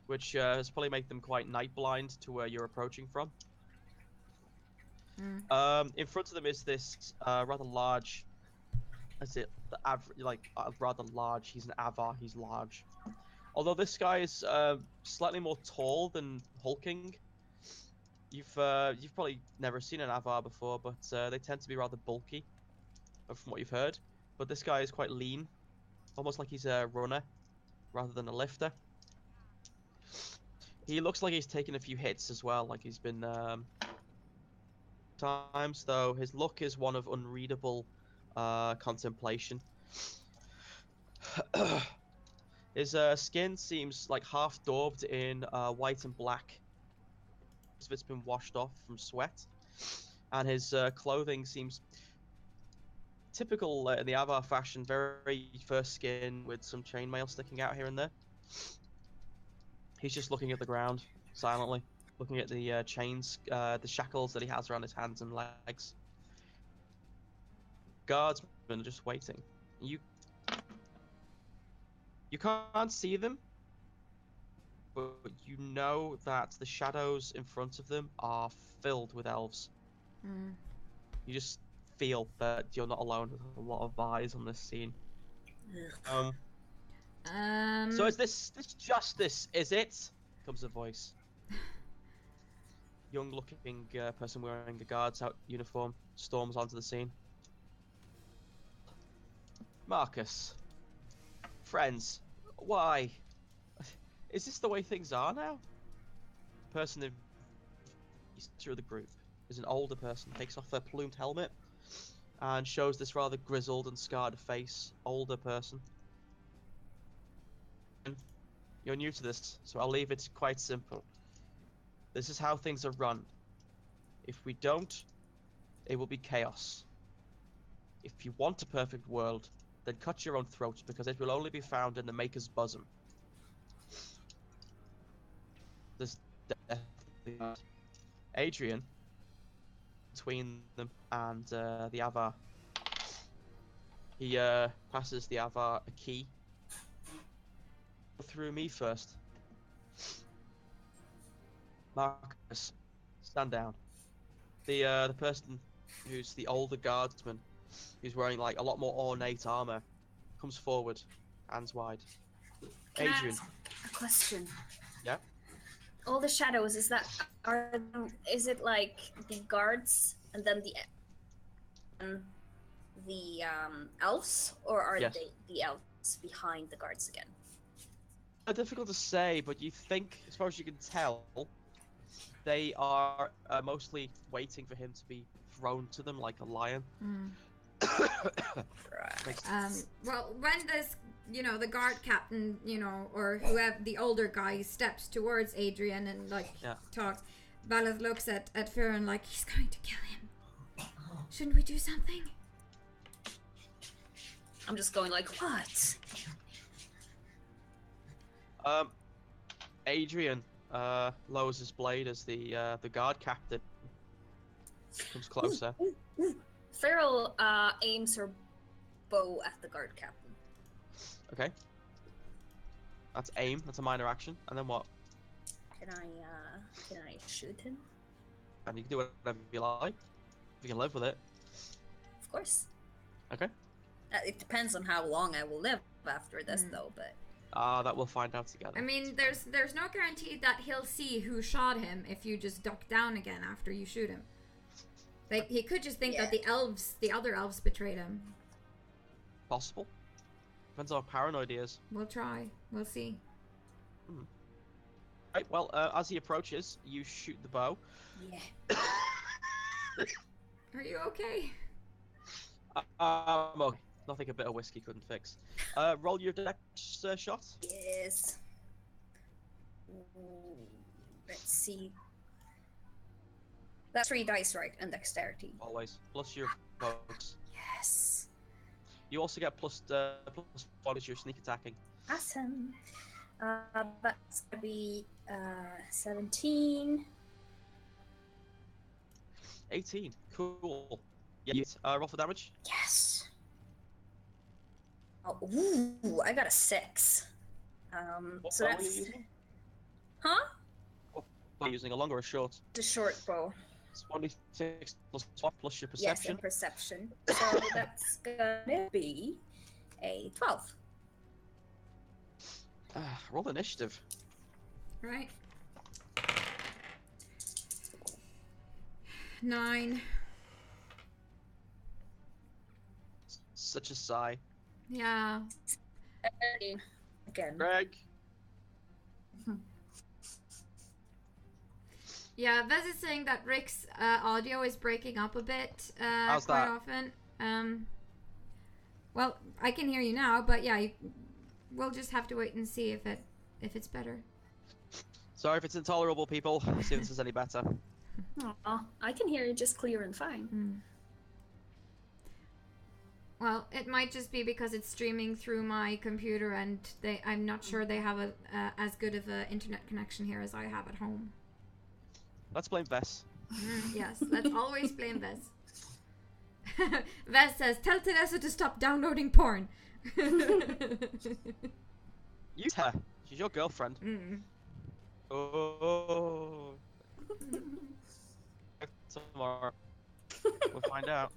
which has probably made them quite night blind to where you're approaching from. In front of them is this rather large. Is it the rather large? He's an Avvaar. He's large. Although this guy is slightly more tall than hulking. You've probably never seen an Avvaar before, but they tend to be rather bulky, from what you've heard. But this guy is quite lean, almost like he's a runner rather than a lifter. He looks like he's taken a few hits as well, like he's been times, though his look is one of unreadable contemplation. His skin seems like half daubed in white and black. Most of it's been washed off from sweat, and his clothing seems typical in the Avvaar fashion, very fur skin with some chainmail sticking out here and there. He's just looking at the ground silently, looking at the chains, the shackles that he has around his hands and legs. Guardsmen are just waiting. You can't see them, but you know that the shadows in front of them are filled with elves. You just feel that you're not alone with a lot of eyes on this scene. So is this justice, is it? Comes a voice. Young-looking person wearing a guard's uniform storms onto the scene. Marcus. Friends. Why? Is this the way things are now? Person in through the group is an older person, takes off their plumed helmet and shows this rather grizzled and scarred face. Older person. You're new to this, so I'll leave it quite simple. This is how things are run. If we don't, it will be chaos. If you want a perfect world, then cut your own throat, because it will only be found in the Maker's bosom. There's definitely not. Adrian, between them and the Avvaar, he passes the Avvaar a key. Through me first. Marcus, stand down. The person who's the older guardsman, who's wearing like a lot more ornate armor, comes forward, hands wide. Can I Adrian. ask a question? Yeah. All the shadows, is it like the guards and then the elves, or are Yes. they the elves behind the guards again? Difficult to say, but you think, as far as you can tell, they are mostly waiting for him to be thrown to them like a lion. Right. Well, when this, the guard captain, or whoever, the older guy steps towards Adrian and talks, Baleth looks at Farron like, he's going to kill him. Shouldn't we do something? I'm just going like, what? Adrian lowers his blade as the guard captain comes closer. Farrell aims her bow at the guard captain. Okay. That's aim. That's a minor action. And then what? Can I shoot him? And you can do whatever you like. If you can live with it. Of course. Okay. It depends on how long I will live after this, though. But that we'll find out together. I mean, there's no guarantee that he'll see who shot him if you just duck down again after you shoot him. Like, he could just think that the other elves betrayed him. Possible. Depends on how paranoid he is. We'll try. We'll see. Right, well, as he approaches, you shoot the bow. yeah. Are you okay? Okay. Nothing a bit of whiskey couldn't fix. Roll your dex shot. Yes. Let's see. That's 3 dice, right? And dexterity. Always. Plus your bonus. Yes. You also get plus 1 as your sneak attacking. Awesome. That's gonna be 17. 18. Cool. Yeah. Roll for damage. Yes. Oh, ooh, I got a 6. What So bow are you that's. using? Huh? Are you using a long or a short? The short bow. It's 1d6 plus 1 plus your Yes, perception. and perception. So that's gonna be a 12. Roll initiative. Right. 9. Such a sigh. Yeah. Again. Greg. Yeah, Vez is saying that Rick's audio is breaking up a bit How's quite that? often. Well, I can hear you now, but yeah, we'll just have to wait and see if it's better. Sorry if it's intolerable, people. See if this is any better. Aw, I can hear you just clear and fine. Well, it might just be because it's streaming through my computer, and I'm not sure they have as good of an internet connection here as I have at home. Let's blame Vess. Yes, let's always blame Vez. Vez says, tell Teresa to stop downloading porn. Use her. She's your girlfriend. Oh. Tomorrow. We'll find out.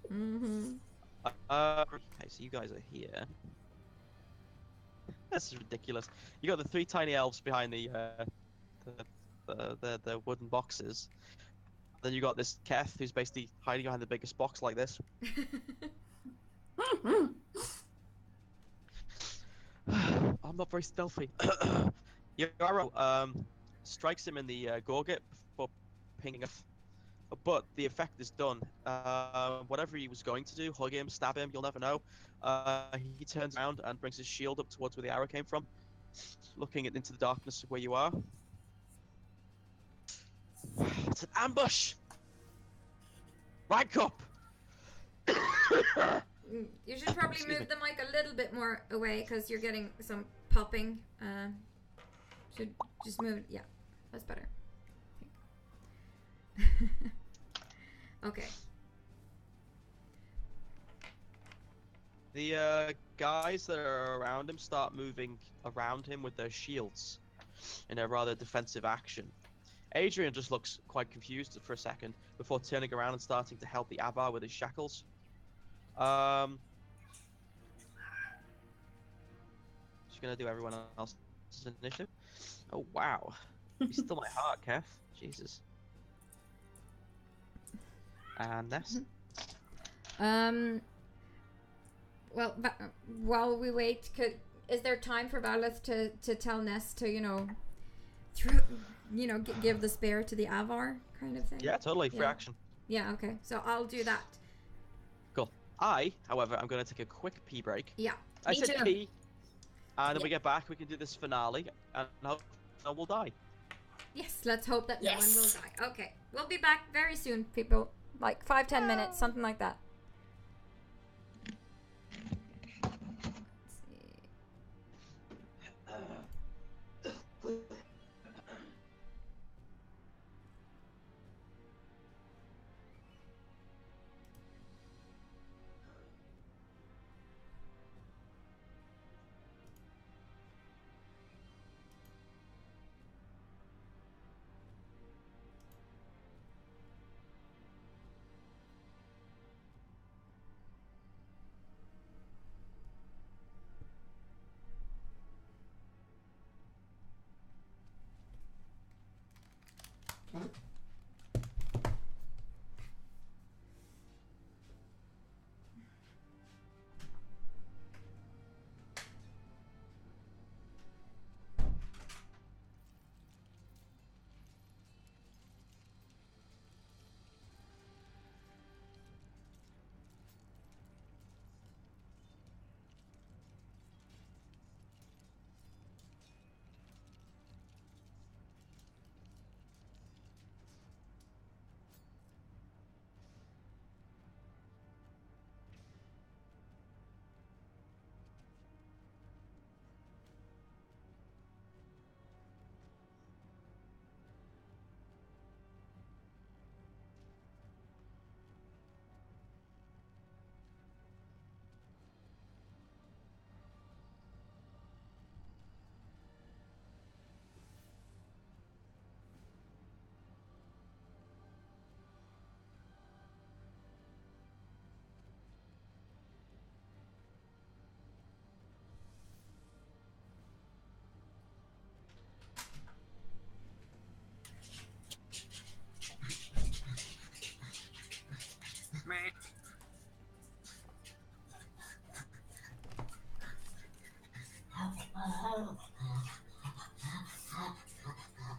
Okay, so you guys are here. This is ridiculous. You got the 3 tiny elves behind the wooden boxes. Then you got this Keth who's basically hiding behind the biggest box like this. I'm not very stealthy. Your arrow strikes him in the gorget before pinging off. But the effect is done. Whatever he was going to do, hug him, stab him, you'll never know. He turns around and brings his shield up towards where the arrow came from, looking into the darkness of where you are. It's an ambush! Right cup. You should probably Excuse move me. the mic a little bit more away because you're getting some popping. Should just move. Yeah, that's better. Okay. The guys that are around him start moving around him with their shields in a rather defensive action. Adrian just looks quite confused for a second before turning around and starting to help the Avvaar with his shackles. Just gonna do everyone else's initiative. Oh wow, you stole my heart, Kev. Jesus. And Ness. Well, while we wait, is there time for Valeth to tell Ness to give the spear to the Avvaar kind of thing? Yeah, totally free action. Yeah. Okay. So I'll do that. Cool. However, I'm gonna take a quick pee break. Yeah. I Me said too. pee. And then Yeah. we get back, we can do this finale, and hope no one will die. Yes. Let's hope that no one will Yes. die. Okay. We'll be back very soon, people. Like 5-10 minutes, something like that.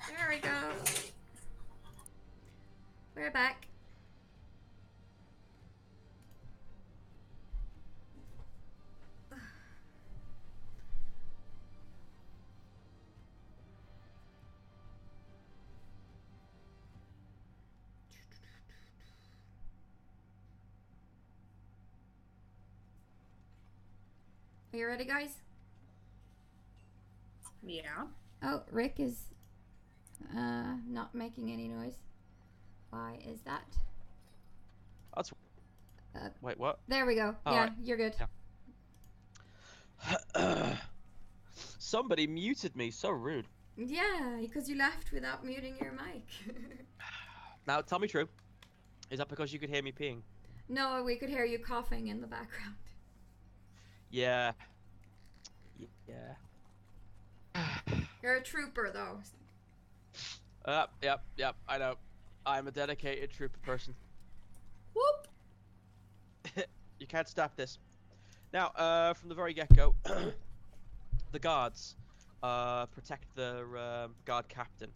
There we go. We're back. Are you ready, guys? Yeah. Oh, Rick is not making any noise. Why is that? That's... Wait, what? There we go. All yeah, right. you're good. Yeah. Somebody muted me, so rude. Yeah, because you left without muting your mic. Now, tell me true. Is that because you could hear me peeing? No, we could hear you coughing in the background. Yeah. Yeah. You're a trooper, though. Yep, I know. I'm a dedicated trooper person. Whoop. You can't stop this. Now, from the very get-go, the guards protect the guard captain.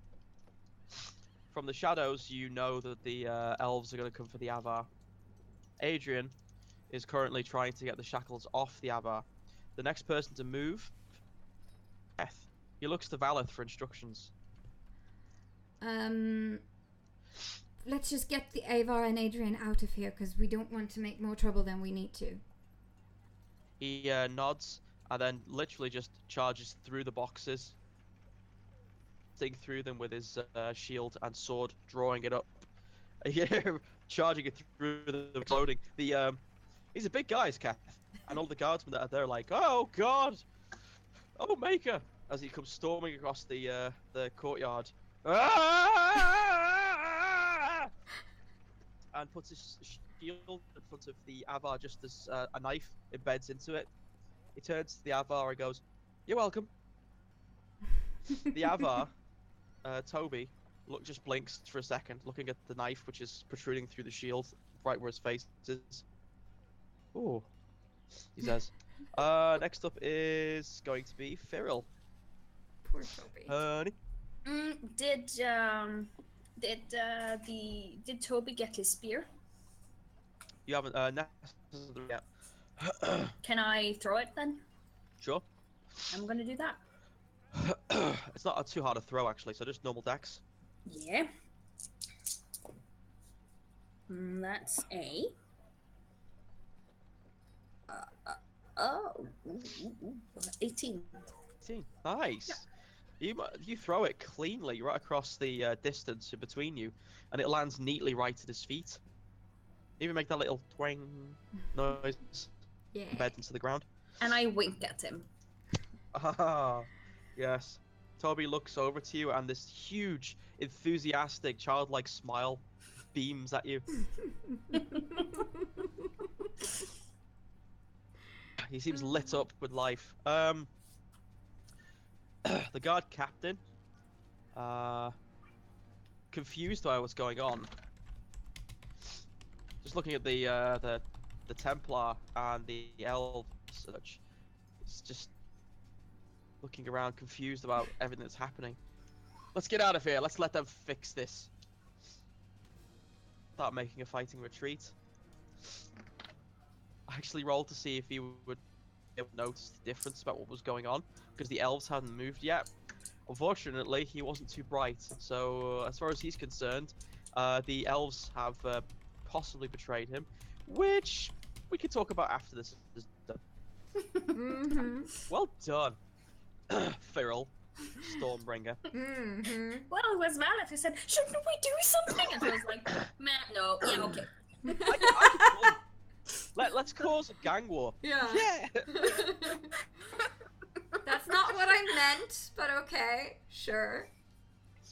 From the shadows, you know that the elves are going to come for the Avvaar. Adrian is currently trying to get the shackles off the Avvaar. The next person to move, Beth. He looks to Valeth for instructions. let's just get the Avvaar and Adrian out of here because we don't want to make more trouble than we need to. He nods and then literally just charges through the boxes, sting through them with his shield and sword, drawing it up. Yeah, charging it through the loading. He's a big guy, is Kath, and all the guardsmen that are there are like, oh god, oh maker, as he comes storming across the courtyard. And puts his shield in front of the Avvaar just as a knife embeds into it. He turns to the Avvaar and goes, "You're welcome." The Avvaar, Toby, just blinks for a second, looking at the knife which is protruding through the shield, right where his face is. Ooh, he says. Next up is going to be Cyril. Poor Toby. Honey. Did Toby get his spear? You haven't necessarily yet. Can I throw it then? Sure. I'm gonna do that. It's not too hard to throw actually, so just normal dex. Yeah. That's a. 18. 18. Nice. Yeah. You throw it cleanly right across the distance in between you, and it lands neatly right at his feet. Even make that little twang noise. Yeah. Embed into the ground. And I wink at him. Ah, yes. Toby looks over to you, and this huge, enthusiastic, childlike smile beams at you. He seems lit up with life. The guard captain, confused by what's going on. Just looking at the Templar and the elves, such. It's just looking around, confused about everything that's happening. Let's get out of here. Let's let them fix this. Start making a fighting retreat. I actually rolled to see if he would be able to notice the difference about what was going on, because the elves hadn't moved yet. Unfortunately, he wasn't too bright, so as far as he's concerned, the elves have possibly betrayed him, which we can talk about after this is done. Mm-hmm. Well done, Cyril, Stormbringer. Mm-hmm. Well, it was Valeth who said, shouldn't we do something? And I was like, man, no. Yeah, okay. Let's cause a gang war. Yeah. Yeah. That's not what I meant, but okay, sure.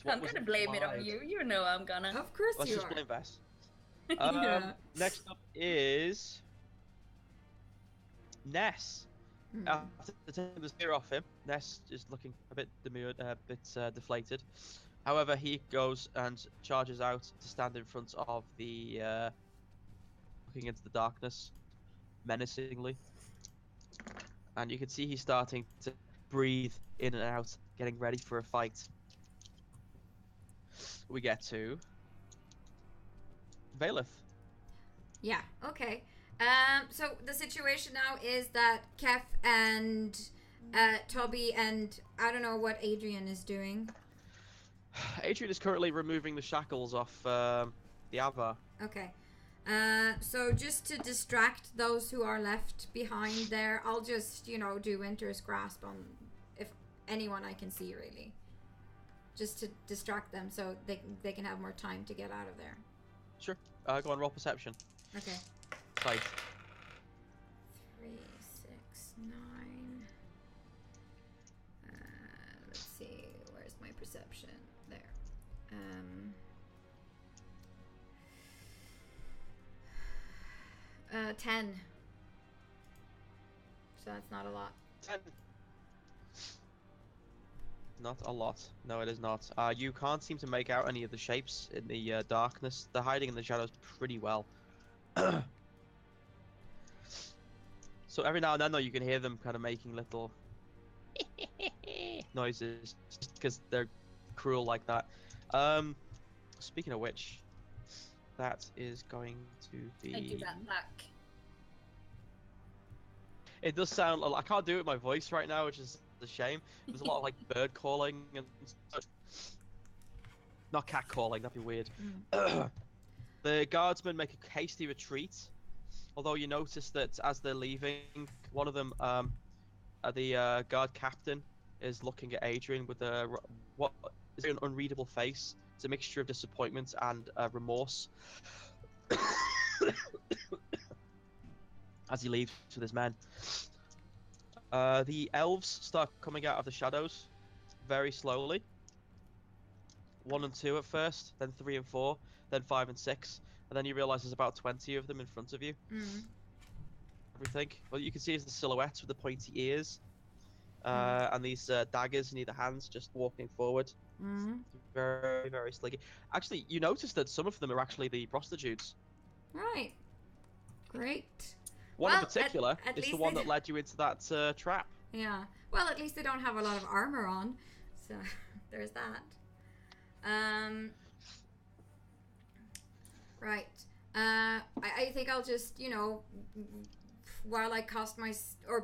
What I'm was gonna blame it on implied. you. You know I'm gonna. Of course Let's you just are. blame Vess. Yeah. Next up is Ness. After taking the spear off him, Ness is looking a bit demurred, a bit deflated. However, he goes and charges out to stand in front of the, looking into the darkness, menacingly. And you can see he's starting to breathe in and out, getting ready for a fight. We get to Valeth. Yeah, okay. So the situation now is that Kef and Toby and I don't know what Adrian is doing. Adrian is currently removing the shackles off the Avvaar. Okay. So just to distract those who are left behind there, I'll just, do Winter's Grasp on if anyone I can see, really. Just to distract them so they can have more time to get out of there. Sure. Go on, roll perception. Okay. Sight. 3, 6, 9. Let's see, where's my perception? There. 10. So that's not a lot. 10. Not a lot. No, it is not. You can't seem to make out any of the shapes in the darkness. They're hiding in the shadows pretty well. So every now and then, though, you can hear them kind of making little noises, just because they're cruel like that. Speaking of which, that is going to be... I do that back. It does sound... I can't do it with my voice right now, which is a shame. There's a lot of, like, bird calling and such. Not catcalling, that'd be weird. The guardsmen make a hasty retreat, although you notice that as they're leaving, one of them, the guard captain, is looking at Adrian with what is an unreadable face. It's a mixture of disappointment and remorse. As he leaves with his men. The elves start coming out of the shadows very slowly. 1 and 2 at first, then 3 and 4, then 5 and 6, and then you realise there's about 20 of them in front of you. Everything. Well, you can see is the silhouettes with the pointy ears, and these daggers in either hands just walking forward. Very, very slinky. Actually, you notice that some of them are actually the prostitutes. Right. Great. One Well, in particular at is the least one they that led you into that trap. Yeah. Well, at least they don't have a lot of armor on, so there's that. Right. I think I'll just, while I cast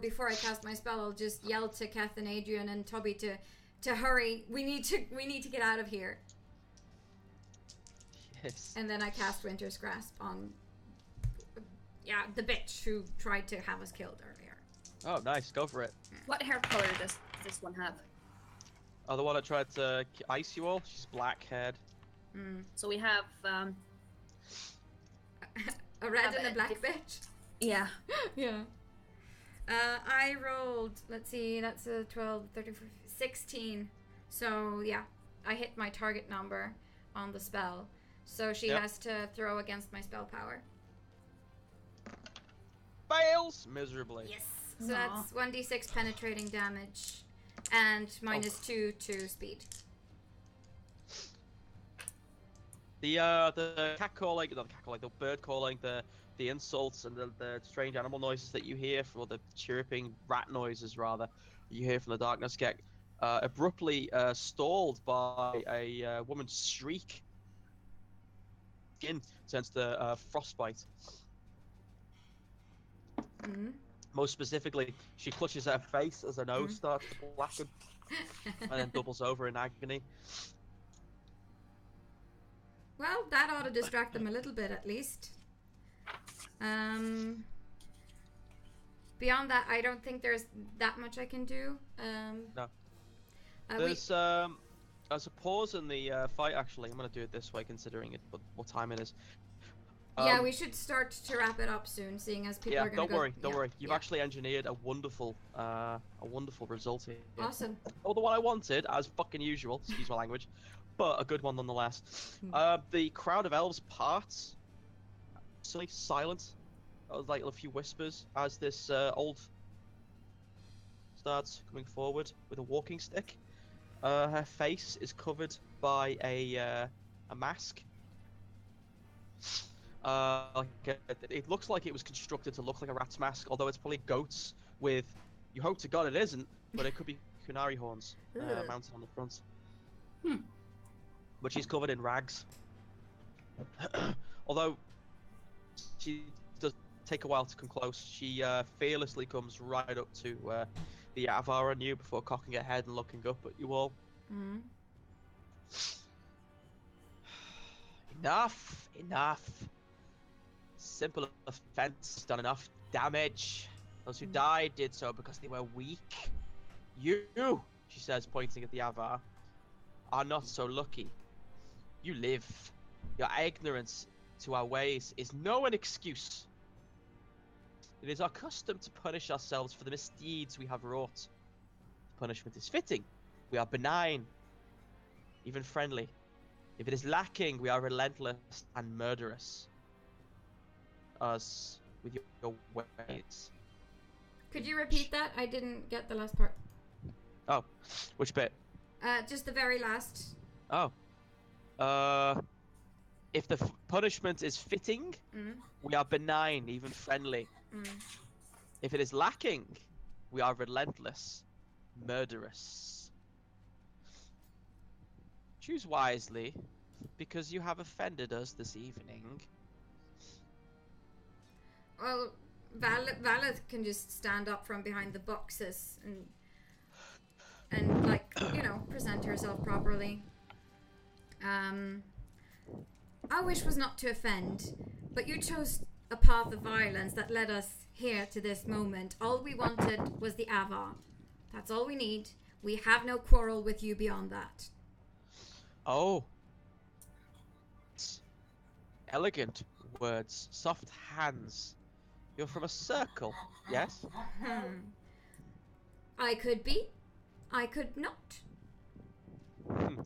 before I cast my spell, I'll just yell to Keth and Adrian and Tubby to hurry. We need to get out of here. Yes. And then I cast Winter's Grasp on, the bitch who tried to have us killed earlier. Oh, nice. Go for it. What hair color does this one have? Oh, the one that tried to ice you all? She's black-haired. So we have a red have and a a black diff- bitch. yeah. Yeah. I rolled, let's see, that's a 12, 13, 14, 16. So, yeah, I hit my target number on the spell. So she has to throw against my spell power. Fails miserably. Yes. So that's 1d6 penetrating damage and -2 to speed. The catcalling, not the catcalling, the bird calling, the insults and the strange animal noises that you hear, or the chirping rat noises rather, you hear from the darkness get abruptly stalled by a woman's shriek. Skin turns to frostbite. Most specifically, she clutches her face as her nose starts to blacken, and then doubles over in agony. Well, that ought to distract them a little bit at least. Beyond that, I don't think there's that much I can do. No. There's a pause in the fight. Actually, I'm gonna do it this way, considering what time it is. Yeah, we should start to wrap it up soon, seeing as people are gonna don't worry. You've actually engineered a wonderful result here. Awesome. Not the one I wanted, as fucking usual. Excuse my language, but a good one nonetheless. The crowd of elves parts. Suddenly silent, like a few whispers, as this old starts coming forward with a walking stick. Her face is covered by a mask. It looks like it was constructed to look like a rat's mask, although it's probably goats with, you hope to God it isn't, but it could be kunari horns mounted on the front. But she's covered in rags. Although she does take a while to come close, she fearlessly comes right up to the Avvaar and you before cocking her head and looking up at you all. Enough. Simple offense done enough damage. Those who died did so because they were weak. You, she says, pointing at the Avvaar, are not so lucky. You live. Your ignorance to our ways is no an excuse. It is our custom to punish ourselves for the misdeeds we have wrought. The punishment is fitting. We are benign, even friendly. If it is lacking, we are relentless and murderous. Us with your ways. Could you repeat that? I didn't get the last part. Oh, which bit? Just the very last. Oh. If the punishment is fitting, we are benign, even friendly. If it is lacking, we are relentless, murderous. Choose wisely, because you have offended us this evening. Well, Valeth can just stand up from behind the boxes and like, present herself properly. Our wish was not to offend, but you chose a path of violence that led us here to this moment. All we wanted was the Avvaar. That's all we need. We have no quarrel with you beyond that. Oh. Elegant words, soft hands. You're from a circle, yes? I could be. I could not. You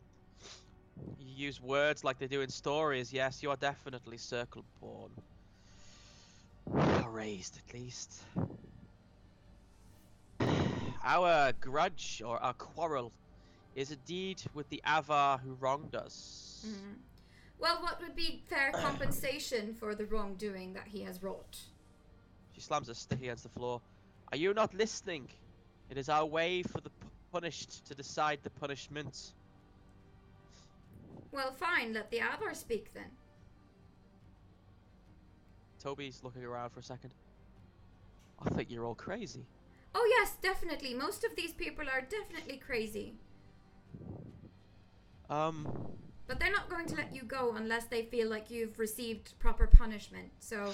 use words like they do in stories. Yes, you are definitely circle born. Or raised, at least. Our grudge, or our quarrel, is indeed with the Avvaar who wronged us. Well, what would be fair compensation for the wrongdoing that he has wrought? She slams her stick against the floor. Are you not listening? It is our way for the punished to decide the punishment. Well, fine, let the Avvaar speak then. Toby's looking around for a second. I think you're all crazy. Oh yes, definitely. Most of these people are definitely crazy. But they're not going to let you go unless they feel like you've received proper punishment. So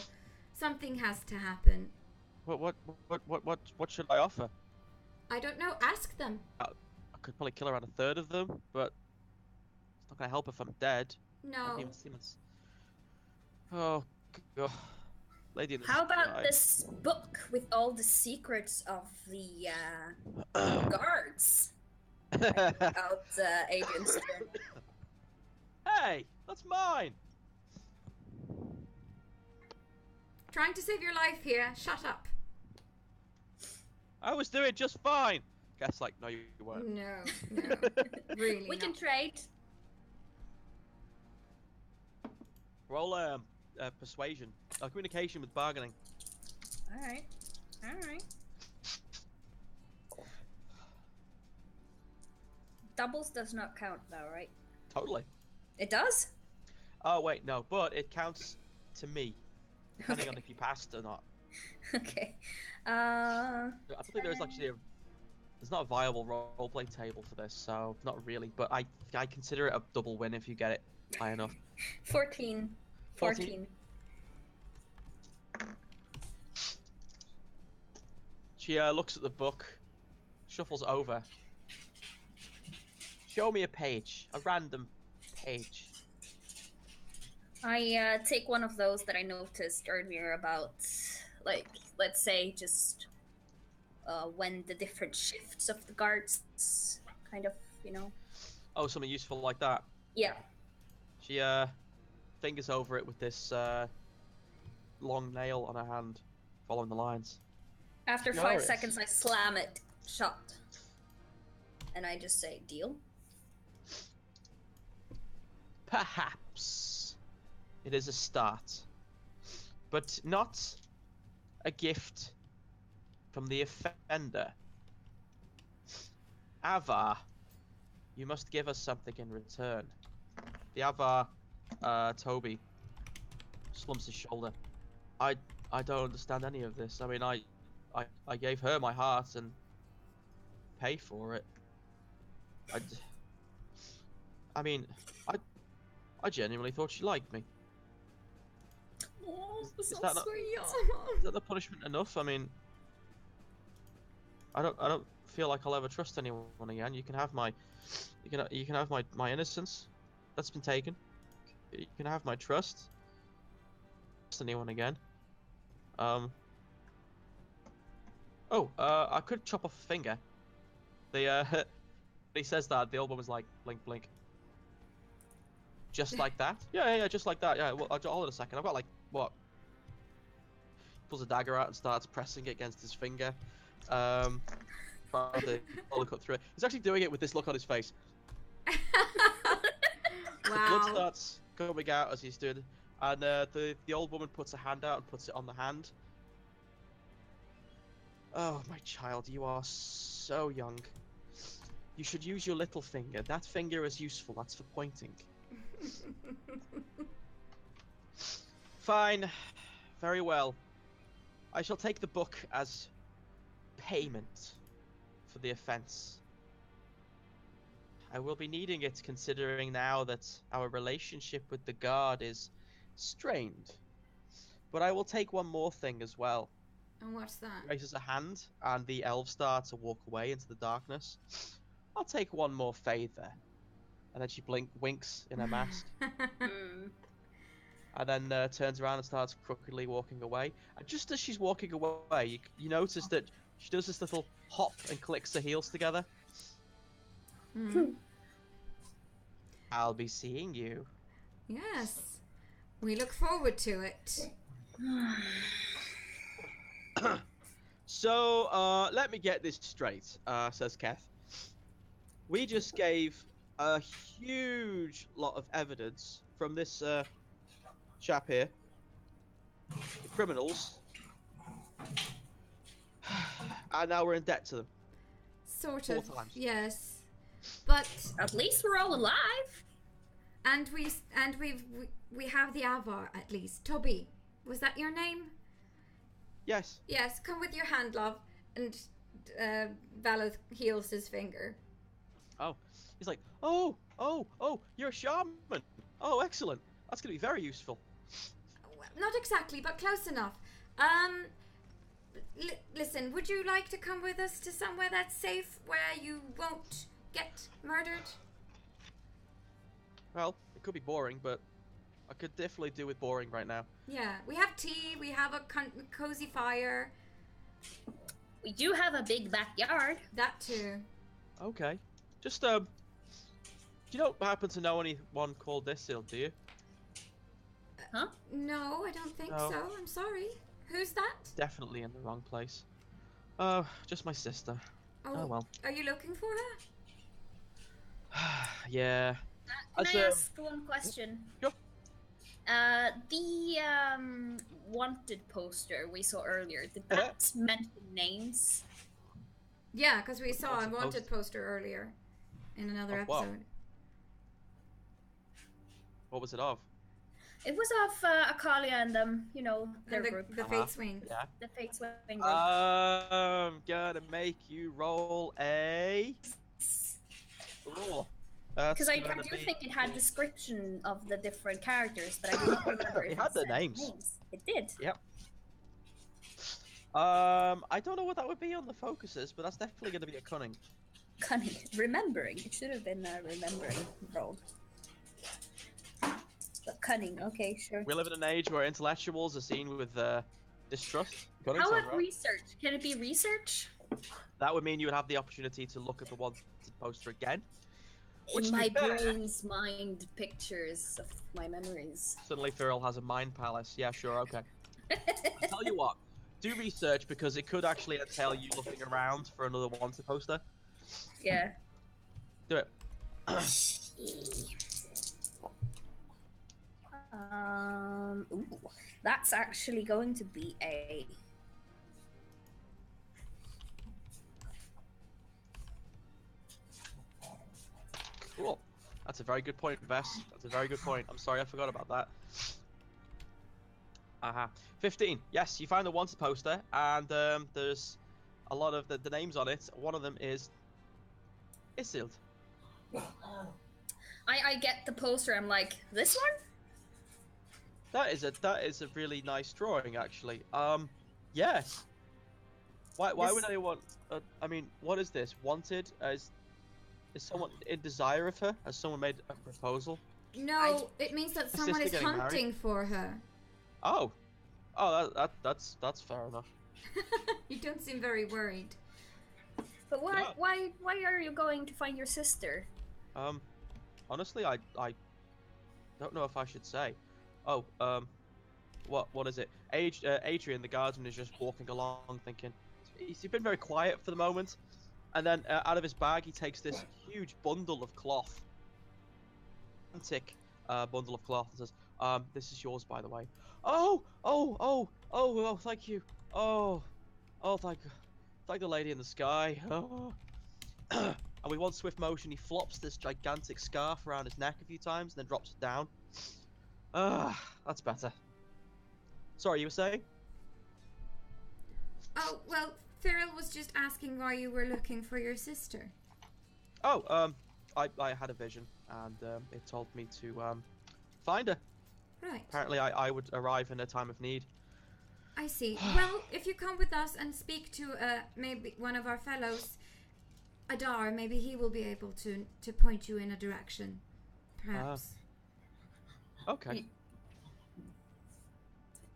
something has to happen. What should I offer? I don't know. Ask them. I could probably kill around a third of them, but it's not gonna help if I'm dead. No. Oh god. Lady in the How about sky. this book with all the secrets of the guards? Out Adrian's turn. Hey, that's mine. Trying to save your life here. Shut up. I was doing just fine. Guess like, no, you weren't. No. Really We can not. trade. Roll persuasion, communication with bargaining. All right. Doubles does not count though, right? Totally. It does? Oh wait, no, but it counts to me, depending on if you passed or not. Okay. I don't think there's actually there's not a viable roleplay table for this, so not really. But I consider it a double win if you get it high enough. 14. 14. She looks at the book, shuffles over. Show me a page, a random page. I take one of those that I noticed earlier about, like, let's say just when the different shifts of the guards kind of, you know. Oh, something useful like that. Yeah. She fingers over it with this long nail on her hand, following the lines. After 5 Glorious. seconds, I slam it shut. And I just say, deal? Perhaps it is a start, but not a gift from the offender. Avvaar, you must give us something in return. The Avvaar, Toby, slumps his shoulder. I don't understand any of this. I mean, I gave her my heart and pay for it. I genuinely thought she liked me. Oh, Is so that not- sweet. Is that the punishment enough? I mean, I don't feel like I'll ever trust anyone again. You can have my my innocence. That's been taken. You can have my trust. Trust anyone again. I could chop off a finger. The he says that, the old woman's like, blink, blink. Just like that? Yeah, just like that. Yeah, well, hold on a second. I've got like, what? Pulls a dagger out and starts pressing it against his finger. Trying to cut through it. He's actually doing it with this look on his face. The blood Wow. starts coming out as he's doing it. And the old woman puts a hand out and puts it on the hand. Oh, my child, you are so young. You should use your little finger. That finger is useful. That's for pointing. Fine. Very well. I shall take the book as payment for the offense. I will be needing it considering now that our relationship with the guard is strained. But I will take one more thing as well. And what's that? Raises a hand, and the elves start to walk away into the darkness. I'll take one more favor. And then she winks in her mask, Mm. and then turns around and starts crookedly walking away. And just as she's walking away, you notice that she does this little hop and clicks her heels together. Hmm. I'll be seeing you. Yes. We look forward to it. So, let me get this straight, says Keth. We just gave a huge lot of evidence from this chap here, the criminals, and now we're in debt to them. Sort 4 of. times. Yes. But At least we're all alive. and we have the Avvaar at least. Toby, was that your name? Yes. Yes. Come with your hand, love. And Valeth heals his finger. Oh, he's like, oh, you're a shaman. Oh, excellent. That's gonna be very useful. Well, not exactly, but close enough. Listen, would you like to come with us to somewhere that's safe, where you won't get murdered? Well, it could be boring, but I could definitely do with boring right now. Yeah, we have tea, we have a cozy fire. We do have a big backyard. That too. Okay. Just, do you don't happen to know anyone called Isil, do you? No, I don't think No. so. I'm sorry. Who's that? Definitely in the wrong place. Just my sister. Oh well. Are you looking for her? Yeah. Can As, I ask one question? Sure. The wanted poster we saw earlier, did that mention names? Yeah, because we saw a Wanted wanted poster earlier in another Of what? episode. What was it of? It was of Akalia and them, you know, their And group. the Fate Swing. Yeah. The Fate Swing group. I'm gonna make you roll a. Roll. Because I do think it had description of the different characters, but I don't remember if It had their said names. It did. Yep. I don't know what that would be on the focuses, but that's definitely gonna be a cunning. Cunning. Remembering. It should have been a remembering roll. But cunning, okay, sure. We live in an age where intellectuals are seen with distrust. Cunning How sounds about right. research? Can it be research? That would mean you would have the opportunity to look at the wanted poster again. In to my be fair- brain's mind pictures of my memories. Suddenly, Feral has a mind palace. Yeah, sure, okay. I'll tell you what, do research because it could actually entail you looking around for another wanted poster. Yeah. Do it. Ooh, that's actually going to be a. Cool. That's a very good point, Vess. That's a very good point. I'm sorry I forgot about that. 15. Yes, you find the wanted poster, and there's a lot of the names on it. One of them is Isild. I get the poster. I'm like, this one? That is a really nice drawing, actually. Yes. Why would anyone? I mean, what is this? Wanted? Is someone in desire of her? Has someone made a proposal? No, it means that someone sister is getting married? hunting for her. Oh, that's fair enough. You don't seem very worried. But why? Yeah. Why are you going to find your sister? Honestly, I don't know if I should say. Oh, what is it? Adrian, the guardian, is just walking along, thinking. He's been very quiet for the moment, and then out of his bag he takes this huge bundle of cloth. Antique bundle of cloth, and says, "This is yours, by the way." Oh, thank you. Oh, thank the lady in the sky. Oh. And with one swift motion, he flops this gigantic scarf around his neck a few times, and then drops it down. That's better. Sorry, you were saying? Oh, well, Feral was just asking why you were looking for your sister. Oh, I had a vision, and it told me to find her. Right. Apparently, I would arrive in a time of need. I see. Well, if you come with us and speak to maybe one of our fellows, Adaar, maybe he will be able to point you in a direction, perhaps. Okay.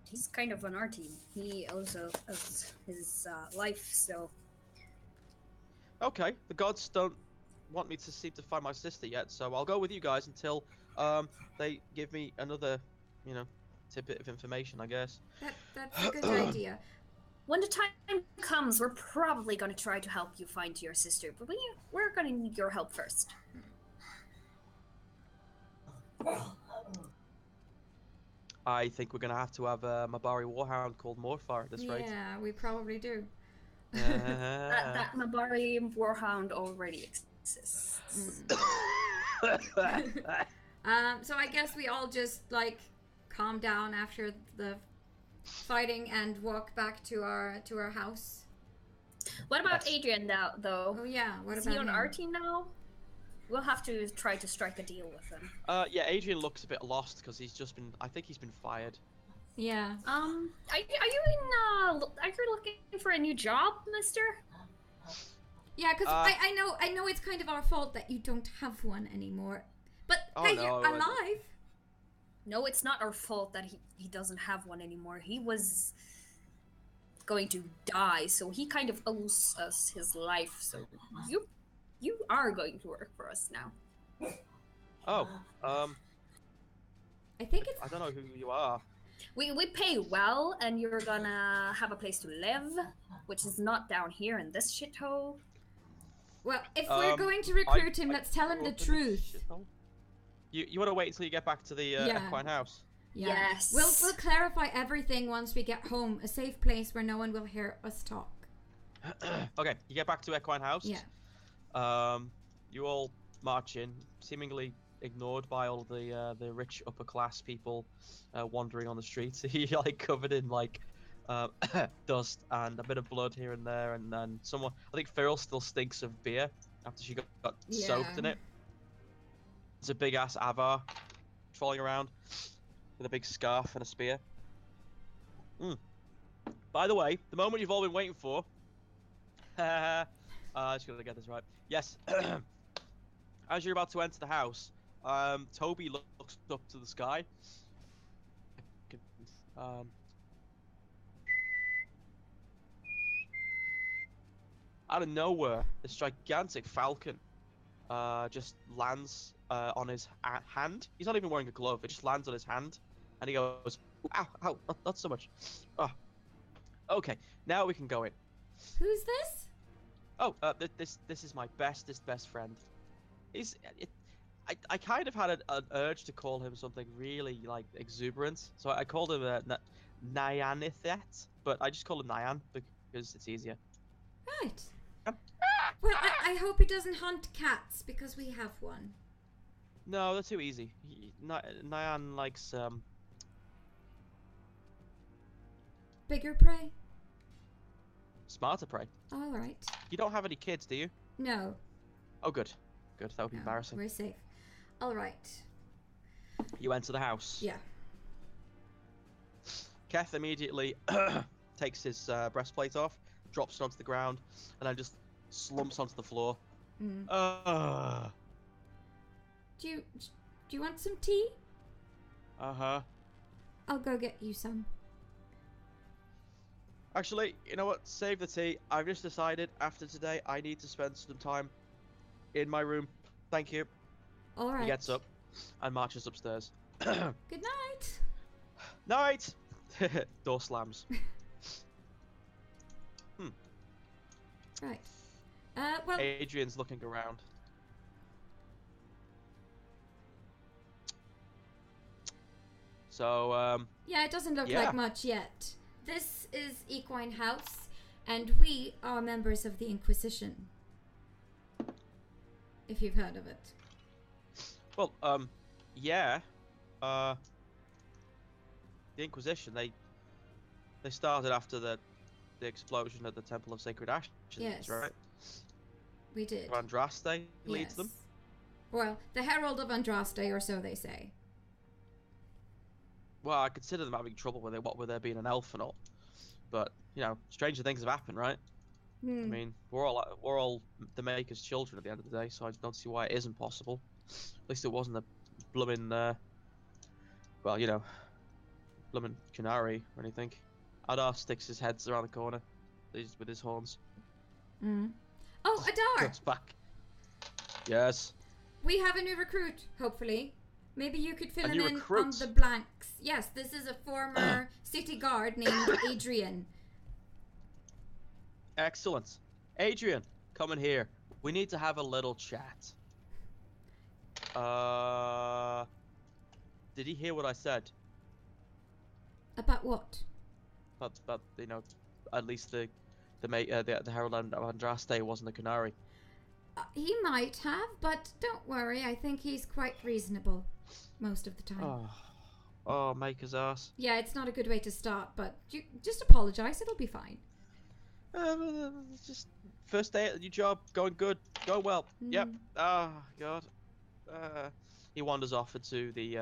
He's kind of on our team. He also has his life, so... Okay. The gods don't want me to seem to find my sister yet, so I'll go with you guys until they give me another, tidbit of information, I guess. That's a good idea. When the time comes, we're probably going to try to help you find your sister, but we're going to need your help first. I think we're gonna have to have a Mabari warhound called Morfar at this rate. Yeah, we probably do. That Mabari warhound already exists. So I guess we all just calm down after the fighting and walk back to our house. What about Adrian now, though? Oh yeah, what Is about he on him? our team now? We'll have to try to strike a deal with him. Yeah, Adrian looks a bit lost because I think he's been fired. Yeah. Are you looking for a new job, mister? Yeah, because I know it's kind of our fault that you don't have one anymore. But hey, no, you're alive. No, it's not our fault that he doesn't have one anymore. He was going to die, so he kind of owes us his life. So you are going to work for us now. Oh, I think it's I don't know who you are. We pay well, and you're gonna have a place to live, which is not down here in this shithole. well. If we're going to recruit him, let's tell him the grew up in this truth. shithole. You want to wait until you get back to the Equine house? Yeah. Yes. We'll clarify everything once we get home. A safe place where no one will hear us talk. Okay, you get back to Equine house. Yeah. You all march in, seemingly ignored by all the rich upper class people wandering on the streets. He covered in dust and a bit of blood here and there, and then someone. I think Feral still stinks of beer after she got soaked in it. There's a big ass Avvaar falling around with a big scarf and a spear. By the way, the moment you've all been waiting for. Just gotta get this right. Yes. As you're about to enter the house, Toby looks up to the sky. Out of nowhere, this gigantic falcon just lands on his hand. He's not even wearing a glove. It just lands on his hand, and he goes, "Ow, ow, not so much." Oh, okay. Now we can go in. Who's this? Oh, this is my best friend. I kind of had an urge to call him something really exuberant, so I called him Nyanithet, but I just call him Nyan because it's easier. Right. Well, I hope he doesn't hunt cats because we have one. No, they're too easy. Nyan likes Bigger prey? smarter prey. All right. You don't have any kids, do you? No. Oh, good. Good. That would be No, embarrassing. we're safe. All right. You enter the house. Yeah. Keth immediately takes his breastplate off, drops it onto the ground, and then just slumps onto the floor. Do you want some tea? Uh-huh. I'll go get you some. Actually, you know what? Save the tea. I've just decided after today I need to spend some time in my room. Thank you. All right. He gets up and marches upstairs. Good night. Night! Door slams. Right. Well. Adrian's looking around. So, Yeah, it doesn't look yeah. like much yet. This is Equine House, and we are members of the Inquisition. If you've heard of it. well, yeah. The Inquisition, they started after the explosion at the Temple of Sacred Ashes, Yes. right? We did. Andraste leads them. Well, the Herald of Andraste, or so they say. Well, I consider them having trouble with it, what with there being an elf and all. But, stranger things have happened, right? I mean, we're all the Maker's children at the end of the day, so I don't see why it isn't possible. At least it wasn't a blooming, blooming canary or anything. Adaar sticks his heads around the corner with his horns. Oh, Adaar! Cuts back. Yes. We have a new recruit, hopefully. Maybe you could fill in on the blanks. Yes, this is a former city guard named Adrian. Excellent. Adrian, come in here. We need to have a little chat. Did he hear what I said? About what? But at least the Herald of Andraste wasn't a canary. He might have, but don't worry. I think he's quite reasonable most of the time. Oh, Maker's ass. Yeah, it's not a good way to start, but you just apologize. It'll be fine. Just first day at the new job, going good, going well. Yep. Oh God. He wanders off into the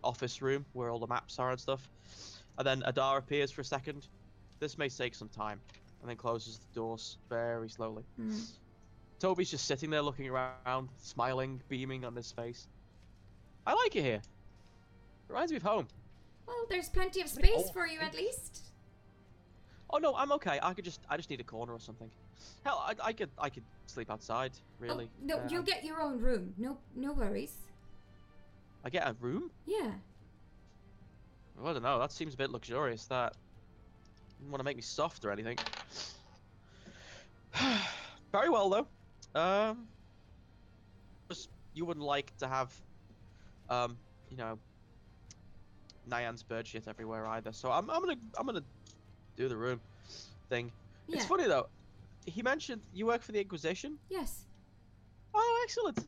office room where all the maps are and stuff, and then Adaar appears for a second. This may take some time, and then closes the doors very slowly. Toby's just sitting there looking around, smiling, beaming on his face. I like it here. Reminds me of home. Well, there's plenty of space for you at least. Oh no, I'm okay. I just need a corner or something. Hell, I could sleep outside, really. Oh, no, you'll get your own room. No worries. I get a room? Yeah. Well, I don't know. That seems a bit luxurious. That didn't want to make me soft or anything. Very well though. You wouldn't like to have, Nyan's bird shit everywhere either. So I'm gonna do the room thing. Yeah. It's funny though. He mentioned you work for the Inquisition. Yes. Oh, excellent.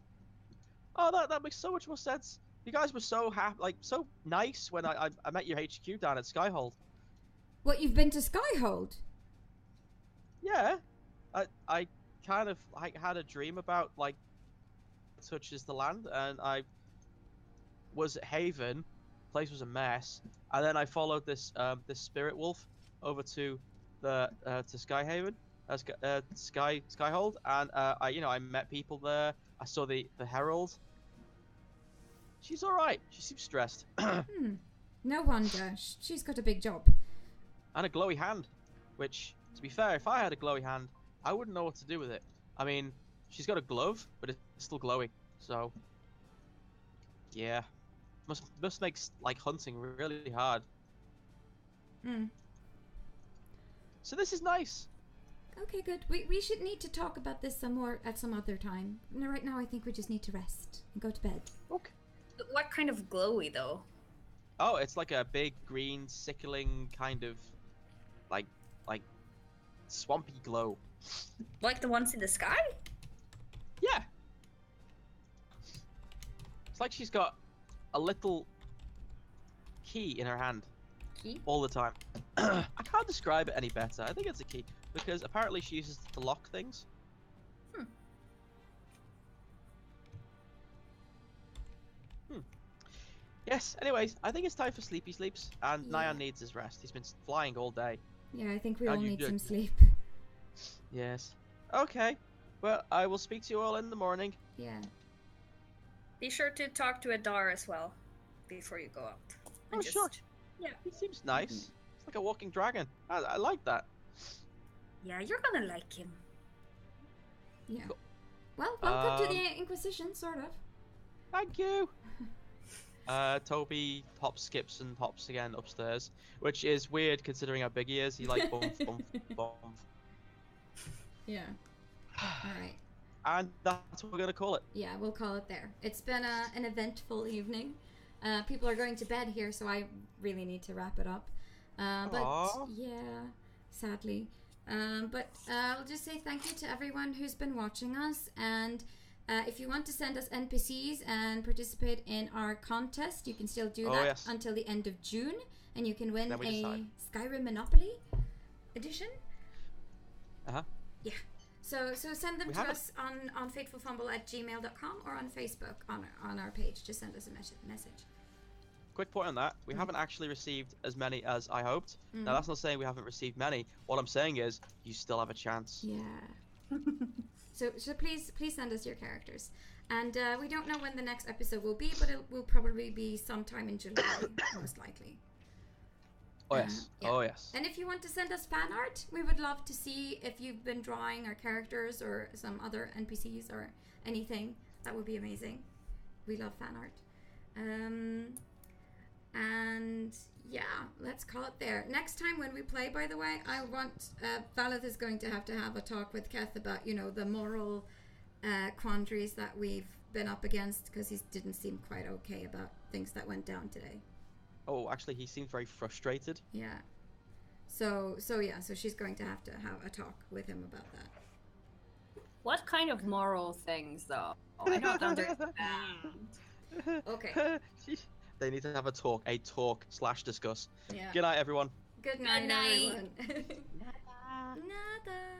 Oh, that makes so much more sense. You guys were so so nice when I met your HQ down at Skyhold. What, you've been to Skyhold? Yeah. I kind of had a dream about touches the land, and I was at Haven. Place was a mess, and then I followed this spirit wolf over to the to Skyhaven, Skyhold, and I met people there. I saw the Herald. She's all right. She seems stressed. No wonder. She's got a big job. And a glowy hand, which, to be fair, if I had a glowy hand, I wouldn't know what to do with it. I mean, she's got a glove, but it's still glowy. So, yeah, must make hunting really hard. So this is nice. Okay, good. We should need to talk about this some more at some other time. No, right now I think we just need to rest and go to bed. Okay. What kind of glowy though? Oh, it's like a big green sickling kind of like swampy glow. Like the ones in the sky? Yeah. It's like she's got a little key in her hand. Key? All the time. I can't describe it any better. I think it's a key because apparently she uses it to lock things. Yes, anyways, I think it's time for sleepy sleeps, and Nyan needs his rest. He's been flying all day. Yeah, I think we all need some sleep. Yes. Okay. Well, I will speak to you all in the morning. Yeah. Be sure to talk to Adaar as well before you go out. Oh, sure. Yeah. He seems nice. It's like a walking dragon. I like that. Yeah, you're gonna like him. Yeah. Well, welcome to the Inquisition, sort of. Thank you. Toby skips and hops again upstairs, which is weird considering how big he is. He bump, bump, bump. Yeah. Alright. And that's what we're gonna call it. Yeah, we'll call it there. It's been an eventful evening. People are going to bed here, so I really need to wrap it up. But yeah, sadly. But I'll just say thank you to everyone who's been watching us, and if you want to send us NPCs and participate in our contest, you can still do that until the end of June, and you can win a Skyrim Monopoly edition. Uh-huh. Yeah. So send them to us on fatefulfumble@gmail.com or on Facebook on our page. Just send us a message. Quick point on that. We haven't actually received as many as I hoped. Now, that's not saying we haven't received many. What I'm saying is you still have a chance. Yeah. So please send us your characters. And we don't know when the next episode will be, but it will probably be sometime in July, most likely. Oh, yes. Yeah. Oh, yes. And if you want to send us fan art, we would love to see if you've been drawing our characters or some other NPCs or anything. That would be amazing. We love fan art. And yeah, let's call it there. Next time when we play, by the way, I want Valeth is going to have a talk with Keth about, the moral quandaries that we've been up against, because he didn't seem quite okay about things that went down today. Oh, actually, he seemed very frustrated. Yeah. So she's going to have a talk with him about that. What kind of moral things, though? I don't understand. Okay. They need to have a talk/discuss. Yeah. Good night, everyone. Good night, Good night. everyone. Nada. Nada.